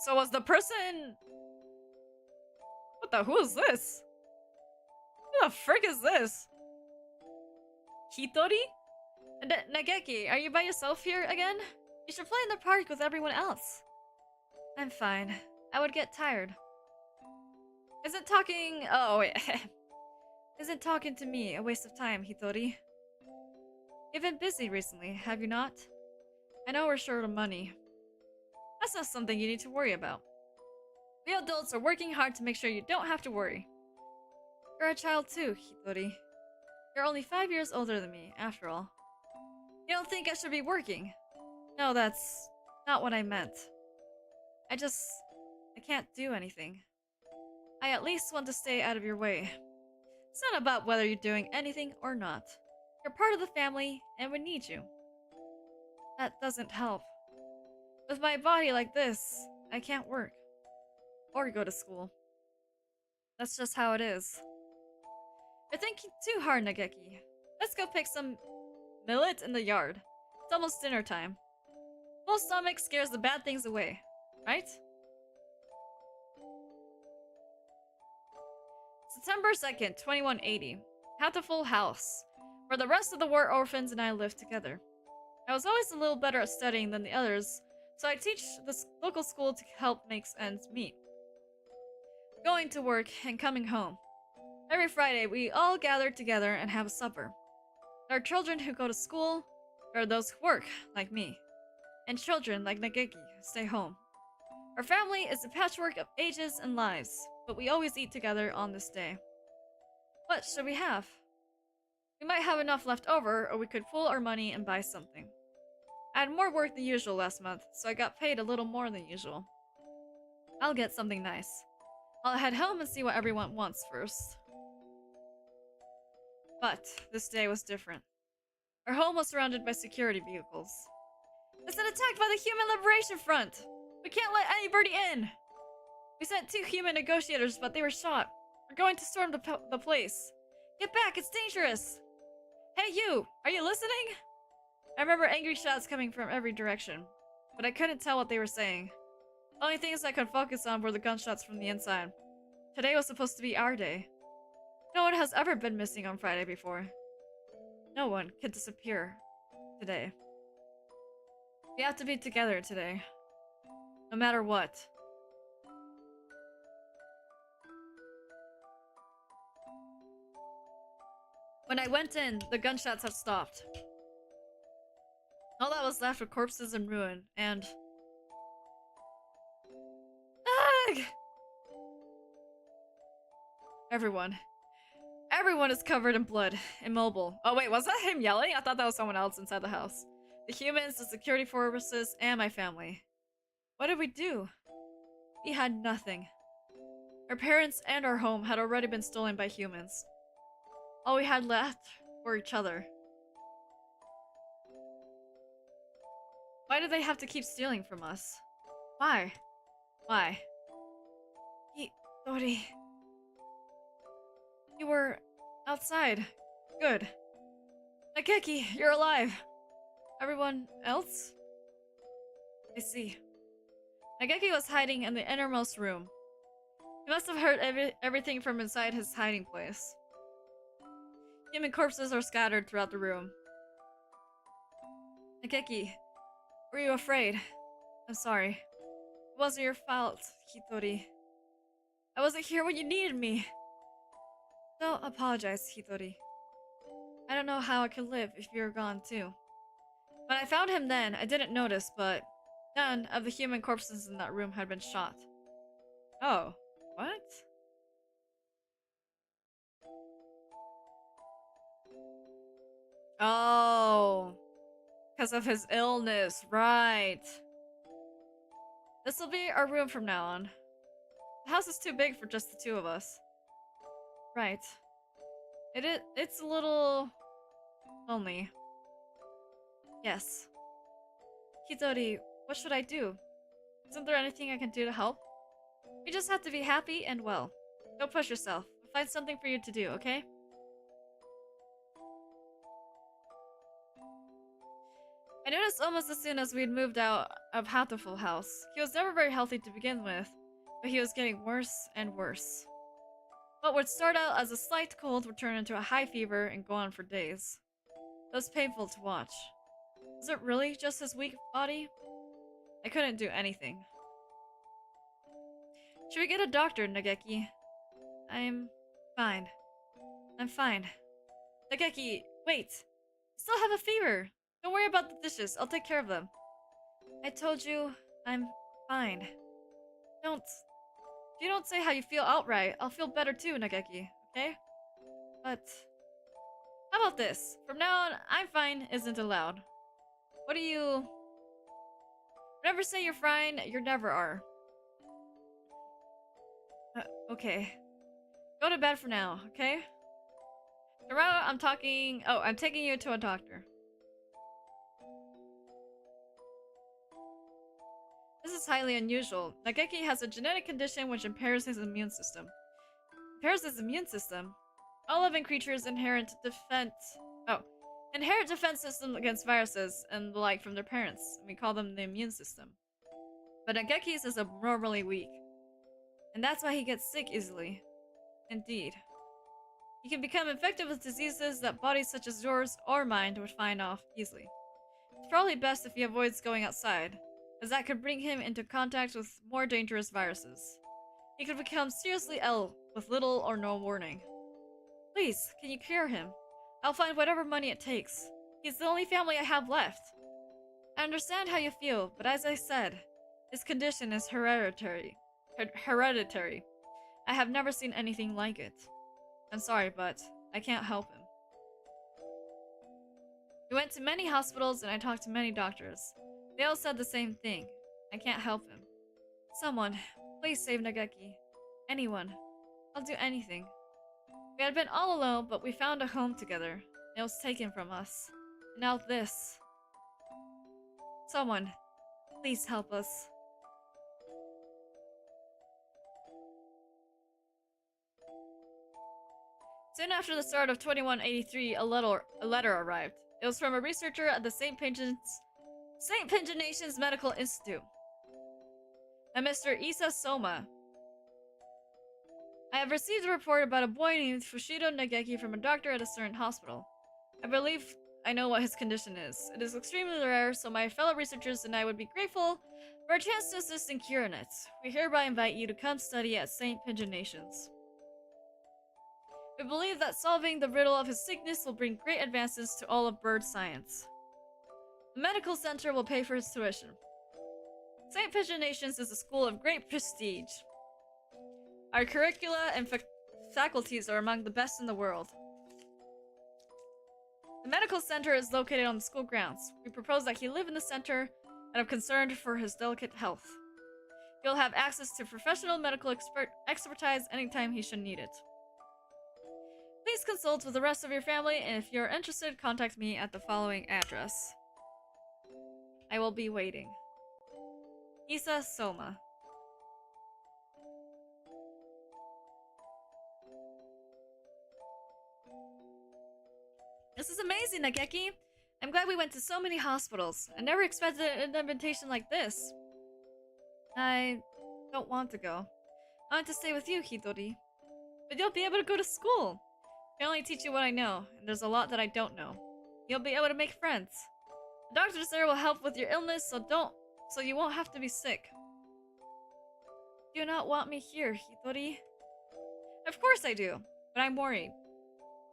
S1: So was the person... who is this? Who the frick is this? Hitori? Nageki, are you by yourself here again? You should play in the park with everyone else. I'm fine. I would get tired. Isn't talking... Oh, wait. Isn't talking to me a waste of time, Hitori? You've been busy recently, have you not? I know we're short of money. That's not something you need to worry about. We adults are working hard to make sure you don't have to worry. You're a child too, Hitori. You're only 5 years older than me, after all. You don't think I should be working? No, that's not what I meant. I can't do anything. I at least want to stay out of your way. It's not about whether you're doing anything or not. You're part of the family, and we need you. That doesn't help. With my body like this, I can't work. Or go to school. That's just how it is. You're thinking too hard, Nageki. Let's go pick some millet in the yard. It's almost dinner time. Full stomach scares the bad things away, right? September 2nd, 2180. Hatoful house, where the rest of the war orphans and I lived together. I was always a little better at studying than the others, so I teach this local school to help make ends meet. Going to work and coming home. Every Friday, we all gather together and have a supper. There are children who go to school, there are those who work, like me, and children like Nageki who stay home. Our family is a patchwork of ages and lives, but we always eat together on this day. What should we have? We might have enough left over, or we could pool our money and buy something. I had more work than usual last month, so I got paid a little more than usual. I'll get something nice. I'll head home and see what everyone wants first. But this day was different. Our home was surrounded by security vehicles. It's been attacked by the Human Liberation Front! We can't let anybody in! We sent 2 human negotiators, but they were shot. We're going to storm the place. Get back, it's dangerous! Hey you! Are you listening? I remember angry shouts coming from every direction, but I couldn't tell what they were saying. The only things I could focus on were the gunshots from the inside. Today was supposed to be our day. No one has ever been missing on Friday before. No one could disappear today. We have to be together today. No matter what. When I went in, the gunshots had stopped. All that was left were corpses and ruin, and... Ugh! Everyone. Everyone is covered in blood, immobile. Oh wait, was that him yelling? I thought that was someone else inside the house. The humans, the security forces, and my family. What did we do? We had nothing. Our parents and our home had already been stolen by humans. All we had left were each other. Why did they have to keep stealing from us? Why? Why? Dori. You were outside. Good. Nageki, you're alive. Everyone else? I see. Nageki was hiding in the innermost room. He must have heard everything from inside his hiding place. Human corpses are scattered throughout the room. Nageki, were you afraid? I'm sorry. It wasn't your fault, Hitori. I wasn't here when you needed me. Don't apologize, Hitori. I don't know how I could live if you're gone too. When I found him then, I didn't notice, but none of the human corpses in that room had been shot. Oh, what? Oh, because of his illness, right. This will be our room from now on. The house is too big for just the two of us. Right. It's a little lonely. Yes. Hitori, what should I do? Isn't there anything I can do to help? You just have to be happy and well. Don't push yourself. We'll find something for you to do, okay? I noticed almost as soon as we'd moved out of Hatoful house. He was never very healthy to begin with, but he was getting worse and worse. What would start out as a slight cold would turn into a high fever and go on for days. It was painful to watch. Was it really just his weak body? I couldn't do anything. Should we get a doctor, Nageki? I'm fine. I'm fine. Nageki, wait! I still have a fever! Don't worry about the dishes, I'll take care of them. I told you, I'm fine. If you don't say how you feel outright, I'll feel better too, Nageki, okay? But... how about this? From now on, I'm fine isn't allowed. What do you... never say you're fine, you never are. Okay. Go to bed for now, okay? Tomorrow I'm taking you to a doctor. This is highly unusual. Nageki has a genetic condition which impairs his immune system. All living creatures inherit defense system against viruses and the like from their parents. We call them the immune system. But Nageki's is abnormally weak. And that's why he gets sick easily. Indeed. He can become infected with diseases that bodies such as yours or mine would find off easily. It's probably best if he avoids going outside, as that could bring him into contact with more dangerous viruses. He could become seriously ill with little or no warning. Please, can you cure him? I'll find whatever money it takes. He's the only family I have left. I understand how you feel, but as I said, his condition is hereditary. I have never seen anything like it. I'm sorry, but I can't help him. We went to many hospitals and I talked to many doctors. They all said the same thing. I can't help him. Someone, please save Nageki. Anyone. I'll do anything. We had been all alone, but we found a home together. It was taken from us. And now this. Someone, please help us. Soon after the start of 2183, a letter arrived. It was from a researcher at the St. Pigeonation's Medical Institute, a Mr. Isa Soma. I have received a report about a boy named Fushido Nageki from a doctor at a certain hospital. I believe I know what his condition is. It is extremely rare, so my fellow researchers and I would be grateful for a chance to assist in curing it. We hereby invite you to come study at St. Pigeonations. We believe that solving the riddle of his sickness will bring great advances to all of bird science. The medical center will pay for his tuition. St. Pigeonations is a school of great prestige. Our curricula and faculties are among the best in the world. The medical center is located on the school grounds. We propose that he live in the center and are concerned for his delicate health. He'll have access to professional medical expertise anytime he should need it. Please consult with the rest of your family, and if you're interested, contact me at the following address. I will be waiting. Isa Soma. This is amazing, Nageki! I'm glad we went to so many hospitals. I never expected an invitation like this. I don't want to go. I want to stay with you, Hidori. But you'll be able to go to school. I can only teach you what I know, and there's a lot that I don't know. You'll be able to make friends. The doctors there will help with your illness, so you won't have to be sick. Do you not want me here, Hidori? Of course I do, but I'm worried.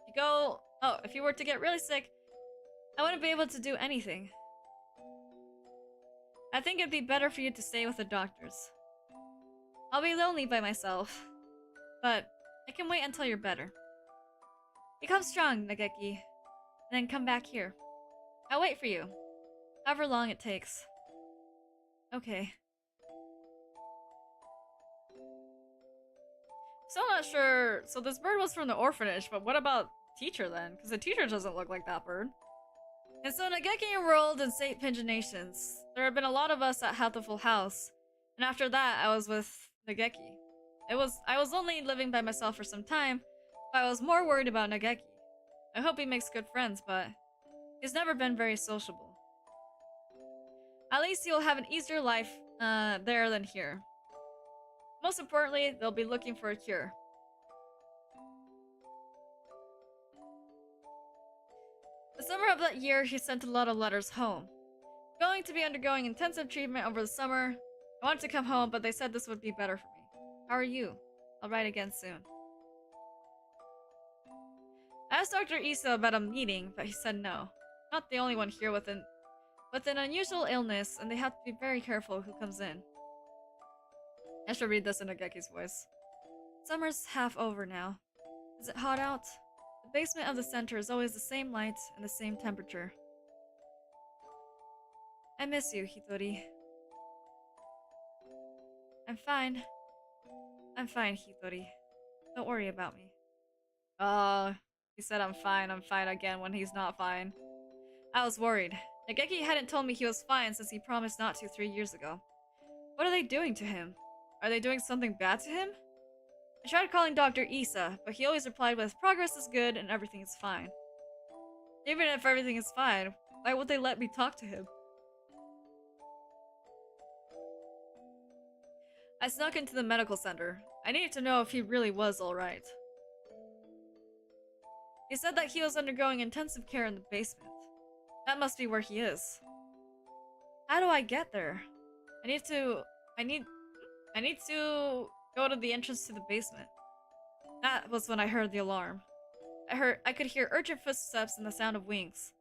S1: If you were to get really sick, I wouldn't be able to do anything. I think it'd be better for you to stay with the doctors. I'll be lonely by myself, but I can wait until you're better. Become strong, Nageki, and then come back here. I'll wait for you, however long it takes. Okay. Still not sure. So this bird was from the orphanage, but what about teacher then? Because the teacher doesn't look like that bird. And so Nageki enrolled in St. Pigeonations. There have been a lot of us at Hatoful House, and after that I was with Nageki. I was only living by myself for some time, but I was more worried about Nageki. I hope he makes good friends, but he's never been very sociable. At least he will have an easier life there than here. Most importantly, they'll be looking for a cure. The summer of that year, he sent a lot of letters home. Going to be undergoing intensive treatment over the summer. I wanted to come home, but they said this would be better for me. How are you? I'll write again soon. I asked Dr. Issa about a meeting, but he said no. Not the only one here with an unusual illness, and they have to be very careful who comes in. I should read this in Nageki's voice. Summer's half over now. Is it hot out? The basement of the center is always the same light and the same temperature. I miss you, Hitori. I'm fine. I'm fine, Hitori. Don't worry about me. He said I'm fine again when he's not fine. I was worried. Nageki hadn't told me he was fine since he promised not to 3 years ago. What are they doing to him? Are they doing something bad to him? I tried calling Dr. Issa, but he always replied with, progress is good and everything is fine. Even if everything is fine, why would they let me talk to him? I snuck into the medical center. I needed to know if he really was alright. He said that he was undergoing intensive care in the basement. That must be where he is. How do I get there? I need to go to the entrance to the basement. That was when I heard the alarm. I could hear urgent footsteps and the sound of wings.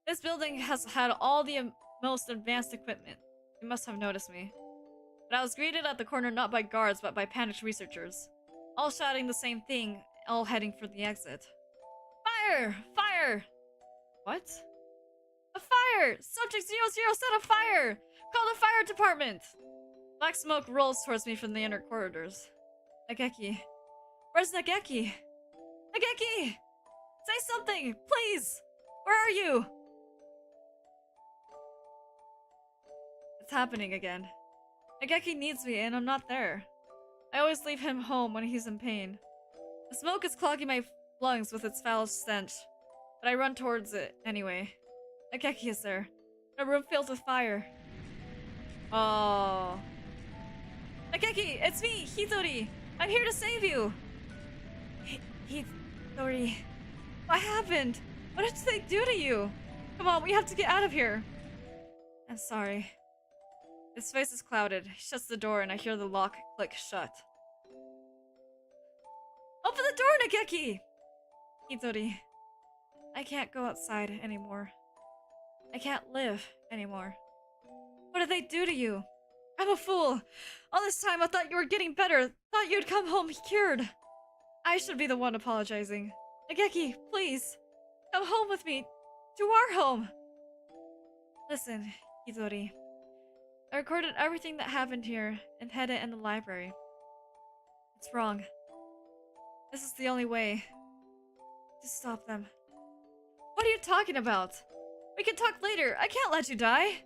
S1: This building has had all the most advanced equipment. They must have noticed me. But I was greeted at the corner not by guards but by panicked researchers, all shouting the same thing, all heading for the exit. Fire! Fire! What? A fire! Subject 00 set a fire! Call the fire department! Black smoke rolls towards me from the inner corridors. Nageki. Where's Nageki? Nageki! Say something, please! Where are you? It's happening again. Nageki needs me and I'm not there. I always leave him home when he's in pain. The smoke is clogging my lungs with its foul stench, but I run towards it anyway. Nageki is there. A room filled with fire. Oh. Nageki, it's me, Hitori! I'm here to save you! Hitori... What happened? What did they do to you? Come on, we have to get out of here. I'm sorry. His face is clouded. He shuts the door and I hear the lock click shut. Open the door, Nageki! Hitori, I can't go outside anymore. I can't live anymore. What did they do to you? I'm a fool. All this time I thought you were getting better. Thought you'd come home cured. I should be the one apologizing. Nageki, please. Come home with me. To our home. Listen, Hitori. I recorded everything that happened here and hid it in the library. It's wrong. This is the only way to stop them. What are you talking about? We can talk later. I can't let you die.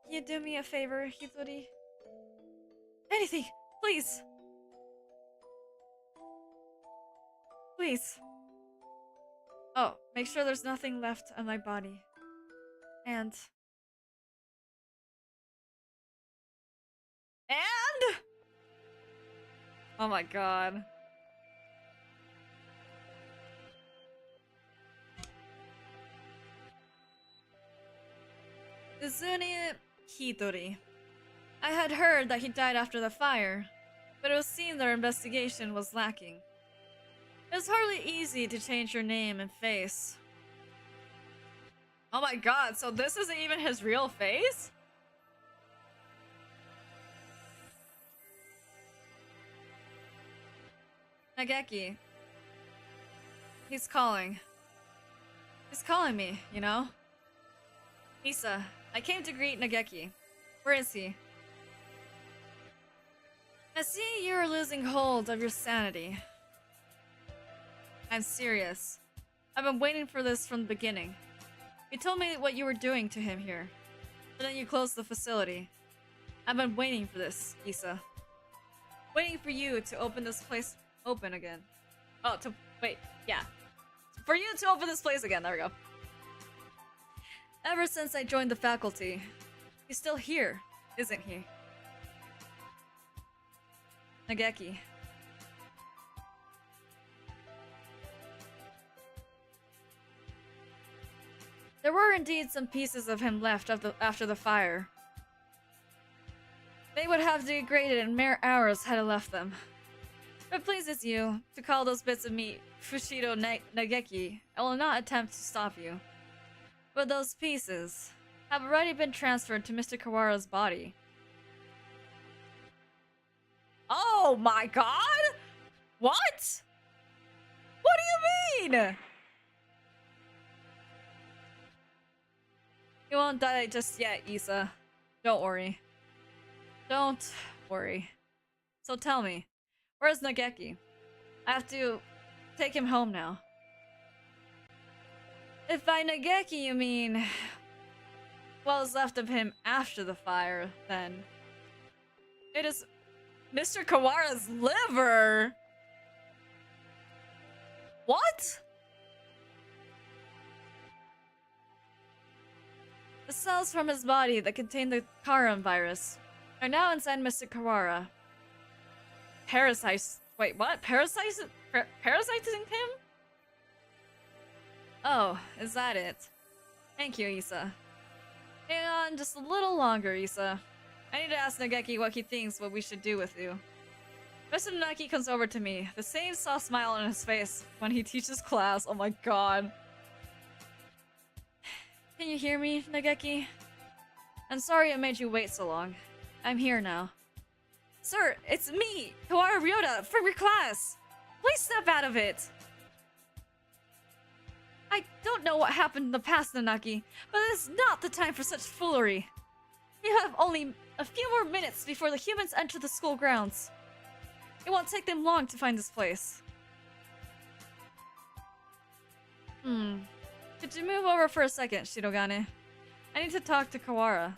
S1: Can you do me a favor, Hitori? Anything, please. Please. Oh, make sure there's nothing left on my body. And... Oh my god. Izuni Hitori. I had heard that he died after the fire, but it was seen their investigation was lacking. It was hardly easy to change your name and face. Oh my god, so this isn't even his real face? Nageki. He's calling. He's calling me, you know? Isa, I came to greet Nageki. Where is he? I see you're losing hold of your sanity. I'm serious. I've been waiting for this from the beginning. You told me what you were doing to him here, but then you closed the facility. I've been waiting for this, Isa. Waiting for you to open this place open again. Oh, wait, yeah. For you to open this place again, there we go. Ever since I joined the faculty, he's still here, isn't he? Nageki. There were indeed some pieces of him left after the fire. They would have degraded in mere hours had I left them. If it pleases you to call those bits of meat Fushido Nageki, I will not attempt to stop you. But those pieces have already been transferred to Mr. Kawara's body. Oh my god! What? What do you mean? You won't die just yet, Isa. Don't worry. Don't worry. So tell me, where's Nageki? I have to take him home now. If by Nageki you mean what was left of him after the fire, then it is Mr. Kawara's liver. What? The cells from his body that contain the Karam virus are now inside Mr. Kawara. Parasites. Wait, what? Parasiting him? Oh, is that it? Thank you, Isa. Hang on just a little longer, Isa. I need to ask Nageki what he thinks what we should do with you. Mr. Nageki comes over to me, the same soft smile on his face when he teaches class. Oh my god. Can you hear me, Nageki? I'm sorry I made you wait so long. I'm here now. Sir, it's me, Kawara Ryoda, from your class! Please step out of it! I don't know what happened in the past, Nanaki, but it is not the time for such foolery. We have only a few more minutes before the humans enter the school grounds. It won't take them long to find this place. Could you move over for a second, Shirogane? I need to talk to Kawara.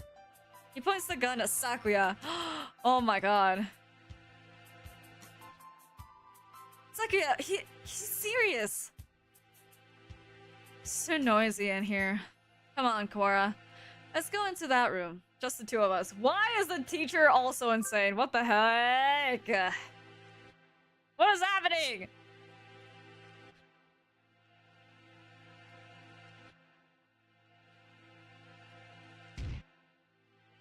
S1: He points the gun at Sakuya. Oh my god. Sakuya, he's serious. So noisy in here. Come on, Kawara. Let's go into that room. Just the two of us. Why is the teacher also insane? What the heck? What is happening?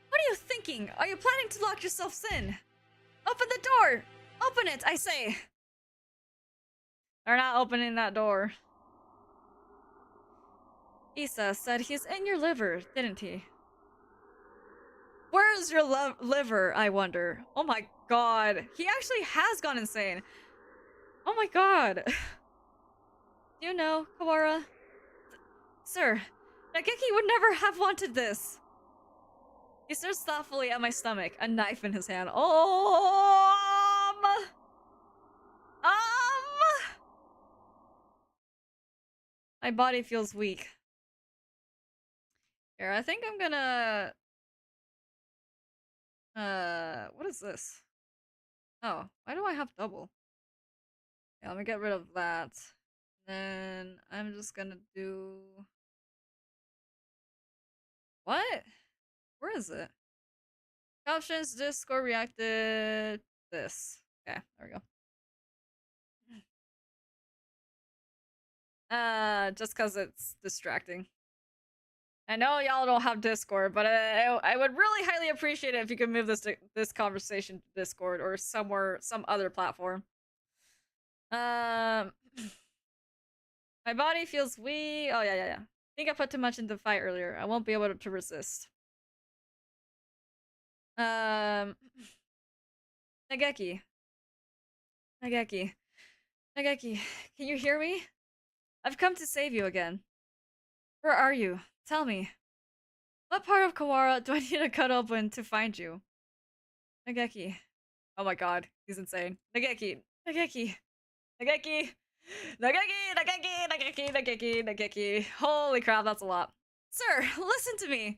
S1: What are you thinking? Are you planning to lock yourselves in? Open the door! Open it, I say! They're not opening that door. Issa said he's in your liver, didn't he? Where is your liver, I wonder? Oh my god. He actually has gone insane. Oh my god. You know, Kawara? Sir, Nageki would never have wanted this. He stares thoughtfully at my stomach, a knife in his hand. My body feels weak. Here, I think I'm gonna... what is this? Oh, why do I have double? Yeah, let me get rid of that. Then I'm just gonna do... What? Where is it? Options, Discord reacted... This. Okay, there we go. Just because it's distracting. I know y'all don't have Discord, but I would really highly appreciate it if you could move this conversation to Discord or somewhere, some other platform. My body feels weak. Oh, yeah. I think I put too much into the fight earlier. I won't be able to resist. Nageki. Nageki, can you hear me? I've come to save you again. Where are you? Tell me. What part of Kawara do I need to cut open to find you? Nageki. Oh my god, he's insane. Nageki. Holy crap, that's a lot. Sir, listen to me.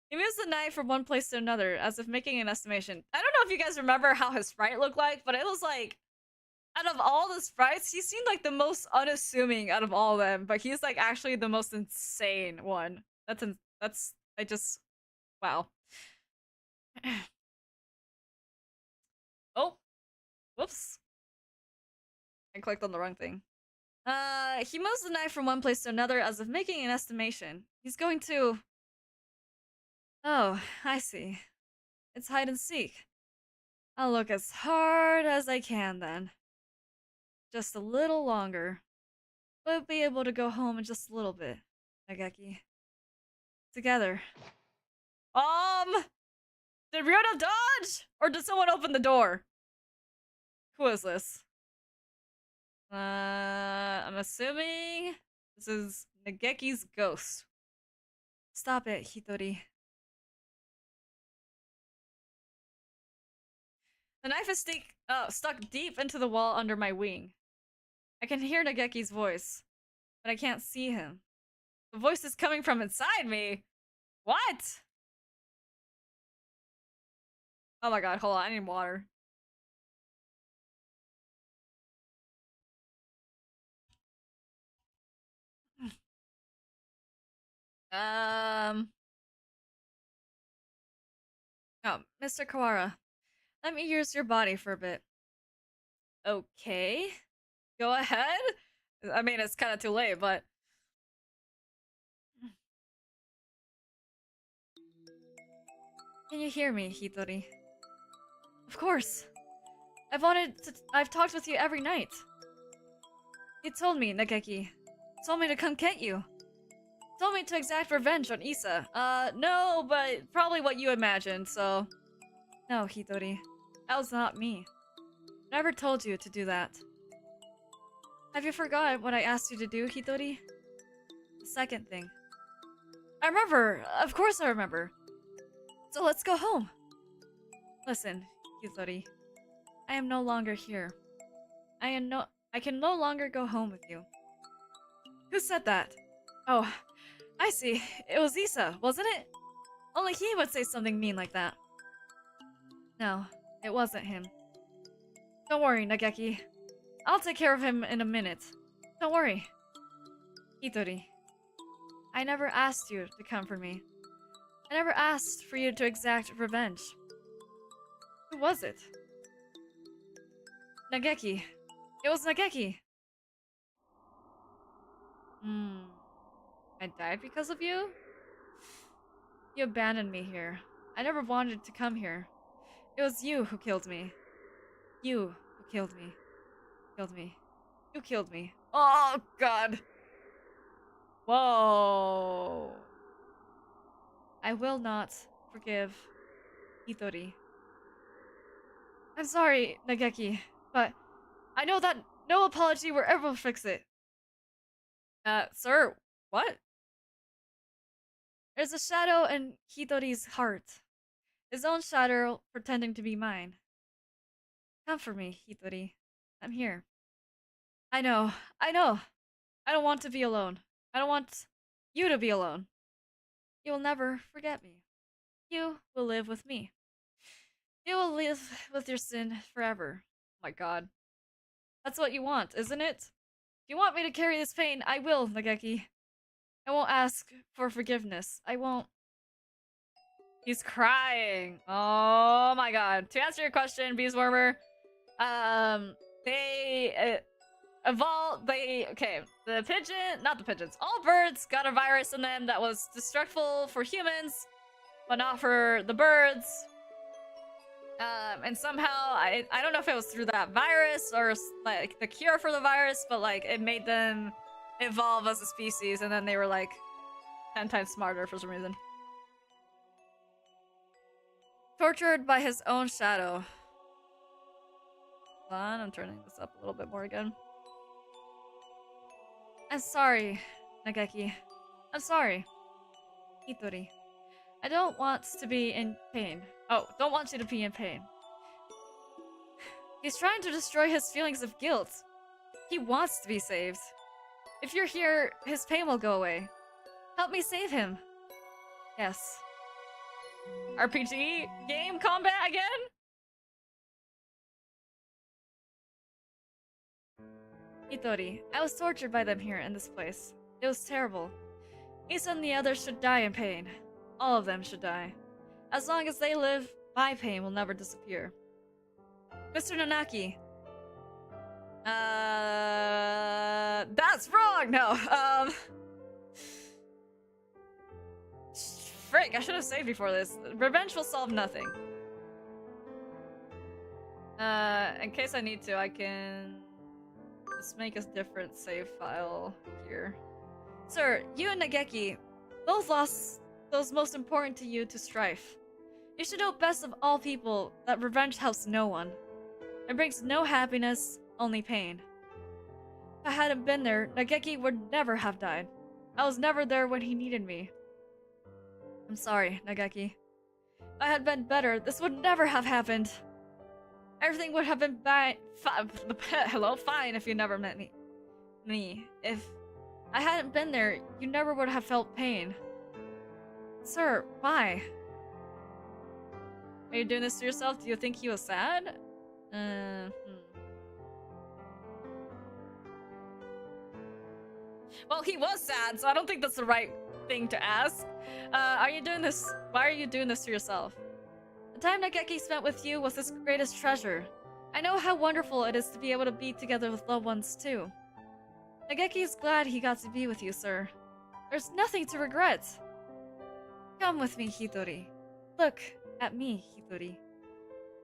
S1: He moves the knife from one place to another, as if making an estimation. I don't know if you guys remember how his sprite looked like, but it was like, out of all the sprites, he seemed like the most unassuming out of all of them, but he's like actually the most insane one. Wow. Oh, whoops. I clicked on the wrong thing. He moves the knife from one place to another as if making an estimation. He's going to... Oh, I see. It's hide and seek. I'll look as hard as I can then. Just a little longer. We'll be able to go home in just a little bit, Nageki. Together. Did Ryota dodge? Or did someone open the door? Who is this? I'm assuming this is Nageki's ghost. Stop it, Hitori. The knife is stuck deep into the wall under my wing. I can hear Nageki's voice, but I can't see him. The voice is coming from inside me. What? Oh my god, hold on, I need water. Oh, Mr. Kawara. Let me use your body for a bit. Okay. Go ahead. I mean, it's kind of too late, but... Can you hear me, Hitori? Of course. I've talked with you every night. You told me, Nageki. Told me to come get you. Told me to exact revenge on Issa. No, but probably what you imagined, so... No, Hitori. That was not me. Never told you to do that. Have you forgot what I asked you to do, Hitori? The second thing. I remember! Of course I remember! So let's go home! Listen, Hitori. I am no longer here. I can no longer go home with you. Who said that? Oh, I see. It was Issa, wasn't it? Only he would say something mean like that. No, it wasn't him. Don't worry, Nageki. I'll take care of him in a minute. Don't worry. Hitori, I never asked you to comfort me. I never asked for you to exact revenge. Who was it? Nageki. It was Nageki. I died because of you? You abandoned me here. I never wanted to come here. It was you who killed me. You who killed me. Killed me. You killed me. Oh, God. Whoa. I will not forgive Hitori. I'm sorry, Nageki, but I know that no apology will ever fix it. Sir, what? There's a shadow in Hitori's heart. His own shadow pretending to be mine. Come for me, Hitori. I'm here. I know. I don't want to be alone. I don't want you to be alone. You will never forget me. You will live with me. You will live with your sin forever. Oh my god. That's what you want, isn't it? If you want me to carry this pain, I will, Nageki. I won't ask for forgiveness. I won't. He's crying. Oh my god. To answer your question, Beeswarmer, they evolved. The pigeon, not the pigeons, all birds got a virus in them that was destructive for humans, but not for the birds. And somehow, I don't know if it was through that virus or like the cure for the virus, but like it made them evolve as a species, and then they were like 10 times smarter for some reason. Tortured by his own shadow. Hold on, I'm turning this up a little bit more again. I'm sorry, Nageki. I'm sorry. Hitori. I don't want to be in pain. Oh, don't want you to be in pain. He's trying to destroy his feelings of guilt. He wants to be saved. If you're here, his pain will go away. Help me save him. Yes. RPG game combat again? Hitori, I was tortured by them here in this place. It was terrible. Isa and the others should die in pain. All of them should die. As long as they live, my pain will never disappear. Mr. Nanaki. That's wrong! No, frick, I should have saved before this. Revenge will solve nothing. In case I need to, I can just make a different save file here. Sir, you and Nageki both lost those most important to you to strife. You should know best of all people that revenge helps no one. It brings no happiness, only pain. If I hadn't been there, Nageki would never have died. I was never there when he needed me. I'm sorry, Nageki. If I had been better, this would never have happened. Everything would have been fine if you never met me. If I hadn't been there, you never would have felt pain. Sir, why? Are you doing this to yourself? Do you think he was sad? Well, he was sad, so I don't think that's the right thing to ask. Are you doing this? Why are you doing this to yourself? The time Nageki spent with you was his greatest treasure. I know how wonderful it is to be able to be together with loved ones, too. Nageki is glad he got to be with you, sir. There's nothing to regret. Come with me, Hitori. Look at me, Hitori.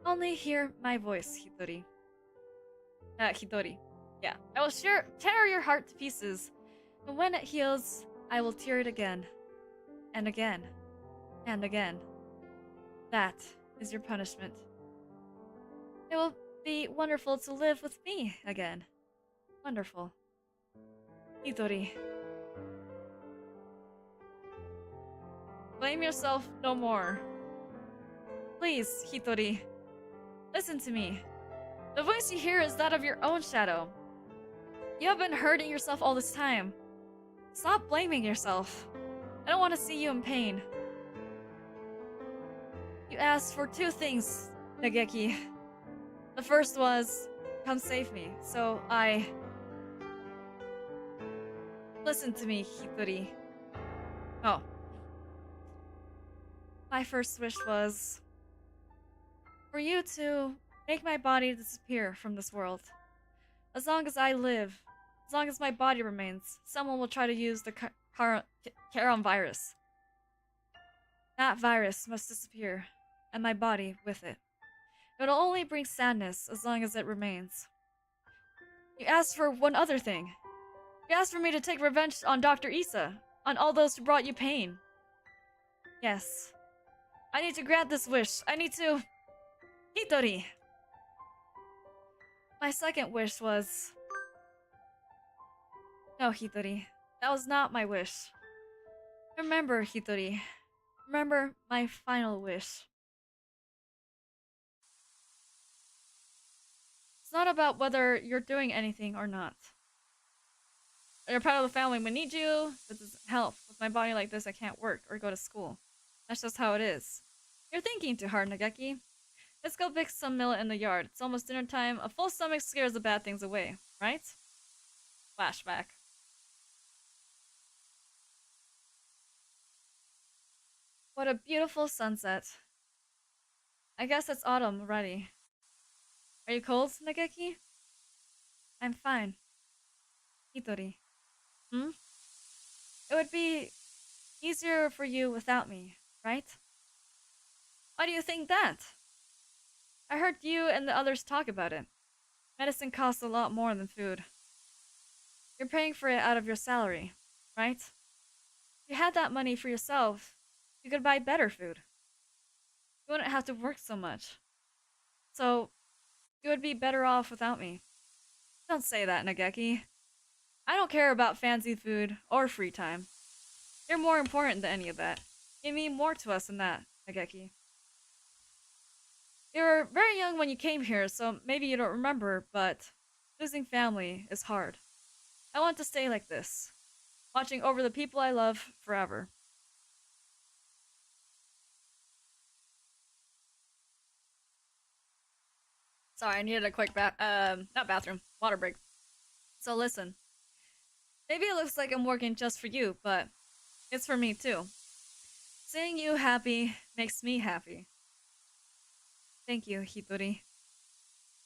S1: Only hear my voice, Hitori. Hitori. Yeah. I will tear your heart to pieces, and when it heals, I will tear it again. And again. And again. That is your punishment. It will be wonderful to live with me again. Wonderful. Hitori. Blame yourself no more. Please, Hitori. Listen to me. The voice you hear is that of your own shadow. You have been hurting yourself all this time. Stop blaming yourself. I don't want to see you in pain. You asked for two things, Nageki. The first was come save me. So listen to me, Hitori. Oh. My first wish was for you to make my body disappear from this world. As long as I live, as long as my body remains, someone will try to use the Charon virus. That virus must disappear, and my body with it. It'll only bring sadness as long as it remains. You asked for one other thing. You asked for me to take revenge on Dr. Issa, on all those who brought you pain. Yes. I need to grant this wish. I need to... Hitori! My second wish was... No, Hitori. That was not my wish. Remember, Hitori. Remember my final wish. It's not about whether you're doing anything or not. You're part of the family. We need you. This doesn't help. With my body like this, I can't work or go to school. That's just how it is. You're thinking too hard, Nageki. Let's go pick some millet in the yard. It's almost dinner time. A full stomach scares the bad things away, right? Flashback. What a beautiful sunset. I guess it's autumn already. Are you cold, Nageki? I'm fine. Hitori. Hmm? It would be easier for you without me, right? Why do you think that? I heard you and the others talk about it. Medicine costs a lot more than food. You're paying for it out of your salary, right? If you had that money for yourself, you could buy better food. You wouldn't have to work so much. So, you would be better off without me. Don't say that, Nageki. I don't care about fancy food or free time. You're more important than any of that. You mean more to us than that, Nageki. You were very young when you came here, so maybe you don't remember, but losing family is hard. I want to stay like this, watching over the people I love forever. Sorry, I needed a quick water break. So listen. Maybe it looks like I'm working just for you, but it's for me too. Seeing you happy makes me happy. Thank you, Hitori.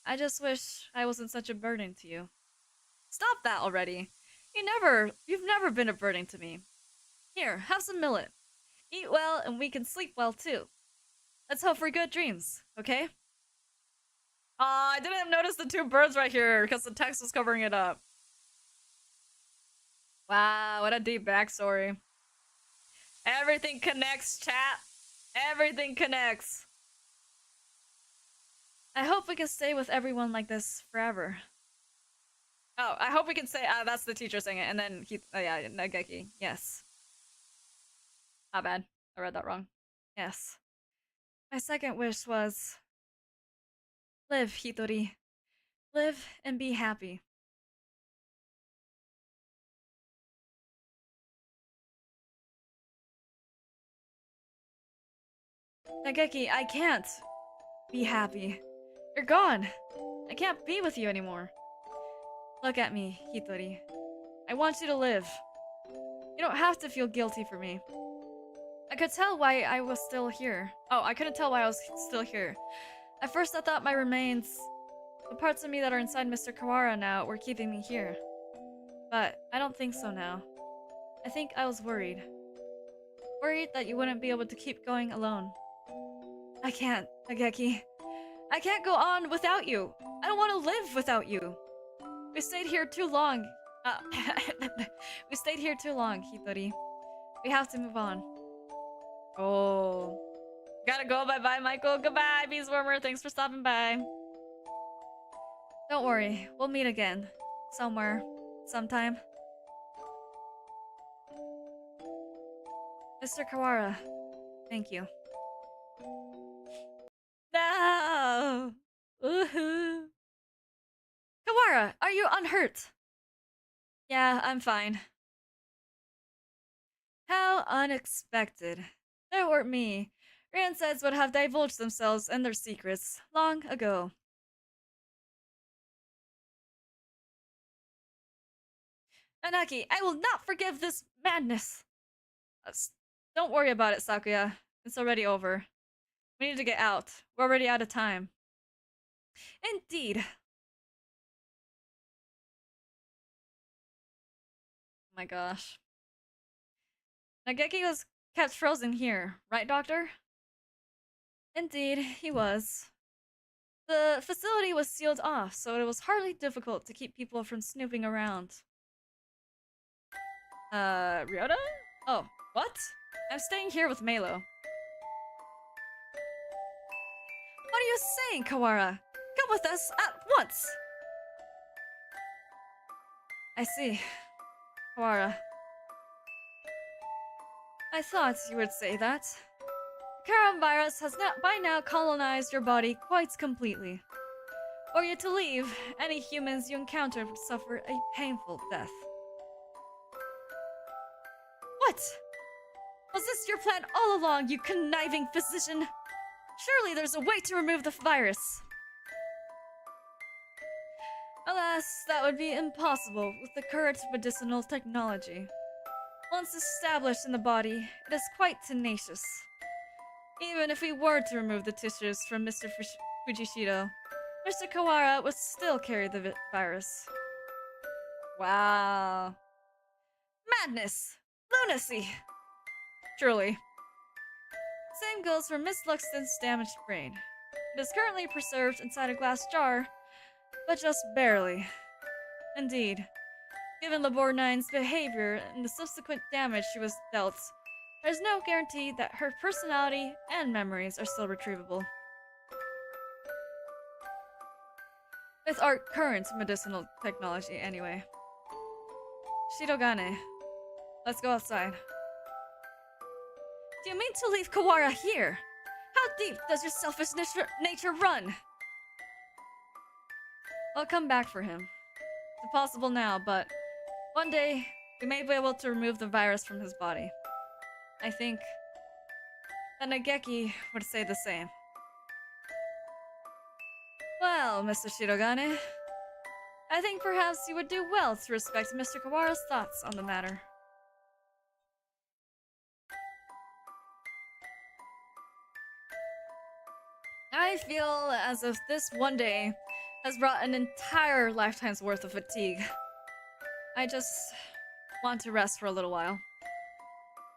S1: I just wish I wasn't such a burden to you. Stop that already. You've never been a burden to me. Here, have some millet. Eat well and we can sleep well too. Let's hope for good dreams, okay? I didn't notice the two birds right here because the text was covering it up. Wow, what a deep backstory. Everything connects, chat. Everything connects. I hope we can stay with everyone like this forever. Oh, I hope we can say, that's the teacher saying it, and then yeah, Nageki, yes. Not bad, I read that wrong. Yes. My second wish was... Live, Hitori. Live and be happy. Nageki, I can't be happy. You're gone. I can't be with you anymore. Look at me, Hitori. I want you to live. You don't have to feel guilty for me. I could tell why I was still here. Oh, I couldn't tell why I was still here. At first I thought my remains, the parts of me that are inside Mr. Kawara now, were keeping me here. But I don't think so now. I think I was worried. Worried that you wouldn't be able to keep going alone. I can't, Nageki. I can't go on without you. I don't want to live without you. We stayed here too long. We stayed here too long, Hitori. We have to move on. Oh. Gotta go. Bye-bye, Michael. Goodbye, Beeswarmer. Thanks for stopping by. Don't worry. We'll meet again. Somewhere. Sometime. Mr. Kawara. Thank you. No! Woohoo! Kawara, are you unhurt? Yeah, I'm fine. How unexpected. There weren't me. Grandsons would have divulged themselves and their secrets long ago. Anaki, I will not forgive this madness. Don't worry about it, Sakuya. It's already over. We need to get out. We're already out of time. Indeed. Oh my gosh. Nageki was kept frozen here, right, Doctor? Indeed, he was. The facility was sealed off, so it was hardly difficult to keep people from snooping around. Ryota? Oh, what? I'm staying here with Maelo. What are you saying, Kawara? Come with us at once! I see. Kawara. I thought you would say that. The Karam virus has by now colonized your body quite completely. Were you to leave, any humans you encountered would suffer a painful death. What? Was this your plan all along, you conniving physician? Surely there's a way to remove the virus. Alas, that would be impossible with the current medicinal technology. Once established in the body, it is quite tenacious. Even if we were to remove the tissues from Mr. Fujishiro, Mr. Kawara would still carry the virus. Wow. Madness! Lunacy! Truly. Same goes for Miss Luxton's damaged brain. It is currently preserved inside a glass jar, but just barely. Indeed. Given Labornine's behavior and the subsequent damage she was dealt, there's no guarantee that her personality and memories are still retrievable. With our current medicinal technology, anyway. Shirogane, let's go outside. Do you mean to leave Kawara here? How deep does your selfish nature run? I'll come back for him. It's impossible now, but one day we may be able to remove the virus from his body. I think that Nageki would say the same. Well, Mr. Shirogane, I think perhaps you would do well to respect Mr. Kawara's thoughts on the matter. I feel as if this one day has brought an entire lifetime's worth of fatigue. I just want to rest for a little while.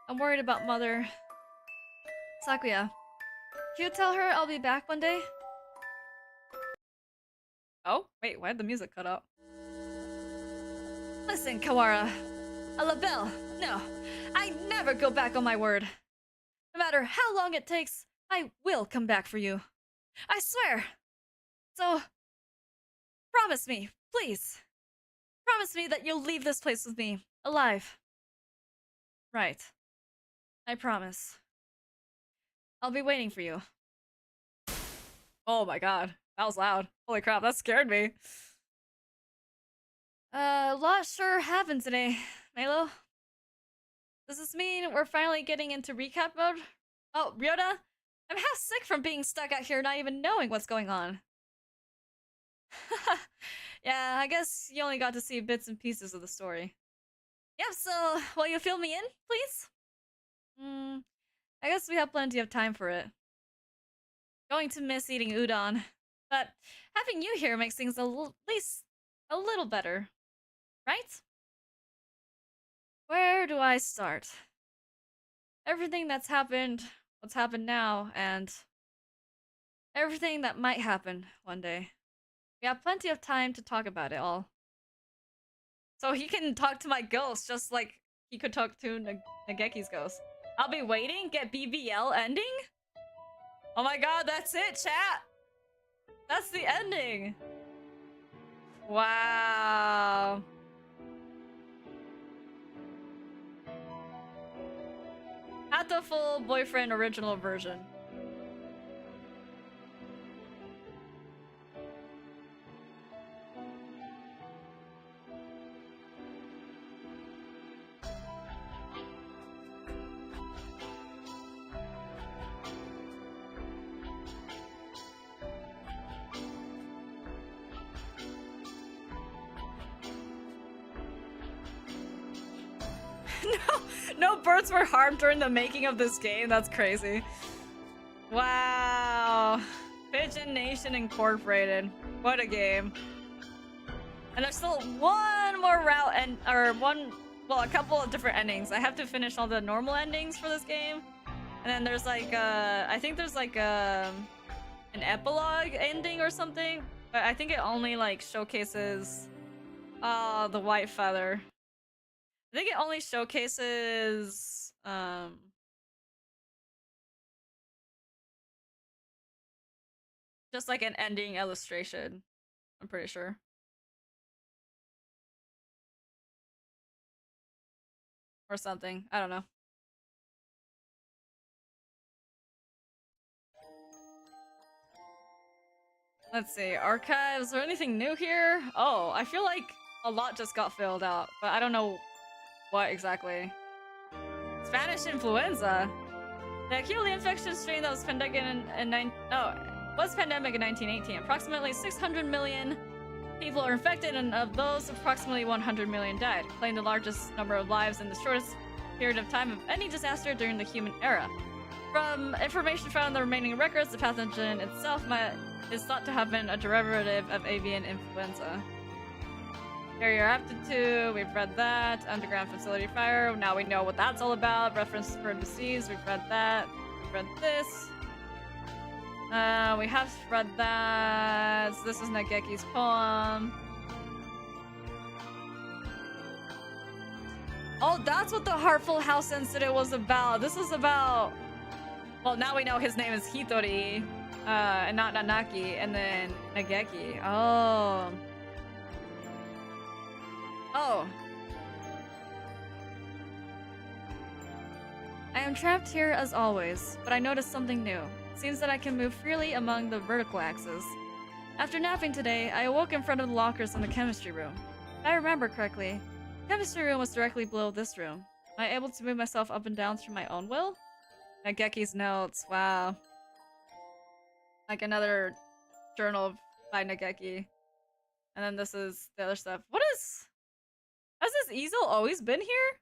S1: I'm worried about Mother. Sakuya, can you tell her I'll be back one day? Oh, wait, why did the music cut out? Listen, Kawara. A label. No, I never go back on my word. No matter how long it takes, I will come back for you. I swear. So, promise me, please. Promise me that you'll leave this place with me, alive. Right. I promise. I'll be waiting for you. Oh my god, that was loud. Holy crap, that scared me. A lot sure happened today, Maelo. Does this mean we're finally getting into recap mode? Oh, Ryota? I'm half sick from being stuck out here not even knowing what's going on. Yeah, I guess you only got to see bits and pieces of the story. Yep, so will you fill me in, please? I guess we have plenty of time for it. Going to miss eating udon, but having you here makes things at least a little better, right? Where do I start? Everything that's happened, what's happened now, and everything that might happen one day. We have plenty of time to talk about it all. So he can talk to my ghost just like he could talk to Nageki's ghost. I'll be waiting? Get BBL ending? Oh my god, that's it, chat! That's the ending! Wow. Hatoful boyfriend original version. no birds were harmed during the making of this game. That's crazy. Wow. Pigeon Nation Incorporated. What a game. And there's still one more route and a couple of different endings. I have to finish all the normal endings for this game. And then there's like I think there's like an epilogue ending or something. But I think it only like showcases the white feather. I think it only showcases just like an ending illustration. I'm pretty sure. Or something. I don't know. Let's see. Archives. Is there anything new here? Oh, I feel like a lot just got filled out, but I don't know what exactly. Spanish influenza. The acutely infectious strain that was pandemic in 1918. Approximately 600 million people are infected, and of those, approximately 100 million died, claiming the largest number of lives in the shortest period of time of any disaster during the human era. From information found in the remaining records, the pathogen itself is thought to have been a derivative of avian influenza. Carrier aptitude, we've read that. Underground facility fire, now we know what that's all about. Reference for disease, we've read that. We've read this. We have read that. So this is Nageki's poem. Oh, that's what the Heartful House incident was about. This is about... Well, now we know his name is Hitori, and not Nanaki, and then Nageki. Oh. Oh. I am trapped here as always, but I noticed something new. It seems that I can move freely among the vertical axes. After napping today, I awoke in front of the lockers in the chemistry room. If I remember correctly, the chemistry room was directly below this room. Am I able to move myself up and down through my own will? Nageki's notes, wow. Like another journal by Nageki. And then this is the other stuff. What is... Has this easel always been here?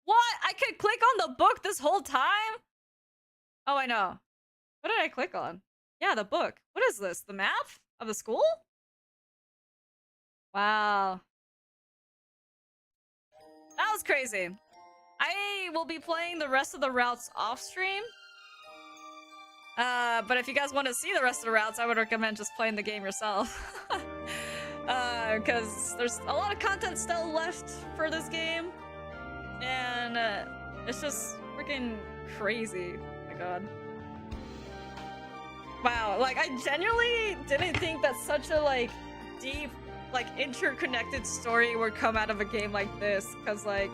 S1: What? I could click on the book this whole time? Oh, I know. What did I click on? Yeah, the book. What is this? The map of the school? Wow. That was crazy. I will be playing the rest of the routes off stream. But if you guys want to see the rest of the routes, I would recommend just playing the game yourself. Because there's a lot of content still left for this game. And it's just freaking crazy. Oh my god. Wow, like I genuinely didn't think that such a like deep, like interconnected story would come out of a game like this. Cause like,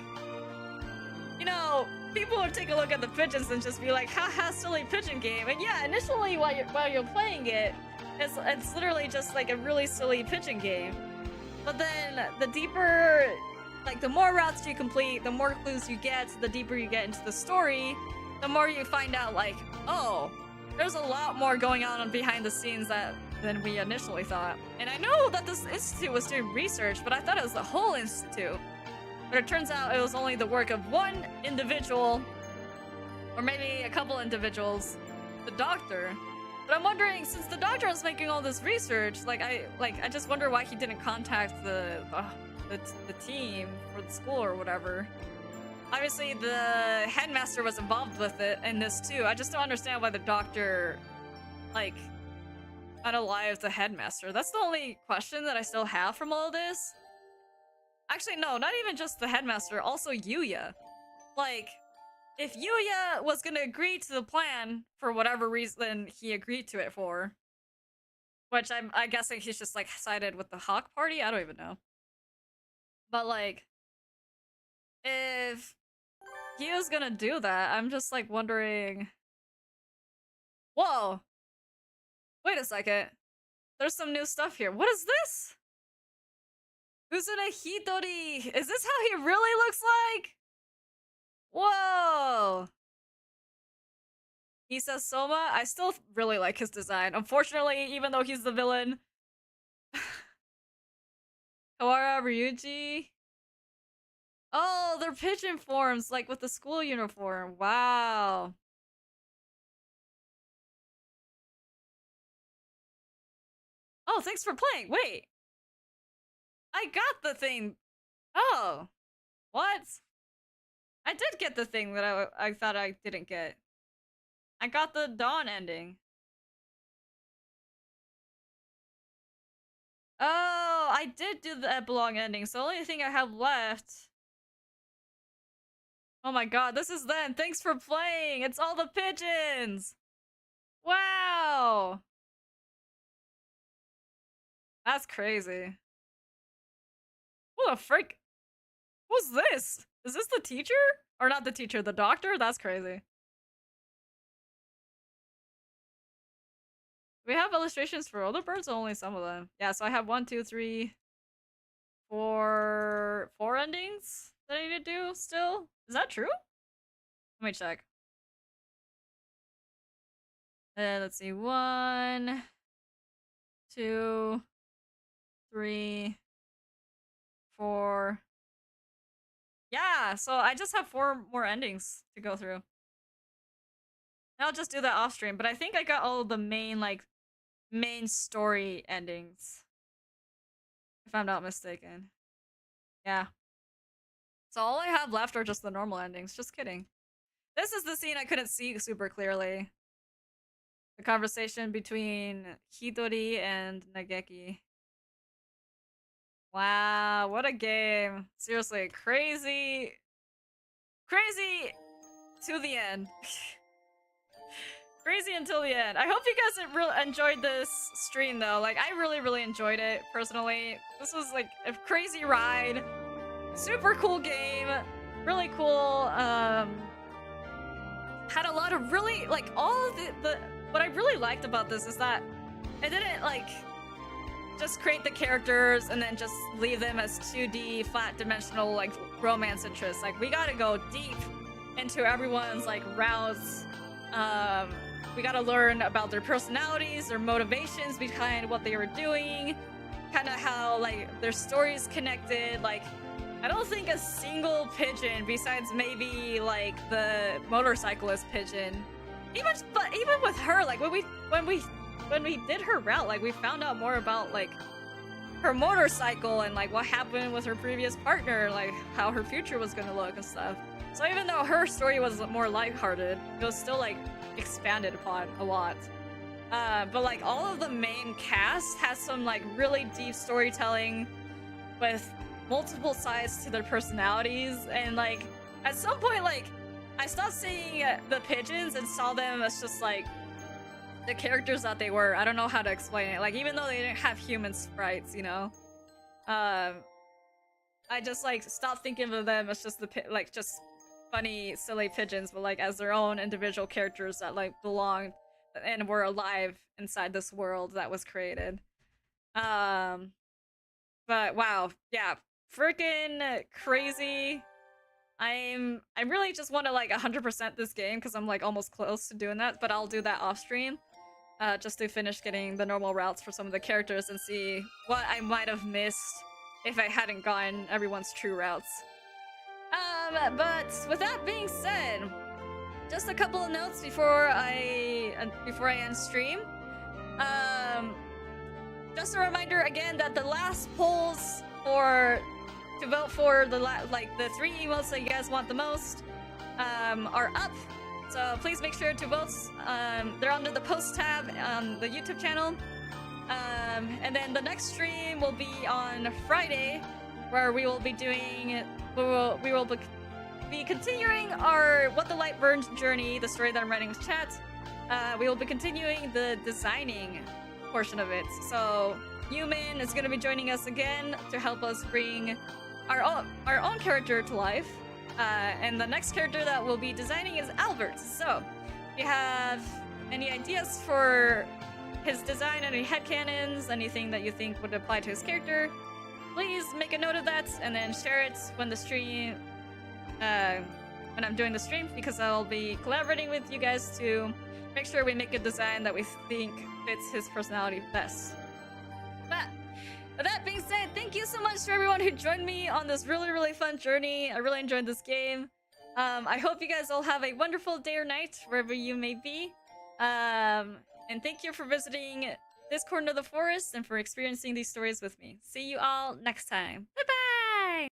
S1: you know, people would take a look at the pigeons and just be like, haha, silly pigeon game. And yeah, initially while you're playing it, it's literally just like a really silly pigeon game. But then the deeper, like the more routes you complete, the more clues you get, the deeper you get into the story, the more you find out like, oh, there's a lot more going on behind the scenes than we initially thought. And I know that this institute was doing research, but I thought it was the whole institute. But it turns out it was only the work of one individual, or maybe a couple individuals, the doctor. But I'm wondering, since the doctor was making all this research, I just wonder why he didn't contact the team for the school or whatever. Obviously, the headmaster was involved with it in this too. I just don't understand why the doctor, like, unalived the headmaster. That's the only question that I still have from all of this. Actually, no, not even just the headmaster, also Yuya. Like, if Yuya was gonna agree to the plan for whatever reason he agreed to it for, which I'm guessing he's just, like, sided with the Hawk Party? I don't even know. But, like, if he was gonna do that, I'm just, like, wondering... Whoa! Wait a second. There's some new stuff here. What is this? Usune Hitori! Is this how he really looks like? Whoa! He says Soma. I still really like his design. Unfortunately, even though he's the villain... Kawara Ryuji. Oh, they're pigeon forms, like with the school uniform. Wow. Oh, thanks for playing. Wait, I got the thing. Oh, what? I did get the thing that I thought I didn't get. I got the Dawn ending. Oh, I did do the epilogue ending. So the only thing I have left. Oh my god, this is them. Thanks for playing. It's all the pigeons. Wow. That's crazy. What the frick? Who's this? Is this the teacher? Or not the teacher, the doctor? That's crazy. We have illustrations for other birds or only some of them? Yeah, so I have 1, 2, 3, 4 endings that I need to do still. Is that true? Let me check. Let's see. 1, 2, 3, 4. Yeah, so I just have 4 more endings to go through. And I'll just do that off stream, but I think I got all the main story endings. If I'm not mistaken. Yeah. So all I have left are just the normal endings. Just kidding. This is the scene I couldn't see super clearly. The conversation between Hidori and Nageki. Wow, what a game. Seriously, crazy. Crazy to the end. Crazy until the end. I hope you guys really enjoyed this stream though. Like, I really enjoyed it personally. This was like a crazy ride. Super cool game. Really cool. Had a lot of really, like, all of the what I really liked about this is that it didn't like just create the characters and then just leave them as 2D flat dimensional like romance interests. Like, we gotta go deep into everyone's like routes. We gotta learn about their personalities, their motivations behind what they were doing, kind of how like their stories connected. Like, I don't think a single pigeon, besides maybe like the motorcyclist pigeon, even with her, like when we did her route, like we found out more about like her motorcycle and like what happened with her previous partner, like how her future was gonna look and stuff. So even though her story was more lighthearted, it was still like expanded upon a lot. But like all of the main cast has some like really deep storytelling with multiple sides to their personalities, and like at some point like I stopped seeing the pigeons and saw them as just like the characters that they were. I don't know how to explain it. Like, even though they didn't have human sprites, you know, I just like stopped thinking of them as just like just funny silly pigeons, but like as their own individual characters that like belonged and were alive inside this world that was created. But wow, yeah, freaking crazy. I really just want to like 100% this game because I'm like almost close to doing that, but I'll do that off stream. Just to finish getting the normal routes for some of the characters and see what I might have missed if I hadn't gotten everyone's true routes. But with that being said, just a couple of notes before I end stream. Just a reminder again that the last polls to vote for the 3 emotes that you guys want the most are up. So please make sure to vote. They're under the post tab on the YouTube channel. And then the next stream will be on Friday, where we will be doing we will be continuing our What the Light Burns journey, the story that I'm writing with chat. We will be continuing the designing portion of it. So Yumin is going to be joining us again to help us bring our own character to life. And the next character that we'll be designing is Albert. So if you have any ideas for his design, any headcanons, anything that you think would apply to his character, please make a note of that and then share it when the stream, when I'm doing the stream, because I'll be collaborating with you guys to make sure we make a design that we think fits his personality best. But But that being said, thank you so much to everyone who joined me on this really fun journey. I really enjoyed this game. I hope you guys all have a wonderful day or night, wherever you may be. And thank you for visiting this corner of the forest and for experiencing these stories with me. See you all next time. Bye-bye! Bye.